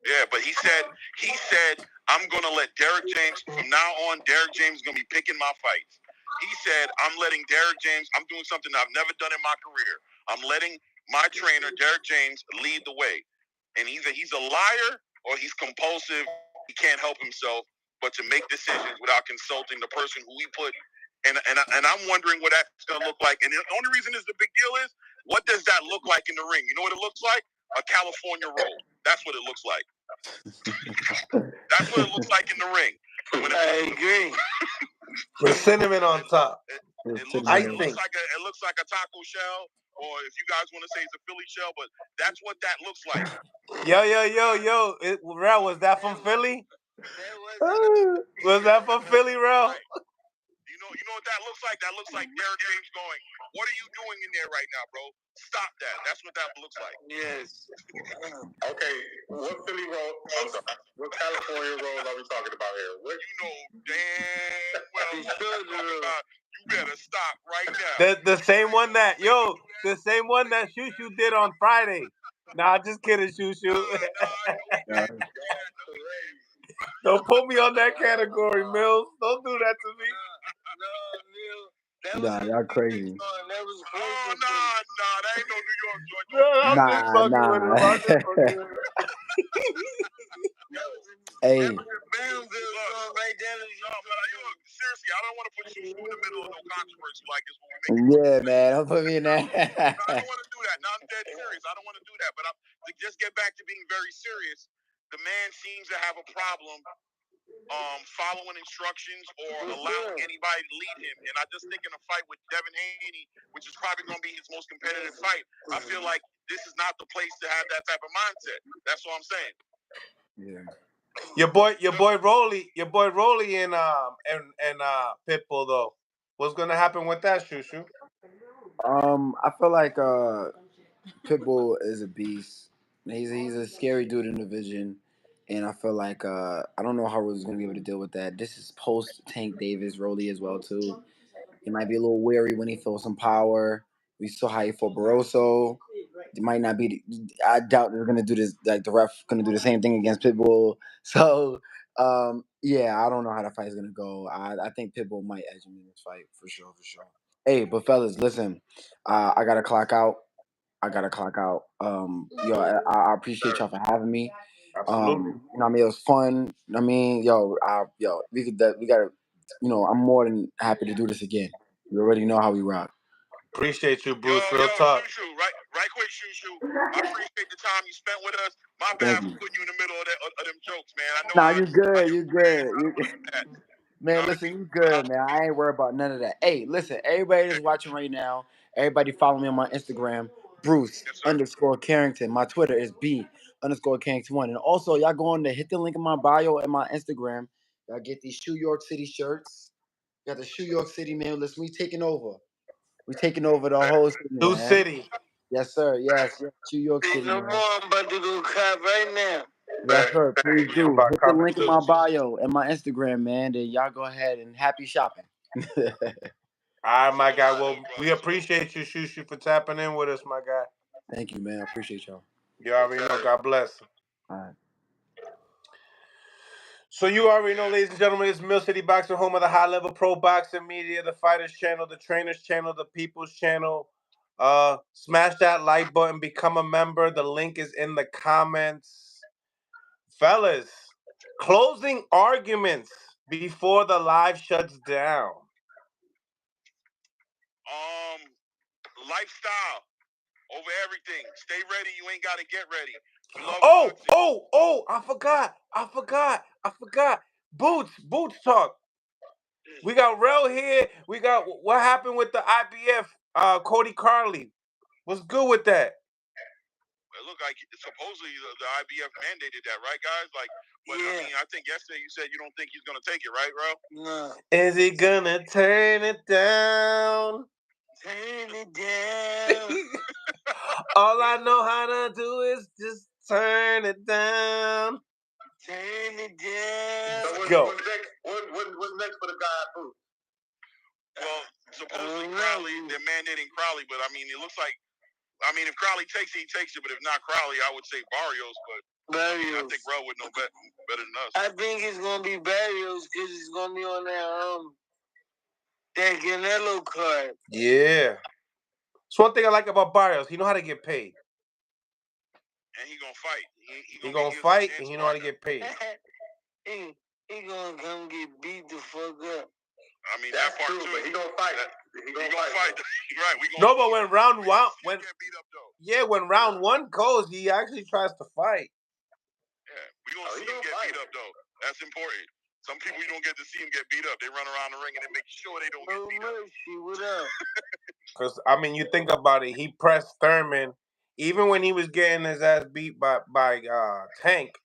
Yeah, but he said I'm gonna let Derek James from now on. Derek James is gonna be picking my fights. He said I'm letting Derek James. I'm doing something I've never done in my career. I'm letting my trainer Derek James lead the way, and either he's a liar or he's compulsive. He can't help himself but to make decisions without consulting the person who he put. And I'm wondering what that's gonna look like. And the only reason is the big deal is what does that look like in the ring? You know what it looks like? A California roll. That's what it looks like. That's what it looks like in the ring. I agree. With cinnamon on top. It looks like a taco shell, or if you guys want to say it's a Philly shell, but that's what that looks like. Yo. Rel, was that from Philly? Was that from Philly, Rel? You know what that looks like? That looks like Derek James going, what are you doing in there right now, bro? Stop that. That's what that looks like. Yes. Okay, what Philly roll? I'm sorry. What California roll are we talking about here? What you know damn well about? You better stop right now. The same one that Shu Shu did on Friday. Nah, just kidding, Shu Shu. Don't put me on that category, Mills. Don't do that to me. Nah, y'all crazy. That was that ain't no New York joint. I'm just fucking with him. Hey. Seriously, I don't want to put you in the middle of no controversy like this when we make Yeah, man, don't put me in that. I don't want to do that. No, I'm dead serious. I don't want to do that. But to just get back to being very serious, the man seems to have a problem following instructions or allowing anybody to lead him. And I just think in a fight with Devin Haney, which is probably going to be his most competitive fight, I feel like this is not the place to have that type of mindset. That's what I'm saying. Yeah. Your boy Roley and Pitbull though. What's gonna happen with that, Shu Shu? I feel like Pitbull is a beast. He's a scary dude in the division, and I feel like I don't know how Roley's gonna be able to deal with that. This is post Tank Davis Roley as well too. He might be a little wary when he feels some power. We saw how he fought Barroso. It might not be. I doubt they're gonna do this. Like the ref gonna do the same thing against Pitbull. So yeah, I don't know how the fight is gonna go. I think Pitbull might edge him in this fight for sure. Hey, but fellas, listen, I gotta clock out. Yo, I appreciate y'all for having me. Absolutely. It was fun. We gotta. I'm more than happy to do this again. You already know how we rock. Appreciate you, Bruce. Real talk. Shu Shu, right quick, Shu Shu. I appreciate the time you spent with us. My bad for putting you in the middle of them jokes, man. I know. You good. You good. Man, listen, you good, man. I ain't worried about none of that. Hey, listen, everybody that's watching right now, everybody follow me on my Instagram, Bruce _Carrington. My Twitter is B_Carrington1. And also, y'all go on to hit the link in my bio and my Instagram. Y'all get these Shoe York City shirts. Got the Shoe York City, man. Listen, we taking over. We taking over the whole city, New man. city. Yes, sir. Yes. Shoe York City, no man. more. I'm about to go cop right now. Yes, sir. Please do. Hit the link in my bio and my Instagram, man. Then y'all go ahead and happy shopping. All right, my guy. Well, we appreciate you, Shu Shu, for tapping in with us, my guy. Thank you, man. I appreciate y'all. You already know. God bless. All right. So you already know, ladies and gentlemen, it's Mill City Boxing, home of the high-level pro boxing media, the Fighters Channel, the Trainers Channel, the People's Channel. Smash that like button, become a member. The link is in the comments. Fellas, closing arguments before the live shuts down. lifestyle over everything. Stay ready. You ain't got to get ready. You love boxing. I forgot. Boots talk. We got Rel here. We got what happened with the IBF, Cody Carley. What's good with that? It looked like supposedly the IBF mandated that, right, guys? Like, but yeah. I mean, I think yesterday you said you don't think he's gonna take it, right, Rel? No. Is he gonna turn it down? Turn it down. All I know how to do is just turn it down. Turn it down. So Go. What's next for the guy at Boots? Well, supposedly Crowley, they're mandating Crowley, but I mean, it looks like, I mean, if Crowley takes it, he takes it, but if not Crowley, I would say Barrios, but Barrios. I think Rel would know better than us. I think it's going to be Barrios because it's going to be on that Canelo card. Yeah. It's one thing I like about Barrios. He know how to get paid. And he gonna fight. He gonna fight, and he know how to get paid. he gonna come get beat the fuck up. I mean, that's that part true, too. But he gonna fight. He gonna fight. Right. No, but when round one, get beat up though. Yeah, when round one goes, he actually tries to fight. Yeah, we gonna see him get beat up though. That's important. Some people you don't get to see him get beat up. They run around the ring and they make sure they don't get beat up. What up? Because I mean, you think about it. He pressed Thurman, even when he was getting his ass beat by Tank.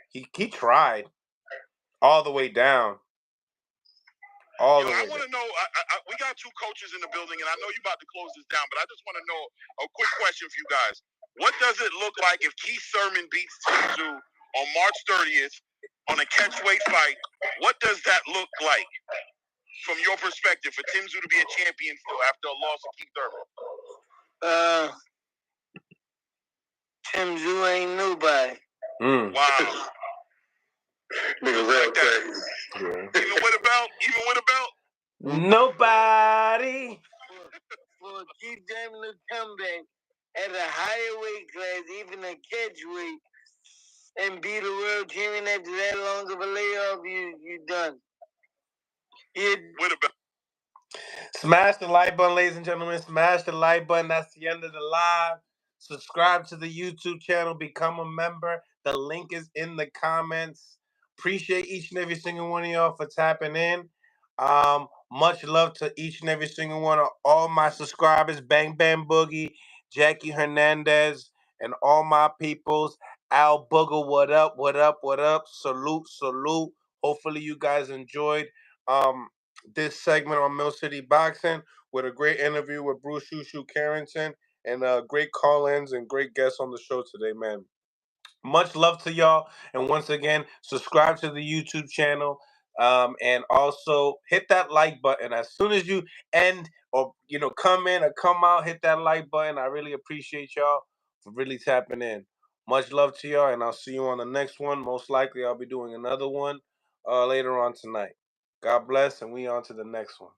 He tried all the way down. I want to know. We got two coaches in the building, and I know you're about to close this down, but I just want to know a quick question for you guys. What does it look like if Keith Thurman beats Tim Tszyu on March 30th on a catchweight fight? What does that look like from your perspective for Tim Tszyu to be a champion still after a loss of Keith Thurman? Tim Tszyu ain't nobody. Wow. Nigga, real crazy. Yeah. Even with a belt? Nobody. For Keith Thurman to come back at a higher weight class, even a catchweight, and be the world champion after that long of a layoff, you done. With a belt. Smash the like button, ladies and gentlemen. Smash the like button. That's the end of the live. Subscribe to the YouTube channel. Become a member. The link is in the comments. Appreciate each and every single one of y'all for tapping in. Much love to each and every single one of all my subscribers. Bang Bang Boogie, Jackie Hernandez, and all my peoples. Al Booger, what up, what up, what up? Salute, salute. Hopefully you guys enjoyed this segment on Mill City Boxing with a great interview with Shu Shu Carrington and great call-ins and great guests on the show today, man. Much love to y'all. And once again, subscribe to the YouTube channel. And also hit that like button as soon as you end or come in or come out. Hit that like button. I really appreciate y'all for really tapping in. Much love to y'all, and I'll see you on the next one. Most likely, I'll be doing another one later on tonight. God bless, and we on to the next one.